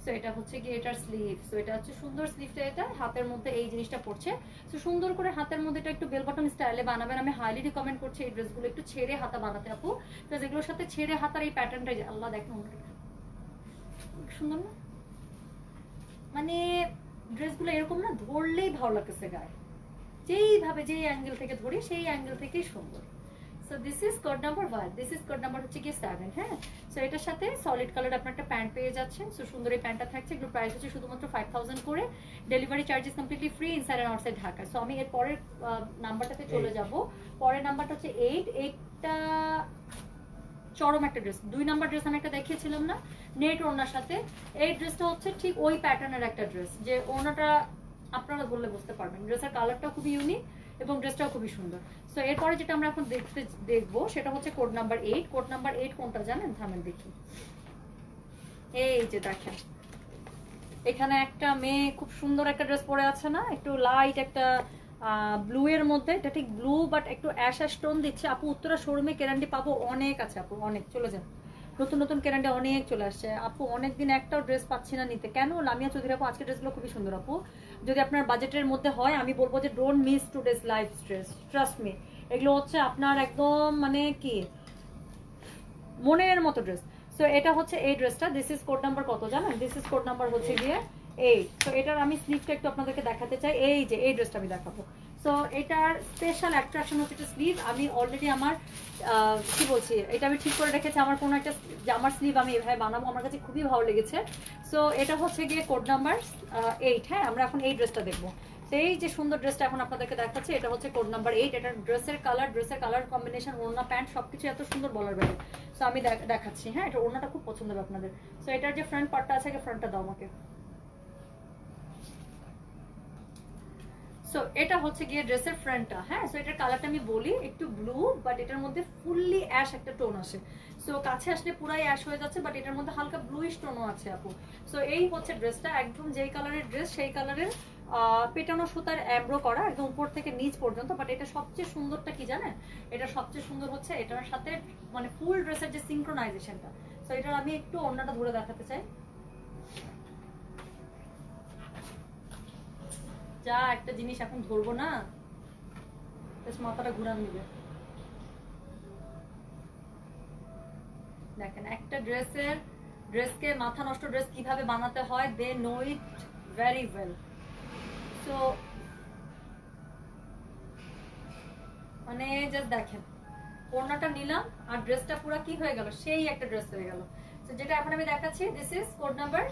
A: সো এটা হচ্ছে কি এটার স্লিভ। সো এটা হচ্ছে সুন্দর স্লিভটা, এটা হাতের মধ্যে এই জিনিসটা পড়ছে। সো সুন্দর করে হাতের মধ্যে এটা একটু বেল বটম স্টাইলে বানাবেন। আমি হাইলি রিকমেন্ড করছি এই ড্রেসগুলো একটু ছেড়ে হাতা বানাতে আপু, বিকজ এগুলোর সাথে ছেড়ে হাতার এই প্যাটার্নটা, আল্লাহ দেখেন সুন্দর না, মানে ড্রেসগুলো এরকম না, ধরলেই ভালো লাগতেছে গায়ে, যেইভাবে যেই অ্যাঙ্গেল থেকে ধরি সেই অ্যাঙ্গেল থেকেই সুন্দর। So this is code number 1, this is code number হচ্ছে কি 7। হ্যাঁ, সো এটার সাথে সলিড কালার আপনার একটা প্যান্ট পেয়ে যাচ্ছেন। সো সুন্দর এই প্যান্টটা থাকছে, এগুলো প্রাইস হচ্ছে শুধুমাত্র 5000 করে, delivery charges completely free inside and outside Dhaka. So আমি এর পরের নাম্বারটাতে চলে যাব। পরের নাম্বারটা হচ্ছে 8। এইটা চরম একটা ড্রেস। 2 নাম্বার ড্রেস আমি একটা দেখিয়েছিলাম না, নেট ওড়নার সাথে। এই ড্রেসটা হচ্ছে ঠিক ওই প্যাটার্নের একটা ড্রেস, যে ওড়নাটা আপনারা বললে বুঝতে পারবেন। ড্রেসের কালারটাও খুবই ইউনিক এবং ড্রেসটাও খুবই সুন্দর। সো এরপরে যেটা আমরা এখন দেখবো সেটা হচ্ছে কোড নাম্বার 8। কোড নাম্বার 8 কোনটা জানেন? থামেন দেখি। এই যে দেখেন, এখানে একটা মেয়ে খুব সুন্দর একটা ড্রেস পরে আছে না, একটু লাইট একটা ব্লু এর মধ্যে, এটা ঠিক ব্লু বাট একটু অ্যাশ অ্যাশ টোন দিচ্ছে। আপু উত্তরা শোরুমে কেরান্ডি পাবো? অনেক আছে আপু, অনেক, চলে যান, নতুন নতুন কেরান্ডি অনেক চলে আসছে আপু। অনেকদিন একটাও ড্রেস পাচ্ছি না নিতে, কেন? লামিয়া চৌধুরী আপু আজকে ড্রেসগুলো খুবই সুন্দর আপু। যদি আপনার বাজেটের মধ্যে হয় আমি বলবো যে don't miss today's live dress, trust me. এগুলো হচ্ছে আপনার একদম মানে কি মনের মতো ড্রেস। সো এটা হচ্ছে এই ড্রেসটা। দিস ইজ কোড নাম্বার কত জানেন? দিস ইজ কোড নাম্বার হচ্ছে গিয়ে 8। তো এটার আমি স্লিভটা একটু আপনাদেরকে দেখাতে চাই। এই যে এই ড্রেসটা আমি দেখাবো। সো এটার স্পেশাল অ্যাট্রাকশন হচ্ছে এটা স্লিভ। আমি অলরেডি আমার কি বলছি, এটা আমি ঠিক করে রেখেছি। আমার কোনো একটা জামার স্লিভ আমি এভাবে বানাবো, আমার কাছে খুবই ভালো লেগেছে। সো এটা হচ্ছে গিয়ে কোড নাম্বার 8। হ্যাঁ, আমরা এখন এই ড্রেসটা দেখবো। এই যে সুন্দর ড্রেসটা এখন আপনাদেরকে দেখাচ্ছি, এটা হচ্ছে কোড নাম্বার 8। এটার ড্রেসের কালার কম্বিনেশন, ওড়না, প্যান্ট সবকিছু এত সুন্দর বলার বাইরে। সো আমি দেখাচ্ছি। হ্যাঁ, এটা ওড়নাটা খুব পছন্দ হবে আপনাদের। সো এটার যে ফ্রন্ট পার্টটা আছে, ফ্রন্টটা দাও আমাকে। সো সো এটা হচ্ছে গিয়ে ড্রেসের ফ্রন্টটা, হ্যাঁ। সো এটার কালারটা আমি বলি একটু ব্লু, বাট এটার মধ্যে ফুললি অ্যাশ একটা টোন আসে। সো কাছে আসলে পুরাই অ্যাশ হয়ে যাচ্ছে, বাট এটার মধ্যে হালকা ব্লুইশ টোনও আছে আপু। সো এই হচ্ছে ড্রেসটা, একদম যেই কালারের ড্রেস সেই কালারের পেটানো সুতার এমব্রো করা একদম উপর থেকে নিচ পর্যন্ত। বাট এটা সবচেয়ে সুন্দরটা কি জানেন, এটা সবচেয়ে সুন্দর হচ্ছে এটার সাথে মানে ফুল ড্রেসের যে সিঙ্ক্রোনাইজেশনটা। সো এটার আমি একটু অন্যটা ধরে দেখাতে চাই। যা একটা জিনিস এখন ধরবো না, মাথাটা ঘুরান দিবে। দেখেন একটা ড্রেসকে মাথা নষ্ট ড্রেস কিভাবে বানাতে হয়, they know it very well. So মানে জাস্ট দেখেন ওড়নাটা নিলাম আর ড্রেসটা পুরো কি হয়ে গেল, সেই একটা ড্রেস হয়ে গেল। তো যেটা এখন আমি দেখাচ্ছি, this is code number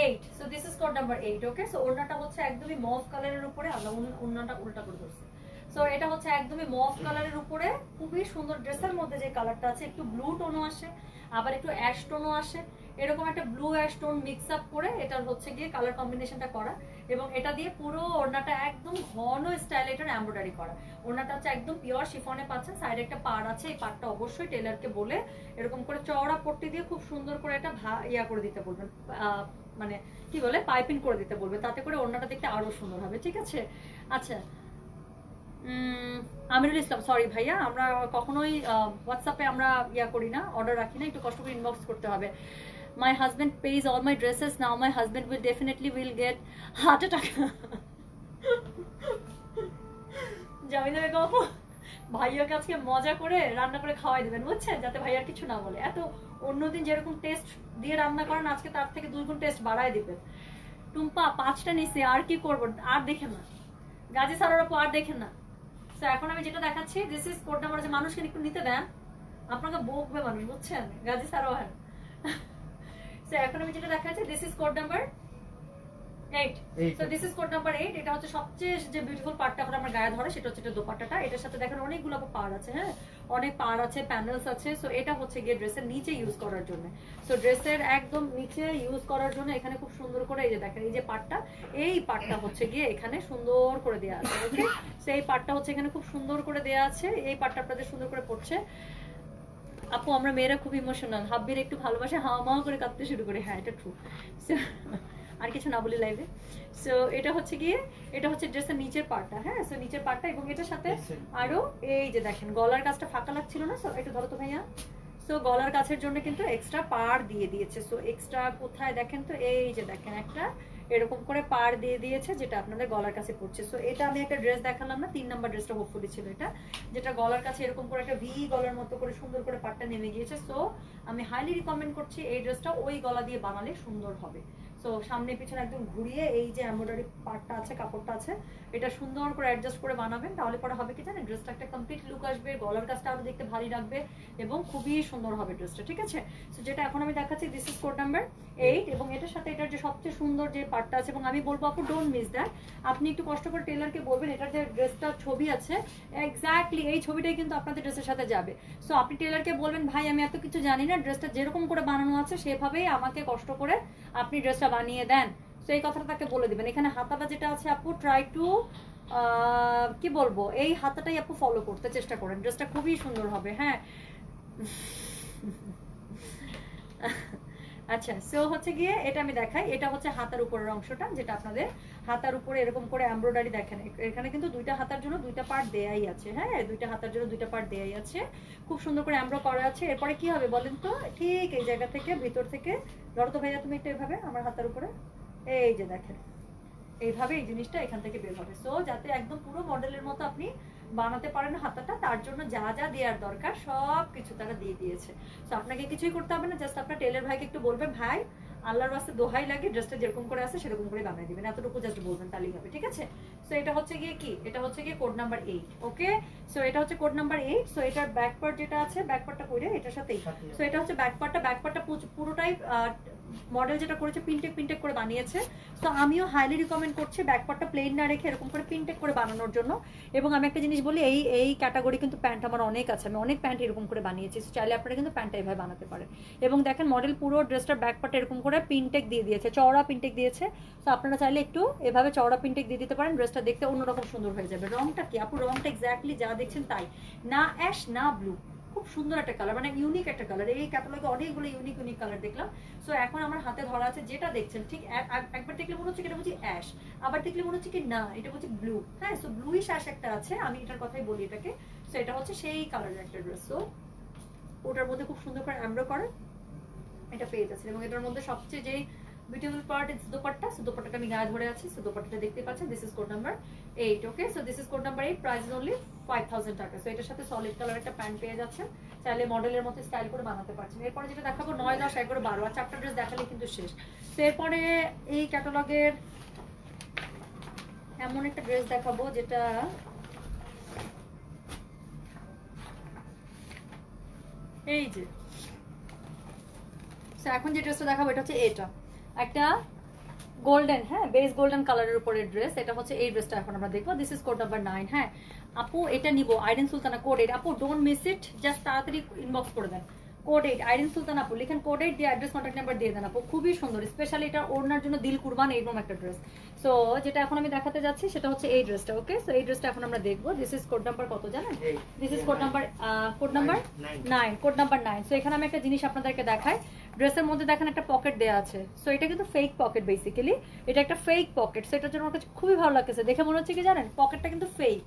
A: 8। So this is code number 8। Okay, so ওড়নাটা হচ্ছে একদমই মভ কালারের উপরে, আমরা ওড়নাটা উল্টা করে ধরছি। সো এটা হচ্ছে একদমই মভ কালারের উপরে, খুবই সুন্দর। ড্রেসের মধ্যে যে কালারটা আছে একটু ব্লু টোনও আসে, আবার একটু অ্যাশ টোনও আসে, এরকম একটা blue ash tone mix up করে এটার হচ্ছে গিয়ে কালার কম্বিনেশনটা করা। এবং এটা দিয়ে পুরো ওড়নাটা একদম ঘন স্টাইলে এটার এমব্রয়ডারি করা। ওড়নাটা হচ্ছে একদম পিওর শিফনে পাচ্ছেন, সাইডে একটা পাড় আছে, এই পাড়টা অবশ্যই টেলারকে বলে এরকম করে চওড়া পট্টি দিয়ে খুব সুন্দর করে এটা ইয়া করে দিতে বলবেন, মানে কি বলে পাইপিং করে দিতে বলবে, তাতে করে ওড়নাটা দেখতে আরো সুন্দর হবে। ঠিক আছে, আচ্ছা আমিরুল ইসলাম, সরি ভাইয়া, আমরা কখনোই হোয়াটসঅ্যাপে আমরা ইয়া করি না, অর্ডার রাখি না, একটু কষ্ট করে ইনবক্স করতে হবে। My husband pays all my dresses now. My husband will definitely get heart attack. Jamina Begum আপু, ভাইয়াকে আজকে মজা করে রান্না করে খাওয়াই দেবেন বুঝছেন, যাতে ভাইয়ার কিছু না বলে। এত অন্যদিন যেরকম টেস্ট দিয়ে রান্না করেন আজকে তার থেকে 2 গুণ টেস্ট বাড়ায় দিবেন। টুম্পা 5টা নিছে, আর কি করবো, আর দেখেন না। গাজী সারার আপু আর দেখেন না। তো এখন আমি যেটা দেখাচ্ছি, দিস ইজ কোড নাম্বার, যে মানুষকে একটু নিতে দেন, আপনাকে বকবে মানুষ বুঝছেন, গাজী সারাও হ্যাঁ। So এখন আমি যেটা দেখাচ্ছি, this is code number 8। So this is code number 8। এটা হচ্ছে সবচেয়ে যে বিউটিফুল পার্টটা এখন আমার গায়ে ধরে, সেটা হচ্ছে এটা দোপাট্টাটা। এটার সাথে দেখেন অনেকগুলো পাড় আছে, হ্যাঁ অনেক পাড় আছে, প্যানেলস আছে। সো এটা হচ্ছে গিয়ে ড্রেসের নিচে ইউজ করার জন্য। সো ড্রেসের একদম নিচে ইউজ করার জন্য এখানে খুব সুন্দর করে এই যে দেখেন এই যে পার্টটা, এই পার্টটা হচ্ছে গিয়ে এখানে সুন্দর করে দেওয়া আছে। ওকে, সো এই পার্টটা হচ্ছে এখানে খুব সুন্দর করে দেওয়া আছে, এই পার্টটা আপনাদের সুন্দর করে পড়ছে। আপু আমরা মেয়েরা খুব ইমোশনাল, হাব্বির একটু ভালোবাসে হাওয়া মাওয়া করে কাঁদতে শুরু করে, হ্যাঁ এটা ট্রু। আর কিছু না বলি লাইভে। সো এটা হচ্ছে গিয়ে এটা হচ্ছে ড্রেসের নিচের পার্টটা, হ্যাঁ সো নিচের পার্টটা। এবং এটার সাথে আরো এই যে দেখেন গলার কাছটা ফাঁকা লাগছিল না, সো একটু ধরো তো ভাইয়া। সো গলার কাছের জন্য কিন্তু এক্সট্রা পাড় দিয়ে দিয়েছে। সো এক্সট্রা কোথায় দেখেন তো, এই যে দেখেন একটা এরকম করে পাড় দিয়ে দিয়েছে, যেটা আপনাদের গলার কাছে পড়ছে। সো এটা আমি একটা ড্রেস দেখালাম না, 3 নাম্বার ড্রেসটা হোপফুলি ছিল এটা, যেটা গলার কাছে এরকম করে একটা ভি গলার মতো করে সুন্দর করে পাড়টা নেমে গিয়েছে। সো আমি হাইলি রিকমেন্ড করছি এই ড্রেসটা ওই গলা দিয়ে বানালে সুন্দর হবে। সো সামনে পিছনে একদম ঘুরিয়ে এই যে এমব্রয়ডারি পার্টটা আছে, কাপড়টা আছে, এটা সুন্দর করে অ্যাডজাস্ট করে বানাবেন, তাহলে পরে হবে কি জানেন, ড্রেসটা একটা কমপ্লিট লুক আসবে, গলার কাছটা আরো দেখতে ভারী রাখবে এবং খুবই সুন্দর হবে ড্রেসটা। ঠিক আছে, সো যেটা এখন আমি দেখাচ্ছি, দিস ইজ কোড নাম্বার 8। এবং এটার সাথে এটার যে সবচেয়ে সুন্দর যে পার্টটা আছে, এবং আমি বলবো আপু ডোন্ট মিস দ্যাট, আপনি একটু কষ্ট করে টেলারকে বলবেন এটার যে ড্রেসটার ছবি আছে এক্স্যাক্টলি এই ছবিটাই কিন্তু আপনাদের ড্রেসের সাথে যাবে। সো আপনি টেলারকে বলবেন ভাই আমি এত কিছু জানি না, ড্রেসটা যেরকম করে বানানো আছে সেভাবেই আমাকে কষ্ট করে আপনি ড্রেসটা বানিয়ে দেন। সো এই কথাটা তাকে বলে দিবেন। এখানে হাতাটা যেটা আছে আপু ট্রাই টু কি বলবো, এই হাতাটাই আপু ফলো করতে চেষ্টা করেন, ড্রেসটা খুবই সুন্দর হবে। হ্যাঁ আচ্ছা, সো হচ্ছে গিয়ে এটা আমি দেখাই, এটা হচ্ছে হাতার উপরের অংশটা, যেটা আপনাদের হাতার উপরে এরকম করে এমব্রয়ডারি দেখেন, এখানে কিন্তু 2টা হাতার জন্য 2টা পার্ট দেয়াই আছে, হ্যাঁ 2টা হাতার জন্য 2টা পার্ট দেয়াই আছে, খুব সুন্দর করে এমব্রয় করা আছে। এরপরে কি হবে বলেন তো, ঠিক এই জায়গা থেকে ভিতর থেকে ধরো তো ভাইয়া তুমি একটু এভাবে আমার হাতার উপরে, এই যে দেখেন এইভাবে এই জিনিসটা এখান থেকে বের হবে। সো যাতে একদম পুরো মডেলের মতো আপনি বানাতে পারেন হাতাটা, তার জন্য যা যা দেওয়ার দরকার সব কিছু তারা দিয়ে দিয়েছে। তো আপনাকে কিছুই করতে হবে না, জাস্ট আপনার টেলার ভাইকে একটু বলবেন ভাই আল্লাহর ওয়াস্তে দোহাই লাগে ড্রেসটা যেরকম করে আছে সেরকম করে বানিয়ে দিবেন, এতটুকু জাস্ট বলবেন তাহলেই হবে। ঠিক আছে, সো এটা হচ্ছে গিয়ে কি, এটা হচ্ছে গিয়ে কোড নাম্বার 8। ওকে, সো এটা হচ্ছে কোড নাম্বার 8। সো এটার ব্যাক পার্ট যেটা আছে, ব্যাক পার্টটা কইরে এটার সাথেই, সো এটা হচ্ছে ব্যাক পার্টটা পুরোটাই মডেল যেটা করেছে পিনটেক পিনটেক করে বানিয়েছে। তো আমিও হাইলি রিকমেন্ড করছি ব্যাকপার্টটা প্লেন না রেখে এরকম করে পিনটেক করে বানানোর জন্য। এবং আমি একটা জিনিস বলি, এই ক্যাটাগরি কিন্তু প্যান্ট আমার অনেক আছে, আমি অনেক প্যান্ট এরকম করে বানিয়েছি। তো চাইলে আপনারা কিন্তু প্যান্টটা এভাবে বানাতে পারেন। এবং দেখেন মডেল পুরো ড্রেসটার ব্যাকপার্টটা এরকম করে পিনটেক দিয়ে দিয়েছে, চওড়া পিনটেক দিয়েছে। তো আপনারা চাইলে একটু এভাবে চওড়া পিনটেক দিয়ে দিতে পারেন, ড্রেসটা দেখতে অন্যরকম সুন্দর হয়ে যাবে। রংটা কি আপু? রংটা এক্স্যাক্টলি যা দেখছেন তাই, না অ্যাশ না ব্লু, খুব সুন্দর একটা কালার, মানে ইউনিক একটা কালার। এই ক্যাটালগে অনেকগুলো ইউনিক ইউনিক কালার দেখলাম। সো এখন আমার হাতে ধরা আছে, যেটা দেখছেন ঠিক একবার দেখলে মনে হচ্ছে এটা বলছি অ্যাশ, আবার দেখলে মনে হচ্ছে কি না এটা বলছি ব্লু। হ্যাঁ, সো ব্লুইশ অ্যাশ একটা আছে, আমি এটার কথাই বলি এটাকে। সো এটা হচ্ছে সেই কালারের একটা ড্রেস। সো ওটার মধ্যে খুব সুন্দর করে এমব্রো করে এটা পেয়ে যাচ্ছে। এবং এটার মধ্যে সবচেয়ে যেই beautiful part is dupatta. So দোপাট্টাটা আমি গায়ে ধরে আছি, সো দোপাট্টাটা দেখতে পাচ্ছেন। This is code number 8। Okay, so this is code number 8, price is only 5000 টাকা। সো এটার সাথে সলিড কালার একটা প্যান্ট পেয়ে যাচ্ছেন, চাইলে মডেলের মতো স্টাইল করে বানাতে পারছেন। এরপরে যেটা দেখাবো 9, 10, 11, 12 আর 4টা ড্রেস দেখালে কিন্তু শেষ। তো এরপরে এই ক্যাটালগের এমন একটা ড্রেস দেখাবো যেটা এই যে, এখন যে ড্রেসটা দেখাবো এটা হচ্ছে এটা একটা গোল্ডেন, হ্যাঁ বেস গোল্ডেন কালারের উপরে ড্রেস। এটা হচ্ছে এই ড্রেসটা এখন আমরা দেখবো। This is code number 9। হ্যাঁ আপু এটা নিবো, আইরিন সুলতানা কোড 8। আপু ডোন্ট মিস ইট, জাস্ট তাড়াতাড়ি ইনবক্স করে দেন কোড 8 আইরিন সুলতান আপু, লিখেন কোড 8 দিয়ে অ্যাড্রেস কন্ট্যাক্ট নাম্বার দিয়ে দেন আপু। খুবই সুন্দর, স্পেশালি এটা ওড়নার জন্য দিল কুরবান এরকম একটা ড্রেস। সো যেটা এখন আমি দেখাতে যাচ্ছি সেটা হচ্ছে এই ড্রেসটা। ওকে, সো এই ড্রেসটা এখন আমরা দেখবো। দিস ইজ কোড নাম্বার কত জানেন? This is code number 9, code number 9। So এখানে আমি একটা জিনিস আপনাদেরকে দেখাই, ড্রেসের মধ্যে দেখেন একটা পকেট দেওয়া আছে। সো এটা কিন্তু ফেক পকেট, বেসিক্যালি এটা একটা ফেক পকেট। সো এটার জন্য আমার কাছে খুবই ভালো লাগছে, দেখে মনে হচ্ছে কি জানেন পকেটটা কিন্তু ফেক,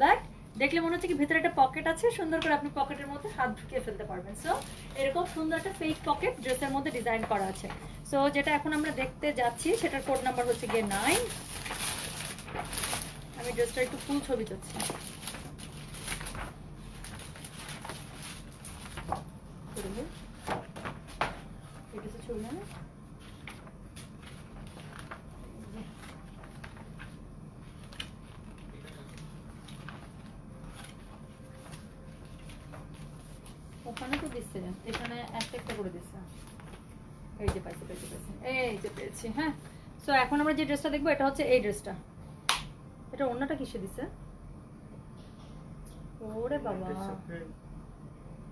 A: বাট দেখলে মনে হচ্ছে কি ভিতরে একটা পকেট আছে, সুন্দর করে আপনি পকেটের মধ্যে হাত ঢুকিয়ে ফেলতে পারবেন। সো এরকম সুন্দর একটা ফেক পকেট ড্রেসের মধ্যে ডিজাইন করা আছে। সো যেটা এখন আমরা দেখতে যাচ্ছি সেটার কোড নাম্বার হচ্ছে গিয়ে 9। আমি ড্রেসটা একটু ফুল ছবি চাচ্ছি। ছবি না ওখানে তো দিচ্ছে, এখানে একটা করে দিচ্ছে। এই যে পাইছি, এই যে পেয়েছি। হ্যাঁ, সো এখন আমরা যে ড্রেসটা দেখবো এটা হচ্ছে এই ড্রেসটা। এটা অন্যটা কিসে দিছে? ওরে বাবা,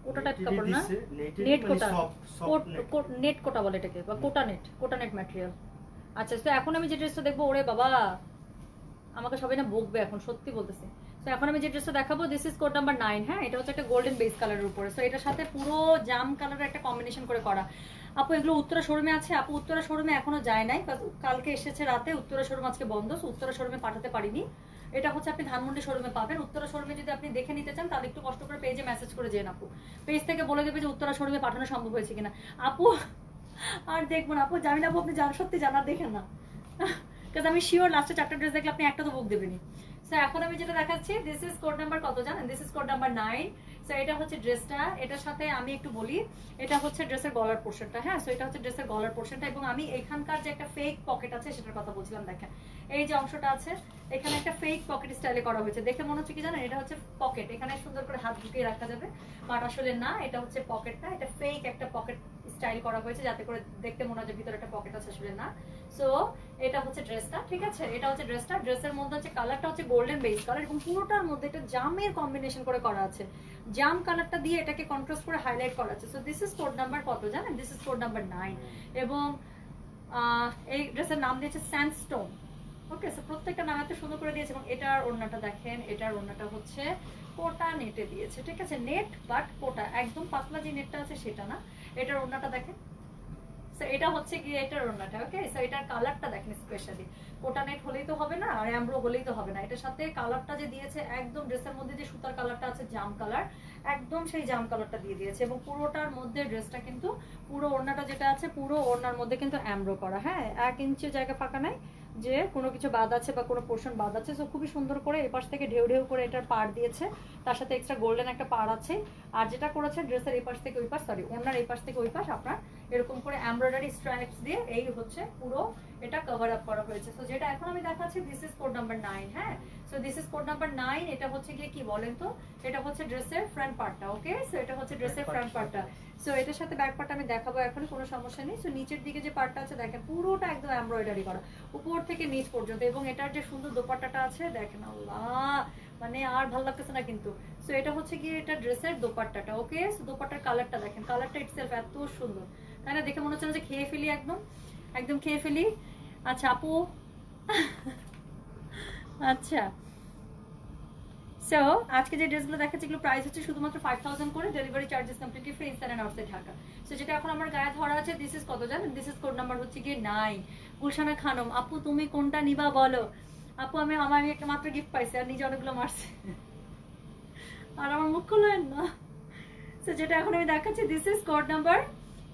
A: কোটা টাইপ কাপড় না, নেট কোটা, নেট কোটা বলে এটাকে, বা কোটা নেট ম্যাটেরিয়াল। আচ্ছা, তো এখন আমি যে ড্রেসটা দেখবো, ওরে বাবা আমাকে সবাই না বকবে এখন, সত্যি বলতেছি। তো এখন আমি যে ড্রেসটা দেখাবো দিস ইজ কোড নাম্বার 9। হ্যাঁ, এটা হচ্ছে একটা গোল্ডেন বেস কালারের উপরে। সো এটার সাথে পুরো জাম কালারের একটা কম্বিনেশন করে করা। আপু এগুলো উত্তরা শোরুমে আছে? আপু উত্তরা শোরুমে এখনো যায় নাই, কালকে এসেছে রাতে, উত্তরা শোরুম আজকে বন্ধ, সো উত্তরা শোরুমে পাঠাতে পারিনি। এটা হচ্ছে আপনি ধানমন্ডি শোরুমে পাবেন। উত্তরা শোরুমে যদি আপনি দেখে নিতে চান তাহলে একটু কষ্ট করে পেজে মেসেজ করে যেন আপু, পেজ থেকে বলে দেবে যে উত্তরা শোরুমে পাঠানো সম্ভব হয়েছে কিনা। আপু আর দেখবো না আপু, জানি না আপু আপনি সত্যি জানার দেখেন না, কারণ আমি শিওর লাস্টে 4টা ড্রেস দেখলে আপনি একটা তো বুক দেবেনি। সো এখন আমি যেটা দেখাচ্ছি দিস ইজ কোড নাম্বার কত জানেন? This is code number 9। So এটা হচ্ছে ড্রেসটা, এটার সাথে আমি একটু বলি, এটা হচ্ছে ড্রেসের গলার পোর্শনটা। হ্যাঁ, সো এটা হচ্ছে ড্রেসের গলার পোর্শনটা। এবং আমি এখানকার যে একটা ফেক পকেট আছে সেটার কথা বলছিলাম, দেখেন এই যে অংশটা আছে এখানে একটা ফেক পকেট স্টাইলে করা হয়েছে। দেখে মনে হচ্ছে কি জানেন এটা হচ্ছে পকেট, এখানে সুন্দর করে হাত ঢুকিয়ে রাখা যাবে, বাট আসলে না, এটা হচ্ছে পকেটটা, এটা ফেক একটা পকেট স্টাইল করা হয়েছে যাতে করে দেখতে মনে হয় যে ভিতরে একটা পকেট আছে, আসলে না। সো এটা হচ্ছে ড্রেসটা, ঠিক আছে, এটা হচ্ছে ড্রেসটা। ড্রেসের মধ্যে হচ্ছে কালারটা হচ্ছে গোল্ডেন বেস কালার এবং পুরোটার মধ্যে একটা জামের কম্বিনেশন করে করা আছে, জাম কালারটা দিয়ে এটাকে কন্ট্রাস্ট করে হাইলাইট করা আছে। So this is code number কত জানেন? This is code number 9। এবং এই ড্রেসের নাম দিয়েছে স্যান্ডস্টোন। ওকে, সো প্রত্যেকটা নাম এত সুন্দর করে দিয়েছে। এবং এটার ওড়নাটা দেখেন, এটার ওড়নাটা হচ্ছে কোটা নেটে দিয়েছে, ঠিক আছে, নেট বাট কোটা, একদম পাতলা যে নেটটা আছে সেটা না। এটার ওড়নাটা দেখেন, সো এটা হচ্ছে কি এটার ওড়নাটা। ওকে, সো এটার কালারটা দেখেন, স্পেশালি কোটা নেট হলেই তো হবে না আর এমব্রো হলেই তো হবে না, এটার সাথে কালারটা যে দিয়েছে একদম ড্রেসের মধ্যে যে সুতার কালারটা আছে জাম কালার, একদম সেই জাম কালারটা দিয়ে দিয়েছে। এবং পুরোটার মধ্যে ড্রেসটা কিন্তু পুরো ওড়নাটা যেটা আছে পুরো ওড়নার মধ্যে কিন্তু এমব্রো করা। হ্যাঁ, 1 ইঞ্চি জায়গা ফাঁকা নাই যে কোনো কিছু বাদ আছে বা কোনো পোর্শন বাদ আছে। সো খুবই সুন্দর করে এপাশ থেকে ঢেউ ঢেউ করে এটার পাড় দিয়েছে, তার সাথে এক্সট্রা গোল্ডেন একটা পাড় আছে। আর যেটা করেছে ড্রেসের এই পাশ থেকে ওই পাশ, সরি ওড়নার এই পাশ থেকে ওই পাশ আপনার এরকম করে এমব্রয়ডারি স্ট্রাইপস দিয়ে এই হচ্ছে পুরো এটা কভার আপ করা হয়েছে। সো যেটা এখন আমি দেখাচ্ছি দিস ইজ কোড নাম্বার 9। হ্যাঁ, so this is code number 9। এটা হচ্ছে গিয়ে কি বলেন তো, এটা হচ্ছে ড্রেসের ফ্রন্ট পার্টটা। ওকে, সো এটা হচ্ছে ড্রেসের ফ্রন্ট পার্টটা। সো এটার সাথে ব্যাক পার্ট আমি দেখাবো এখন, কোনো সমস্যা নেই। সো নিচের দিকে যে পার্টটা আছে দেখেন পুরোটা একদম এমব্রয়ডারি করা উপর থেকে নিচ পর্যন্ত, এবং এটার যে সুন্দর দোপাট্টাটা আছে দেখেন, আল্লাহ মানে আর ভালো লাগতেছে না কিন্তু। সো এটা হচ্ছে গিয়ে এটা ড্রেসের দোপাট্টাটা। ওকে, সো দোপাট্টার কালারটা দেখেন, কালারটা ইটসেলফ এত সুন্দর, তাই না? দেখে মনে হচ্ছে না যে খেয়ে ফেলি, একদম একদম খেয়ে ফেলি। আচ্ছা আপু আচ্ছা, সো আজকে যে ড্রেসগুলো দেখাচ্ছি এগুলো প্রাইস হচ্ছে শুধুমাত্র 5000 করে, delivery charges completely free inside and outside Dhaka. So যেটা এখন আমার গায়ে ধরা আছে দিস ইজ কত জানেন? দিস ইজ কোড নাম্বার হচ্ছে গিয়ে 9। গুলশানা খানম, আপু তুমি কোনটা নিবা বলো? আপু আমি একটা মাত্র গিফট পাইছি, আর নিজে অনেকগুলো মারছি, আর আমার মুখ খোলেন না। সো যেটা এখন আমি দেখাচ্ছি this is code number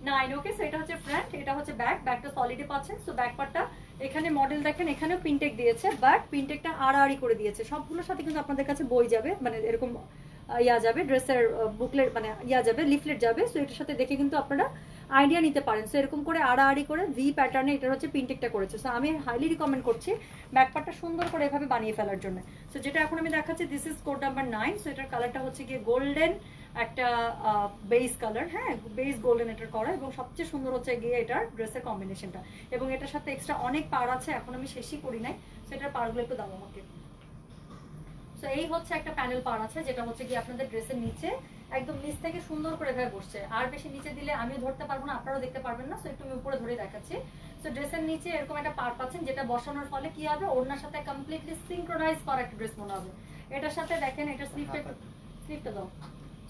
A: 9। Okay, so এটা হচ্ছে ফ্রন্ট, এটা হচ্ছে ব্যাক। ব্যাকটা সলিডে পাচ্ছেন। সো ব্যাক পার্টটা এখানে মডেল দেখেন, এখানেও পিনটেক দিয়েছে, বাট পিনটেকটা আড়াআড়ি করে দিয়েছে। সবগুলোর সাথে কিন্তু আপনাদের কাছে বই যাবে, মানে এরকম ইয়া যাবে, ড্রেসের বুকলেট মানে ইয়া যাবে, লিফলেট যাবে। সো এটার সাথে দেখে কিন্তু আপনারা আইডিয়া নিতে পারেন। সো এরকম করে আড়াআড়ি করে ভি প্যাটার্নে এটার হচ্ছে পিনটেকটা করেছে। সো আমি হাইলি রিকমেন্ড করছি ব্যাক পার্টটা সুন্দর করে এভাবে বানিয়ে ফেলার জন্য। সো যেটা এখন আমি দেখাচ্ছি this is code number 9। So এটার কালারটা হচ্ছে গিয়ে গোল্ডেন একটা বেস কালার, হ্যাঁ বেস গোল্ডেন এটার করা, এবং সবচেয়ে সুন্দর হচ্ছে গিয়ে এটার ড্রেসের কম্বিনেশনটা। এবং এটার সাথে এক্সট্রা অনেক পার আছে, এখন আমি শেষই করি নাই। সেটার পারগুলো একটু দাও আমাকে। সো এই হচ্ছে একটা প্যানেল পার আছে, যেটা হচ্ছে কি আপনাদের ড্রেসের নিচে একদম নিচ থেকে সুন্দর করে এভাবে বসছে। আর বেশি নিচে দিলে আমিও ধরতে পারবো না, আপনারাও দেখতে পারবেন না। সো একটু আমি উপরে ধরে দেখাচ্ছি। সো ড্রেসের নিচে এরকম একটা পার পাচ্ছেন, যেটা বসানোর ফলে কি হবে, ওড়নার সাথে কমপ্লিটলি সিনক্রোনাইজ করা একটা ড্রেস মনে হবে। এটার সাথে দেখেন এটা স্লিভটা দাও।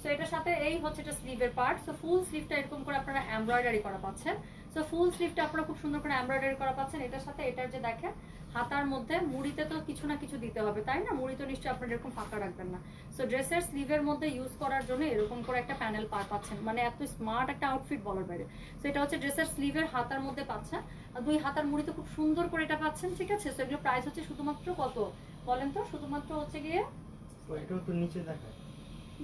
A: সো এটার সাথে এই হচ্ছে এটা স্লিভের পার্ট। সো ফুল স্লিভটা এরকম করে আপনারা এমব্রয়ডারি করা পাচ্ছেন। সো ফুল স্লিভটা আপনারা খুব সুন্দর করে এমব্রয়ডারি করা পাচ্ছেন। এটার সাথে এটার যে দেখেন হাতার মধ্যে মুড়িতে তো কিছু না কিছু দিতে হবে, তাই না? মুড়ি তো নিশ্চয়ই আপনারা এরকম ফাঁকা রাখবেন না। সো ড্রেসের স্লিভের মধ্যে ইউজ করার জন্য এরকম করে একটা প্যানেল পার পাচ্ছেন, মানে এত স্মার্ট একটা আউটফিট বলার বাইরে। সো এটা হচ্ছে ড্রেসের স্লিভের হাতার মধ্যে পাচ্ছেন, আর দুই হাতার মুড়িতে খুব সুন্দর করে এটা পাচ্ছেন, ঠিক আছে? সো এগুলো প্রাইস হচ্ছে শুধুমাত্র কত বলেন তো? শুধুমাত্র হচ্ছে গিয়ে
D: এটাও তো নিচে দেখায়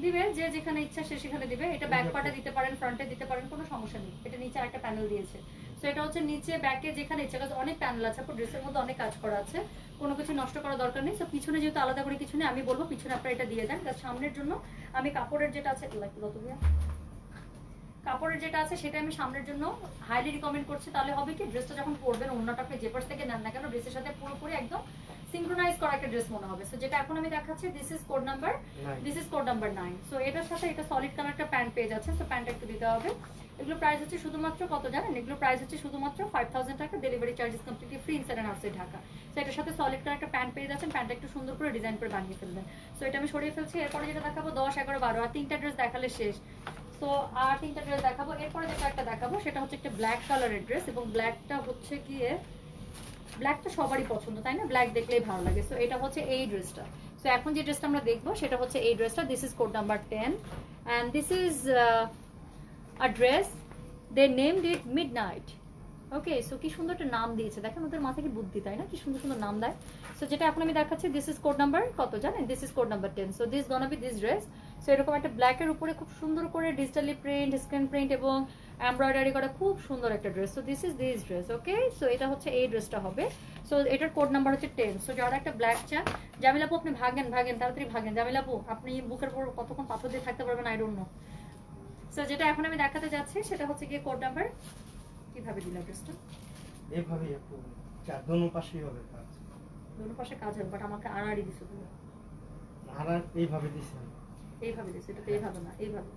A: দিবে, যে যেখানে ইচ্ছা সে সেখানে দিবে। এটা ব্যাক পার্টে দিতে পারেন, ফ্রন্টে দিতে পারেন, কোনো সমস্যা নেই। এটা নিচে একটা প্যানেল দিয়েছে। সো এটা হচ্ছে নিচে ব্যাকে যেখানে ইচ্ছা, কাজ অনেক প্যানেল আছে, আপনার ড্রেসের মধ্যে অনেক কাজ করা আছে, কোনো কিছু নষ্ট করার দরকার নেই। সো পিছনে যেহেতু আলাদা করে কিছু নেই, আমি বলবো পিছনে আপনারা এটা দিয়ে দেন। কারণ সামনের জন্য আমি কাপড়ের যেটা আছে কাপড়ের যেটা আছে সেটা আমি সামনের জন্য হাইলি রিকমেন্ড করছি। তাহলে হবে কি, ড্রেসটা যখন পরবেন অন্যটা আপনি যে পাশ থেকে নেন না কেন, ড্রেসের সাথে পুরোপুরি একদম সিনক্রোনাইজ করা একটা ড্রেস মনে হবে। সো যেটা এখন আমি দেখাচ্ছি this is code number 9। So এটার সাথে এটা সলিড কালার একটা প্যান্ট পেয়ে যাচ্ছে। সো প্যান্টটা একটু দিতে হবে। এগুলো প্রাইস হচ্ছে শুধুমাত্র কত জানেন? এগুলো প্রাইস হচ্ছে শুধুমাত্র 5000 টাকা, delivery charges completely free inside and outside Dhaka. So এটার সাথে সলিড কালার একটা প্যান্ট পেয়ে যাচ্ছেন, প্যান্টটা একটু সুন্দর করে ডিজাইন করে বানিয়ে ফেলবেন। সো এটা আমি সরিয়ে ফেলছি। এরপরে যেটা দেখাবো 10, 11, 12 আর 3টা ড্রেস দেখালে শেষ। তো আর 3টা ড্রেস দেখাবো। এরপরে যেটা একটা দেখাবো সেটা হচ্ছে একটা ব্ল্যাক কালারের ড্রেস, এবং ব্ল্যাকটা হচ্ছে গিয়ে ব্ল্যাক তো সবারই পছন্দ, তাই না? ব্ল্যাক দেখলেই ভালো লাগে। সো এটা হচ্ছে এই ড্রেসটা। সো এখন যে ড্রেসটা আমরা দেখবো সেটা হচ্ছে এই ড্রেসটা। This is code number 10 and this is a dress, they named it midnight. Okay, so কি সুন্দর একটা নাম দিয়েছে, দেখেন ওদের মাথায় কি বুদ্ধি, তাই না? কি সুন্দর সুন্দর নাম দেয়। সো যেটা এখন আমি দেখাচ্ছি দিস ইজ কোড নাম্বার কত জানেন? This is code number 10। So this গনা B this dress. So এরকম একটা ব্ল্যাকের উপরে খুব সুন্দর করে ডিজিটালি প্রিন্ট, স্ক্রিন প্রিন্ট এবং এমব্রয়ডারি করা খুব সুন্দর একটা dress. So this is this dress. Okay, so এটা হচ্ছে এই ড্রেসটা হবে। সো এটার কোড নাম্বার হচ্ছে 10। সো যারা একটা ব্ল্যাক চান, জামিলাপু আপনি ভাগেন তাড়াতাড়ি ভাগেন। জামিলাপু আপনি বুকের উপর কতক্ষণ পাথর দিয়ে থাকতে পারবেন আই ডোন্ট নো। সো যেটা এখন আমি দেখাতে যাচ্ছি সেটা হচ্ছে গিয়ে কোড নাম্বার, কিভাবে দিলাম ড্রেসটা?
D: এইভাবেই আপু দোনো পাশেই হবে কাজ,
A: দুটো পাশে কাজ হবে, বাট আমাকে আড়াআড়ি দিছো তুমি।
D: আর এইভাবে দিছি আমি।
A: এইভাবে দিছো, এটা তো এইভাবে না, এইভাবে।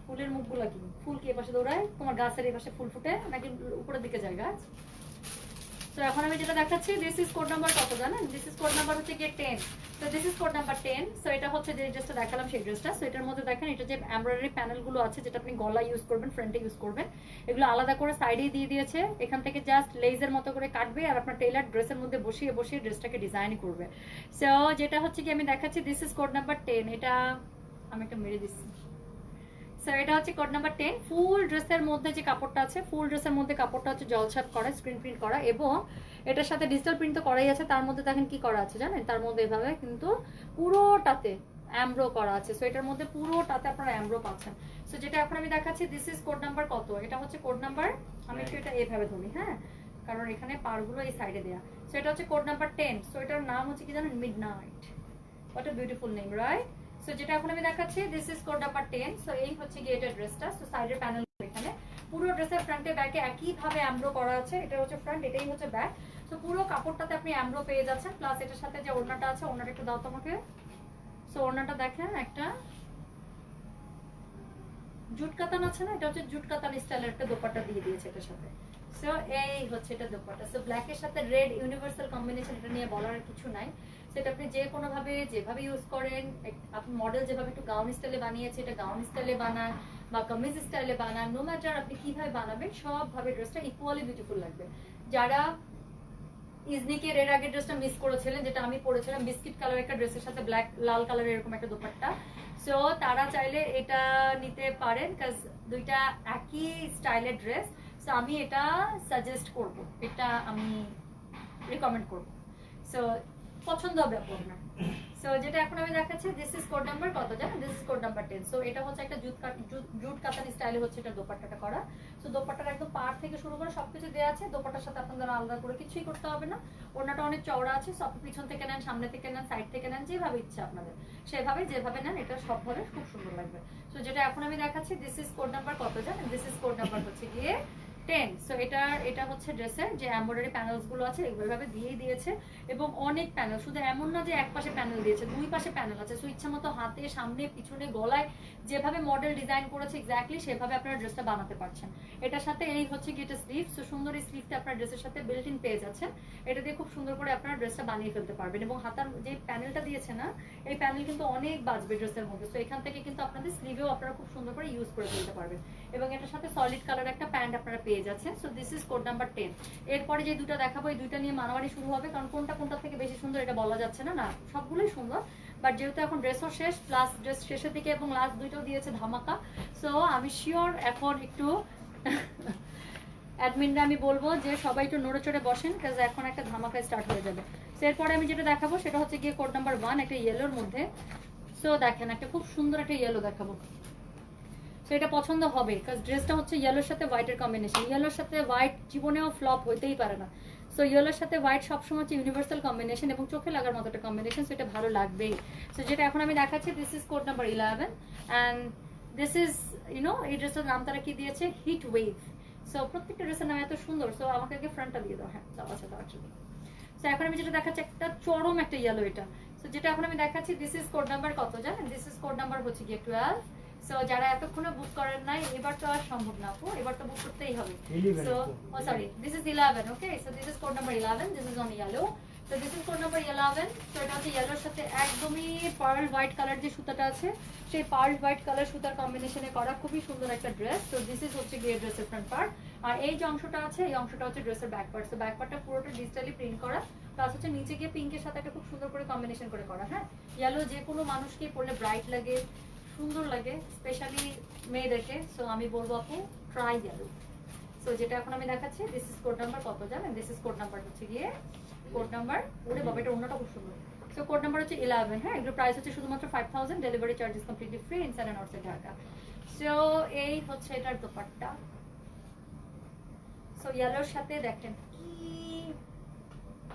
A: ফুলের মুখগুলা কি, ফুল কি এপাশে দৌড়ায়? তোমার গাছের এই পাশে ফুল ফুটে নাকি উপরের দিকে যায় গাছ? তো এখন আমি যেটা দেখাচ্ছি দিস ইজ কোড নাম্বার কত জানেন? দিস ইজ কোড নাম্বার হচ্ছে গিয়ে 10। তো this is code number 10। So এটা হচ্ছে যে ড্রেসটা দেখালাম সেই ড্রেসটা। সো এটার মধ্যে দেখেন এটা যে এমব্রয়ডারি প্যানেলগুলো আছে, যেটা আপনি গলা ইউজ করবেন, ফ্রন্টে ইউজ করবেন, এগুলো আলাদা করে সাইডে দিয়ে দিয়েছে। এখান থেকে জাস্ট লেজের মতো করে কাটবে, আর আপনার টেইলার ড্রেসের মধ্যে বসিয়ে বসিয়ে ড্রেসটাকে ডিজাইন করবে। সো যেটা হচ্ছে কি আমি দেখাচ্ছি দিস ইজ কোড নাম্বার 10। এটা আমি একটা মেরে দিচ্ছি। সো এটা হচ্ছে কোড নাম্বার 10। ফুল ড্রেসের মধ্যে যে কাপড়টা আছে, ফুল ড্রেসের মধ্যে কাপড়টা হচ্ছে জলছাপ করা, স্ক্রিন প্রিন্ট করা, এবং এটার সাথে ডিজিটাল প্রিন্ট তো করাই আছে। তার মধ্যে দেখেন কি করা আছে জানেন? তার মধ্যে এভাবে কিন্তু পুরোটাতে অ্যামব্রো করা আছে। সো এটার মধ্যে পুরোটাতে আপনারা অ্যামব্রো পাচ্ছেন। সো যেটা এখন আমি দেখাচ্ছি দিস ইজ কোড নাম্বার কত? এটা হচ্ছে কোড নাম্বার, আমি একটু এটা এইভাবে ধরি, হ্যাঁ কারণ এখানে পাড়গুলো এই সাইডে দেয়া। সো এটা হচ্ছে কোড নাম্বার 10। সো এটার নাম হচ্ছে কি জানেন, midnight. What a beautiful name, right? So যেটা এখন আমি দেখাচ্ছি, this is code number 10। So এই হচ্ছে গিয়ে এটা ড্রেসটা। সো সাইডের প্যানেল এখানে পুরো ড্রেসের ফ্রন্টে ব্যাকে একই ভাবে এমব্রো করা আছে। এটা হচ্ছে ফ্রন্ট, এটাই হচ্ছে ব্যাক। সো পুরো কাপড়টাতে আপনি এমব্রো পেয়ে যাচ্ছেন, প্লাস এটার সাথে যে ওড়নাটা আছে, ওড়নাটা একটু দাও তোমাকে। সো ওড়নাটা দেখেন, একটা জুট কাতান আছে না, এটা হচ্ছে জুট কাতান স্টাইলের একটা দোপাট্টা দিয়ে দিয়েছে এটার সাথে। সো এই হচ্ছে এটা দোপাট্টা। সো ব্ল্যাক এর সাথে রেড ইউনিভার্সাল কম্বিনেশন, এটা নিয়ে বলার কিছু নাই। সেটা আপনি যে কোনো ভাবে যেভাবে ইউজ করেন, আপনি মডেল যেভাবে একটু গাউন স্টাইলে বানিয়েছে, এটা গাউন স্টাইলে বানান বা কামিজ স্টাইলে বানান, নো ম্যাটার আপনি কিভাবে বানাবেন, সব ভাবে ড্রেসটা ইকুয়ালি বিউটিফুল লাগবে। যারা ইজনিকের এর আগের ড্রেসটা মিস করেছিলেন, যেটা আমি পরেছিলাম বিস্কিট কালার একটা ড্রেসের সাথে ব্ল্যাক লাল কালারের এরকম একটা দোপাট্টা, সো তারা চাইলে এটা নিতে পারেন, কাজ দুইটা একই স্টাইলের ড্রেস। সো আমি এটা সাজেস্ট করব, এটা আমি রিকমেন্ড করব। সো পছন্দ হবে আপনার। সো যেটা এখন আমি দেখাচ্ছি, দিস ইজ কোড নাম্বার কত জানেন, this is code number 10। So এটা হচ্ছে একটা জুট কাতান স্টাইলে হচ্ছে এটা দোপাট্টাটা করা। সো দোপাট্টাটা একদম পাড় থেকে শুরু করে সবকিছু দেওয়া আছে। দোপাট্টার সাথে আপনাদের আলাদা করে কিছুই করতে হবে না। ওড়নাটা অনেক চওড়া আছে, সব পিছন থেকে নেন, সামনে থেকে নেন, সাইড থেকে নেন, যেভাবে ইচ্ছে আপনাদের সেভাবে যেভাবে নেন, এটা সবভাবে খুব সুন্দর লাগবে। সো যেটা এখন আমি দেখাচ্ছি, দিস ইজ কোড নাম্বার কত জানেন, দিস ইজ কোড নাম্বার হচ্ছে গিয়ে 10। সো এটা হচ্ছে ড্রেসের যে এমব্রয়ডারি প্যানেলস গুলো আছে, এভাবে দিয়েই দিয়েছে। এবং অনেক প্যানেল, শুধু এমন না যে এক পাশে প্যানেল দিয়েছে, দুই পাশে প্যানেল আছে। সো ইচ্ছা মতো হাতে, সামনে, পিছনে, গলায় যেভাবে মডেল ডিজাইন করেছে এক্স্যাক্টলি সেভাবে আপনারা ড্রেসটা বানাতে পারছেন। এটার সাথে এই হচ্ছে কি এটা স্লিভ। সো সুন্দর এই স্লিভটা আপনার ড্রেসের সাথে বিল্ট ইন পেয়ে যাচ্ছেন। এটা দিয়ে খুব সুন্দর করে আপনারা ড্রেসটা বানিয়ে ফেলতে পারবেন। এবং হাতার যে প্যানেলটা দিয়েছে না, এই প্যানেল কিন্তু অনেক বাজবে ড্রেসের মধ্যে। সো এখান থেকে কিন্তু আপনাদের স্লিভেও আপনারা খুব সুন্দর করে ইউজ করে ফেলতে পারবেন। এবং এটার সাথে সলিড কালার একটা প্যান্ট আপনারা পেয়ে যাচ্ছেন। So this is code number 10। এরপরে যে দুটো দেখাবো, এই দুইটা নিয়ে মারামারি শুরু হবে, কারণ কোনটা থেকে বেশি সুন্দর এটা বলা যাচ্ছে না। না, সবগুলোই সুন্দর, বাট যেহেতু এখন ড্রেসও শেষ, প্লাস ড্রেস শেষের দিকে এবং লাস্ট দুইটাও দিয়েছে ধামাকা। সো আমি শিওর এখন একটু অ্যাডমিনরা আমি বলবো যে সবাই একটু নড়ে চড়ে বসেন, কাজ এখন একটা ধামাকা স্টার্ট হয়ে যাবে। সো এরপরে আমি যেটা দেখাবো সেটা হচ্ছে গিয়ে কোড নাম্বার 1, একটা ইয়েলোর মধ্যে। সো দেখেন, একটা খুব সুন্দর একটা ইয়েলো দেখাবো। সো এটা পছন্দ হবে, কাজ ড্রেসটা হচ্ছে ইয়েলোর সাথে হোয়াইটের কম্বিনেশন। ইয়েলোর সাথে হোয়াইট জীবনেও ফ্লপ হইতেই পারে না। সো ইয়েলোর সাথে হোয়াইট সবসময় হচ্ছে ইউনিভার্সাল কম্বিনেশন এবং চোখে লাগার মতো একটা কম্বিনেশন। সো এটা ভালো লাগবেই। সো যেটা এখন আমি দেখাচ্ছি, this is code number 11 and this is এই ড্রেসটার নাম তারা কি দিয়েছে, হিট ওয়েভ। সো প্রত্যেকটা ড্রেসের নাম এত সুন্দর। সো আমাকে আগে ফ্রন্টটা দিয়ে দাও। হ্যাঁ, দাও, আচ্ছা, দাও। সো এখন আমি যেটা দেখাচ্ছি, একটা চরম একটা ইয়েলো এটা। সো যেটা এখন আমি দেখাচ্ছি, দিস ইজ কোড নাম্বার কত জানেন, দিস ইজ কোড নাম্বার হচ্ছে গিয়ে 12। সো যারা এতক্ষণে বুক করেন নাই, এবার তো আর সম্ভব না আপু, এবার তো বুক করতেই হবে। So sorry, this is 11। Okay, so this is code number 11, this is on yellow. So this is code number 11। So এটা হচ্ছে ইয়েলোর সাথে একদমই পার্ল হোয়াইট কালার যে সুতাটা আছে, সেই পার্ল হোয়াইট কালার সুতার কম্বিনেশনে করা খুবই সুন্দর একটা ড্রেস। তো দিস ইজ হচ্ছে গিয়ে ড্রেসের ফ্রন্ট পার্ট। আর এই যে অংশটা আছে, এই অংশটা হচ্ছে ড্রেসের ব্যাক পার্ট। সো ব্যাক পার্টটা পুরোটা ডিজিটালি প্রিন্ট করা, প্লাস হচ্ছে নিচে গিয়ে পিঙ্কের সাথে একটা খুব সুন্দর করে কম্বিনেশন করে করা। হ্যাঁ, ইয়েলো যে কোনো মানুষকে পরলে ব্রাইট লাগে, সুন্দর লাগে, স্পেশালি মেয়েদেরকে। সো আমি বলবো আপু, ট্রাই ইয়েলো। সো যেটা এখন আমি দেখাচ্ছি, দিস ইজ কোড নাম্বার কত জানেন, দিস ইজ কোড নাম্বার হচ্ছে গিয়ে কোড নাম্বার, ওরে বাবা, এটা অন্যটা খুব সুন্দর। সো কোড নাম্বার হচ্ছে 11। হ্যাঁ, এগুলো প্রাইস হচ্ছে শুধুমাত্র 5000, delivery charges completely free inside and outside Dhaka. So এই হচ্ছে এটার দোপাট্টা। সো ইয়েলোর সাথে দেখেন কি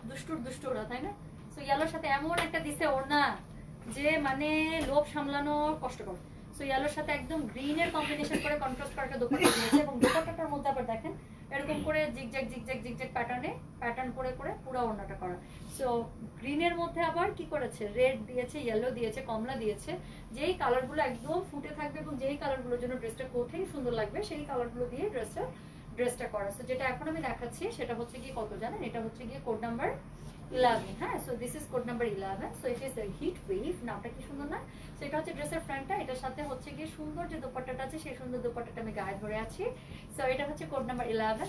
A: দুষ্টু ওরা, তাই না? সো ইয়েলোর সাথে এমন একটা দিছে ওড়না যে মানে লোভ সামলানো কষ্টকর। সো ইয়েলোর সাথে একদম গ্রিনের কম্বিনেশন করে কন্ট্রাস্ট করা একটা দোপাট্টা দিয়েছে। এবং দোপাট্টাটার মধ্যে আবার দেখেন এরকম করে জিগজ্যাগ প্যাটার্ন করে পুরো ওড়নাটা করা। সো গ্রিনের মধ্যে আবার কি করেছে, রেড দিয়েছে, ইয়েলো দিয়েছে, কমলা দিয়েছে। যেই কালারগুলো একদম ফুটে থাকবে এবং যেই কালারগুলোর জন্য ড্রেসটা কোথায় সুন্দর লাগবে, সেই কালারগুলো দিয়ে ড্রেসটা করা। সো যেটা এখন আমি দেখাচ্ছি সেটা হচ্ছে গিয়ে কত জানেন, এটা হচ্ছে গিয়ে কোড নাম্বার 11। হ্যাঁ, so this is code number 11। So it is heat wave, নামটা কি সুন্দর না? সো এটা হচ্ছে ড্রেসের ফ্রন্টটা, এটার সাথে হচ্ছে গিয়ে সুন্দর যে দোপাট্টাটা আছে, সেই সুন্দর দোপাট্টাটা আমি গায়ে ধরে আছি। সো এটা হচ্ছে কোড নাম্বার 11,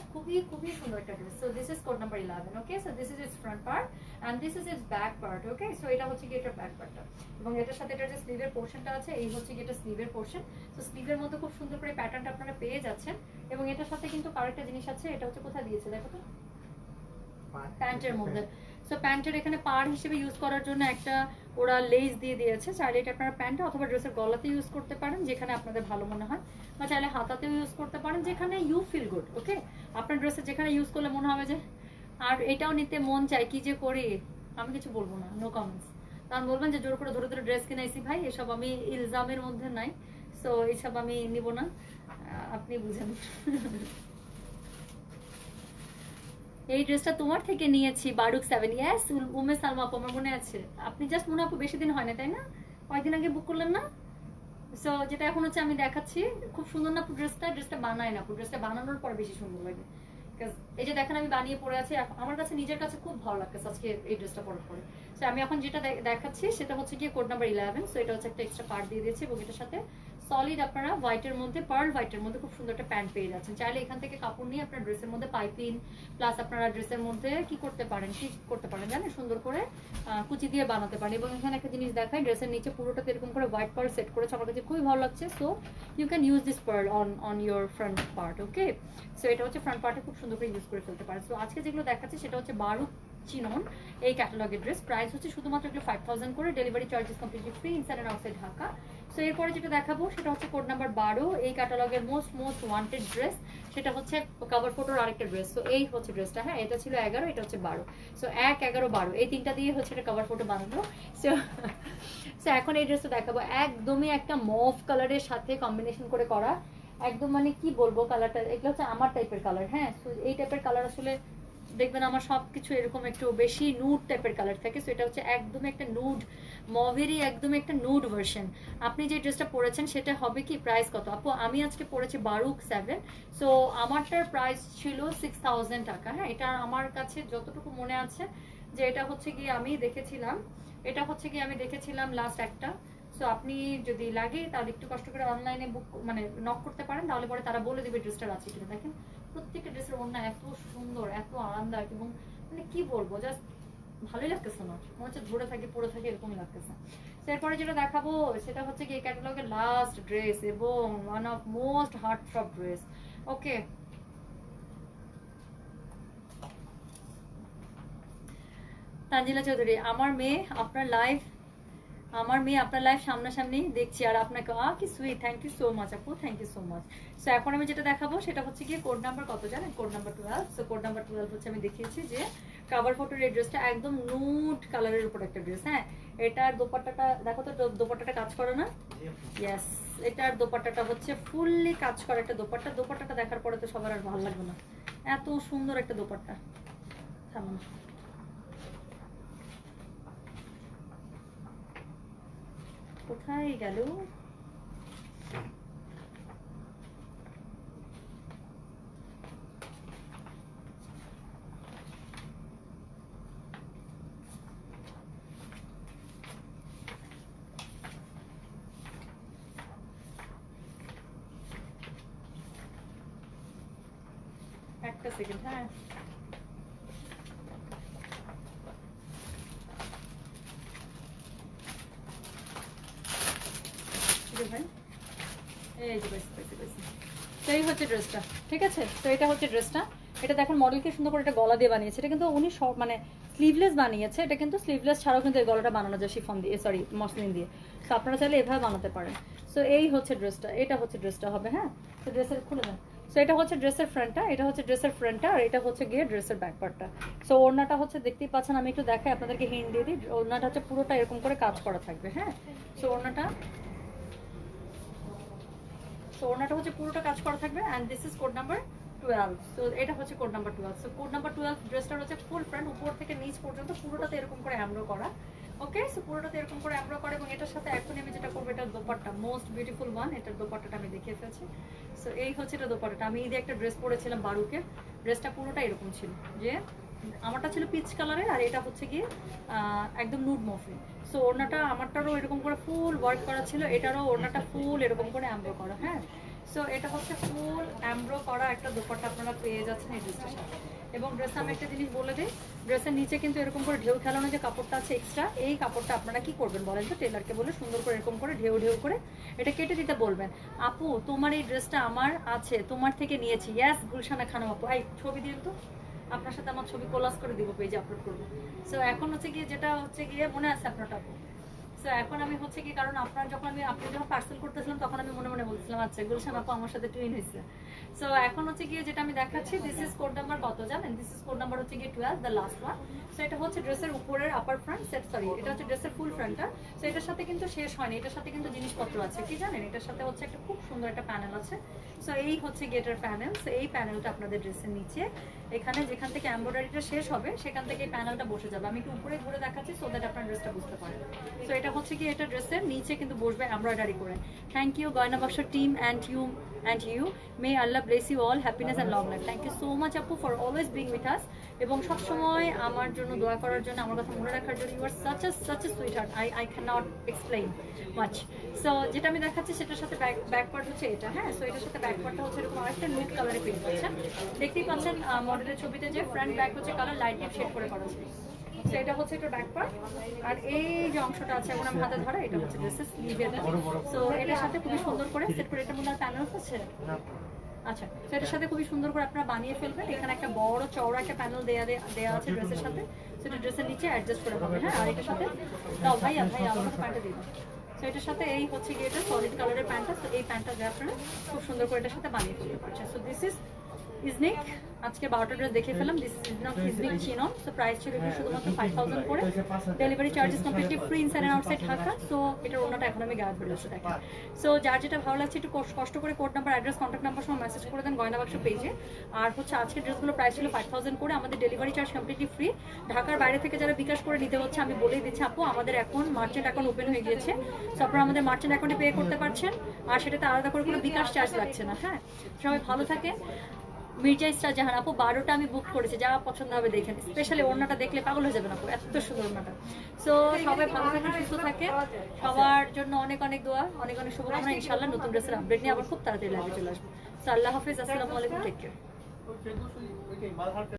A: খুবই সুন্দর একটা dress. So this is code number 11। Okay, so this is its front part and this is its back part. Okay, so এটা হচ্ছে গিয়ে এটার ব্যাক পার্টটা, এবং এটার সাথে এটার যে স্লিভের পোর্শনটা আছে, এই হচ্ছে গিয়ে এটা স্লিভের পোর্শন। সো স্লিভের মধ্যে খুব সুন্দর করে প্যাটার্নটা আপনারা পেয়ে যাচ্ছেন। এবং এটার সাথে কিন্তু আরেকটা জিনিস আছে, এটা হচ্ছে কোথায় দিয়েছে দেখো তো, প্যান্টের মধ্যে। সো প্যান্টের এখানে পাড় হিসেবে ইউজ করার জন্য একটা ওরা লেস দিয়ে দিয়েছে, চাইলে এটা আপনারা প্যান্টে অথবা ড্রেসের গলাতে ইউজ করতে পারেন যেখানে আপনাদের ভালো মনে হয়, বা চাইলে হাতাতেও ইউজ করতে পারেন যেখানে ইউ ফিল গুড। ওকে, আপনার ড্রেসে যেখানে ইউজ করলে মনে হবে যে, আর এটাও নিতে মন চায়, কি যে করি আমি কিছু বলবো না, নো কমেন্টস। কারণ বলবেন যে জোর করে ধরে ধরে ড্রেস কিনাইছি, ভাই এসব আমি ইলজামের মধ্যে নাই, সো এইসব আমি নিব না, আপনি বুঝেন। এই ড্রেসটা তোমার থেকে নিয়েছি বারুক 7, ইয়েস উমে সালমা আপু, আমার মনে আছে। আপনি জাস্ট মনে আপু বেশি দিন হয় না তাই না, কয়েকদিন আগে বুক করলেন না? সো যেটা এখন হচ্ছে আমি দেখাচ্ছি, খুব সুন্দর না আপু ড্রেসটা? ড্রেসটা বানায় না আপু, ড্রেসটা বানানোর পর বেশি সুন্দর লাগে। এই যে দেখেন আমি বানিয়ে পরে আছি, আমার কাছে নিজের কাছে খুব ভালো লাগছে আজকে এই ড্রেসটা পরার পরে। সো আমি এখন যেটা দেখাচ্ছি সেটা হচ্ছে গিয়ে কোড নাম্বার 11। সো এটা হচ্ছে একটা এক্সট্রা পার্ট দিয়ে দিয়েছি এবং এটার সাথে সলিড আপনারা হোয়াইটের মধ্যে, পার্ল হোয়াইটের মধ্যে খুব সুন্দর একটা প্যান্ট পেয়ে যাচ্ছেন। চাইলে এখান থেকে কাপড় নিয়ে আপনার ড্রেসের মধ্যে পাইপিং প্লাস আপনারা ড্রেসের মধ্যে কি করতে পারেন জানেন, সুন্দর করে কুচি দিয়ে বানাতে পারেন। এবং এখানে একটা জিনিস দেখাই, ড্রেসের নিচে পুরোটাতে এরকম করে হোয়াইট পার্ল সেট করেছে, আমার কাছে খুবই ভালো লাগছে। So you can use this pearl on your front part. Okay, so এটা হচ্ছে ফ্রন্ট পার্টে খুব সুন্দর করে ইউজ করে ফেলতে পারেন। সো আজকে যেগুলো দেখাচ্ছি সেটা হচ্ছে বারুক চিনন এই ক্যাটালগের ড্রেস, প্রাইস হচ্ছে শুধুমাত্র এগুলো 5000 করে, delivery charges completely free inside and outside Dhaka. So এরপরে যেটা দেখাবো সেটা হচ্ছে কোড নাম্বার 12, এই ক্যাটালগের মোস্ট ওয়ান্টেড ড্রেস, সেটা হচ্ছে কভার ফটোর আরেকটা ড্রেস। সো এই হচ্ছে ড্রেসটা, হ্যাঁ এটা ছিল 11, এটা হচ্ছে 12। সো 1, 11, 12 এই তিনটা দিয়ে হচ্ছে এটা কভার ফটো বানানো। সো এখন এই ড্রেসটা দেখাবো, একদমই একটা মভ কালারের সাথে কম্বিনেশন করে করা, একদম মানে কি বলবো কালারটা, এগুলো হচ্ছে আমার টাইপের কালার। হ্যাঁ, সো এই টাইপের কালার আসলে দেখবেন আমার সবকিছু এরকম একটু বেশি নুড টাইপের কালার থাকে। সো এটা হচ্ছে একদম একটা নুড মভেরই একদম একটা নুড ভার্সন। আপনি যে ড্রেসটা পরেছেন সেটা হবে কি, প্রাইস কত আপু? আমি আজকে পরেছি বারুক 7, সো আমারটার প্রাইস ছিল 6000 টাকা। হ্যাঁ, এটা আমার কাছে যতটুকু মনে আছে যে এটা হচ্ছে গিয়ে আমি দেখেছিলাম লাস্ট একটা। সো আপনি যদি লাগে তাহলে একটু কষ্ট করে অনলাইনে বুক মানে নক করতে পারেন, তাহলে পরে তারা বলে দেবে ড্রেসটার আছে কিনা। দেখেন প্রত্যেকটা ড্রেসের ওড়না এত সুন্দর, এত আরামদায়ক, এবং মানে কি বলবো জাস্ট ভালোই লাগতেছে না, মনে হচ্ছে ধরে থাকে পরে থাকে এরকমই লাগতেছে। এরপরে যেটা দেখাবো সেটা হচ্ছে কি ক্যাটালগের লাস্ট ড্রেস এবং one of most heart throb dress. Okay, Tanzila Chowdhury, আমার মেয়ে আপনার লাইভ সামনাসামনি দেখছি, আর আপনাকে কি sweet, thank you so much আপু, thank you so much. So এখন আমি যেটা দেখাবো সেটা হচ্ছে গিয়ে কোড নাম্বার কত জানেন, code number 12। So code number 12 হচ্ছে আমি দেখিয়েছি যে কাভার ফটোর এই ড্রেসটা একদম নুড কালারের উপর একটা ড্রেস। হ্যাঁ, এটার দোপাট্টাটা দেখো তো, দোপাট্টাটা কাজ করে না? ইয়েস, এটার দোপাট্টাটা হচ্ছে ফুললি কাজ করা একটা দোপাট্টাটা দেখার পরে তো সবার আর ভালো লাগবে না, এত সুন্দর একটা দোপাট্টা। থামুন, কোথায় গেল? একটা সেকেন্ড। হ্যাঁ, ভাই এই যে তো এই হচ্ছে ড্রেসটা, ঠিক আছে? তো এটা হচ্ছে ড্রেসটা, এটা দেখেন মডেলকে সুন্দর করে একটা গলা দিয়ে বানিয়েছে। এটা কিন্তু উনি সব মানে স্লিভলেস বানিয়েছে, এটা কিন্তু স্লিভলেস ছাড়াও কিন্তু এই গলাটা বানানো যায় শিফন দিয়ে, সরি মসলিন দিয়ে। তো আপনারা চাইলে এভাবে বানাতে পারেন। সো এই হচ্ছে ড্রেসটা, এটা হচ্ছে ড্রেসটা হবে। হ্যাঁ, তো ড্রেসের খুলে দেন। সো এটা হচ্ছে ড্রেসের ফ্রন্টটা, আর এটা হচ্ছে গিয়ে ড্রেসের ব্যাক পার্টটা। সো ওড়নাটা হচ্ছে দেখতেই পাচ্ছেন, আমি একটু দেখাই আপনাদেরকে, হিন্ট দিয়ে দিই। ওড়নাটা হচ্ছে পুরোটা এরকম করে কাজ করা থাকবে। হ্যাঁ, সো ওড়নাটা হচ্ছে পুরোটা কাজ করা থাকবে। And this is code number 12। So এটা হচ্ছে code number 12। So code number 12 ড্রেসটার হচ্ছে ফুল ফ্রন্ট, উপর থেকে নিচ পর্যন্ত পুরোটাতে এরকম করে এমব্রো করা। ওকে, সো পুরোটাতে এরকম করে এমব্রো করা, এবং এটার সাথে এখন আমি যেটা করবো, এটার দোপাট্টা মোস্ট বিউটিফুল ওয়ান, এটার দোপাট্টাটা আমি দেখিয়ে ফেলছি। সো এই হচ্ছে এটা দোপাট্টাটা। আমি ঈদে একটা ড্রেস পরেছিলাম বারুকের, ড্রেসটা পুরোটা এরকম ছিল, যে আমারটা ছিল পিচ কালারের আর এটা হচ্ছে গিয়ে একদম নুড মফিন। সো ওড়নাটা আমারটারও এরকম করে ফুল ওয়ার্ক করা ছিল, এটারও ওড়নাটা ফুল এরকম করে এমব্রো করা। হ্যাঁ, সো এটা হচ্ছে ফুল এমব্রো করা একটা দোপাট্টা আপনারা পেয়ে যাচ্ছেন এই ড্রেসটার সাথে। এবং ড্রেসে আমি একটা জিনিস বলে দিই, ড্রেসের নিচে কিন্তু এরকম করে ঢেউ খেলানো যে কাপড়টা আছে এক্সট্রা, এই কাপড়টা আপনারা কি করবেন বলেন তো, টেলারকে বলে সুন্দর করে এরকম করে ঢেউ করে এটা কেটে দিতে বলবেন। আপু তোমার এই ড্রেসটা আমার আছে, তোমার থেকে নিয়েছি। ইয়াস গুলশানা খানম আপু, এই ছবি দিন তো, আপনার সাথে আমার ছবি কোলাজ করে দিব, পেজে আপলোড করবো। সো এখন হচ্ছে গিয়ে যেটা হচ্ছে গিয়ে মনে আছে আপনারটা আপু, সো এখন আমি হচ্ছে কি, কারণ আপনার যখন আপনি যখন পার্সেল করতেছিলাম তখন আমি মনে মনে বলছিলাম আচ্ছা গুলশান আপু আমার সাথে টুইন হয়েছে। সো এখন হচ্ছে গিয়ে যেটা আমি দেখাচ্ছি, দিস ইজ কোড নাম্বার কত জানেন? দিস ইজ কোড নাম্বার হচ্ছে গিয়ে 12, দ্য লাস্ট ওয়ান। সো এটা হচ্ছে ড্রেসের উপরের আপার ফ্রন্ট সেট, সরি এটা হচ্ছে ড্রেসের ফুল ফ্রন্টটা। সো এটার সাথে কিন্তু শেষ হয়নি, এটার সাথে কিন্তু জিনিসপত্র আছে কি জানেন? এটার সাথে হচ্ছে একটা খুব সুন্দর একটা প্যানেল আছে। সো এই হচ্ছে গেটার প্যানেল। সো এই প্যানেলটা আপনাদের ড্রেসের নিচে এখানে যেখান থেকে এমব্রয়ডারিটা শেষ হবে সেখান থেকে এই প্যানেলটা বসে যাবে। আমি একটু উপরে ঘুরে দেখাচ্ছি সো দ্যাট আপনার ড্রেসটা বুঝতে পারেন। সো এটা হচ্ছে কি এটা ড্রেসের নিচে কিন্তু বসবে এমব্রয়ডারি করে। Thank you Goyna Baksho team and you may আল্লাহ bless you all, happiness and long life. Thank you so much আপু for always being with us, এবং সবসময় আমার জন্য দোয়া করার জন্য, আমার কথা মনে রাখার জন্য। You are such a sweetheart, I can not explain much. So যেটা আমি দেখাচ্ছি সেটার সাথে ব্যাক পার্ট হচ্ছে এটা, হ্যাঁ। সো এটার সাথে ব্যাক পার্টটা হচ্ছে এরকম আরেকটা নুড কালারে প্রিন্ট হচ্ছে, দেখতেই পাচ্ছেন মডেলের ছবিতে যে ফ্রন্ট ব্যাক হচ্ছে কালার লাইট ডিপ শেড করে করা আছে। সো এটা হচ্ছে এটা ব্যাক পার্ট, আর এই যে অংশটা আছে এখন আমি হাতে ধরা, এটা হচ্ছে ড্রেসের স্লিভের। সো এটার সাথে খুবই সুন্দর করে সেট করে, এটার মধ্যে প্যানেল আছে। আচ্ছা, তো এটার সাথে খুবই সুন্দর করে আপনারা বানিয়ে ফেলবেন। এখানে একটা বড় চওড়া একটা প্যানেল দেয়া আছে ড্রেসের সাথে, সেটা ড্রেসের নিচে অ্যাডজাস্ট করে হবে, হ্যাঁ। আর এটার সাথে দাও ভাইয়া আমাকে প্যান্টটা দিয়ে দাও। সো এটার সাথে এই হচ্ছে গিয়ে এটা সলিড কালারের প্যান্টটা। তো এই প্যান্টটা দিয়ে আপনারা খুব সুন্দর করে এটার সাথে বানিয়ে ফেলতে পারছেন। So this is Iznik. আজকে 12টা ড্রেস দেখে ফেলাম। This is Iznik chinon. So price ছিল শুধুমাত্র 5000 করে, delivery charges completely free inside and outside Dhaka. So এটার অন্যটা এখন আমি গায়ে ধরে আছে দেখেন। সো যার যেটা ভালো লাগছে একটু কষ্ট করে code number, address, contact number সহ মেসেজ করে দেন গয়না বাক্স পেজে। আর হচ্ছে আজকের ড্রেসগুলো প্রাইস ছিল 5000 করে, আমাদের ডেলিভারি চার্জ কমপ্লিটলি ফ্রি। ঢাকার বাইরে থেকে যারা বিকাশ করে নিতে হচ্ছে আমি বলেই দিচ্ছি আপু, আমাদের এখন মার্চেন্ট অ্যাকাউন্ট ওপেন হয়ে গিয়েছে। সো আপনারা আমাদের মার্চেন্ট অ্যাকাউন্টে পে করতে পারছেন, আর সেটাতে আলাদা করে কোনো বিকাশ চার্জ লাগছে না, হ্যাঁ। সবাই ভালো থাকে। মির্জা ইসরা জাহান আপু 12টা আমি বুক করেছি, যা পছন্দ হবে দেখেন। স্পেশালি ওড়নাটা দেখলে পাগল হয়ে যাবেন আপু, এত সুন্দর ওড়নাটা। সো সবাই ভালো থাকেন, সুস্থ থাকে, সবার জন্য অনেক অনেক দোয়া, অনেক অনেক শুভকামনা। ইনশাআল্লাহ নতুন ড্রেসের আপডেট নিয়ে আবার খুব তাড়াতাড়ি লাইভে চলে আসবো। সো আল্লাহ হাফেজ, আসসালামু আলাইকুম, টেক কেয়ার।